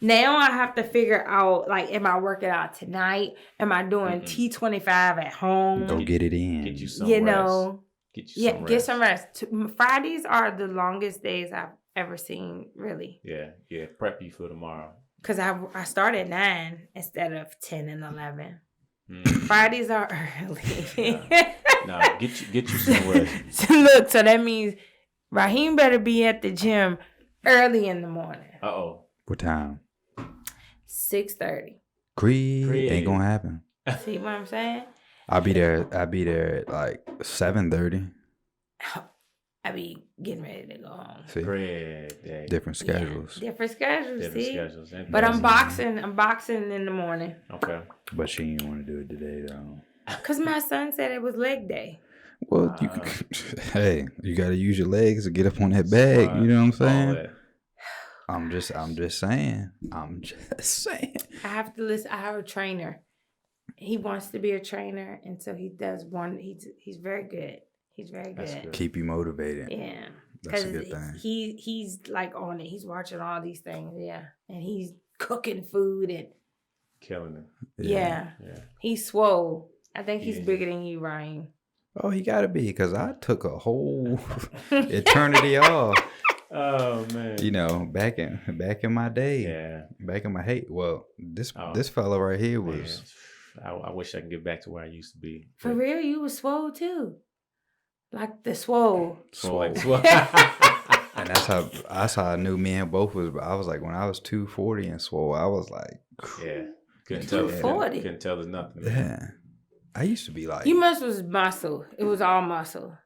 Now I have to figure out, like, am I working out tonight? Am I doing T25 at home? Go get it in. Get you some rest. Get some rest. Fridays are the longest days I've ever seen, really. Yeah. Prep you for tomorrow. Because I start at 9 instead of 10 and 11. Fridays are early. No, get you some rest. Look, so that means Raheem better be at the gym early in the morning. What time? 6:30. Creed ain't gonna happen. See what I'm saying? I'll be there at like 7:30. I be getting ready to go home. See? Great. Different schedules. Yeah, different schedules. Different see? schedules. But I'm boxing. I'm boxing in the morning. Okay. But she didn't want to do it today, though. Cause my son said it was leg day. Well, hey, you got to use your legs to get up on that bag. You know what I'm saying? I'm just saying. I'm just saying. I have to listen. I have a trainer. He wants to be a trainer, and so he does one. He's very good. He's very good. Keep you motivated. Yeah, that's a good thing. He's like on it. He's watching all these things. Yeah, and he's cooking food and killing it. Yeah. He's swole. I think he's bigger than you, Ryan. Oh, he got to be, because I took a whole eternity off. Oh man! You know, back in my day. Yeah. Back in my hate. Well, this fella right here was. Man. I wish I could get back to where I used to be. For real, you was swole too. Like the swole. Swole. And that's how I knew me and both was. I was like, when I was 240 and swole, I was like, couldn't tell us nothing. Yeah, I used to be like, you was muscle. It was all muscle.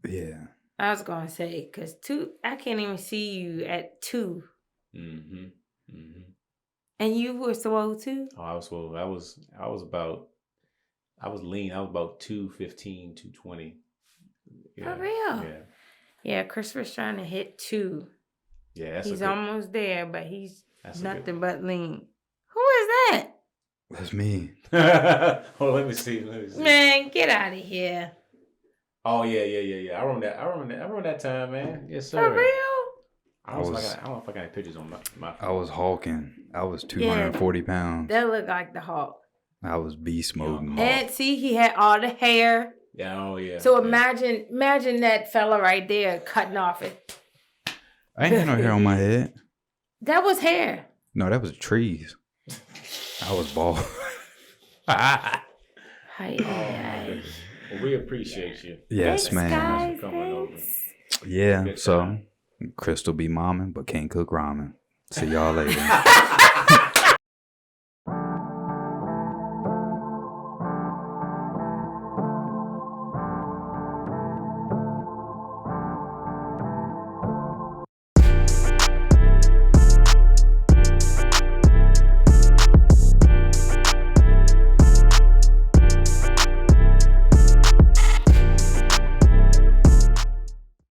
Yeah, I was gonna say, because I can't even see you at 2. Mm-hmm. Mm-hmm. And you were swole too? Oh, I was swole. I was lean. I was about 215, 220. Yeah. For real? Yeah, Christopher's trying to hit 2. Yeah, he's almost there, but he's nothing but lean. Who is that? That's me. Oh, let me see. Man, get out of here. Oh yeah. I remember that time, man. Yes, sir. For real? I don't know if I got any pictures on my phone. I was hulking. I was 240 pounds. That looked like the Hulk. I was beast mode. And see, he had all the hair. Yeah, oh yeah. So imagine that fella right there cutting off it. I ain't got no hair on my head. That was hair. No, that was trees. I was bald. Well, we appreciate you. Yes, thanks, man. Guys, for coming over. Yeah, so Krystal be momming, but can't cook ramen. See y'all later.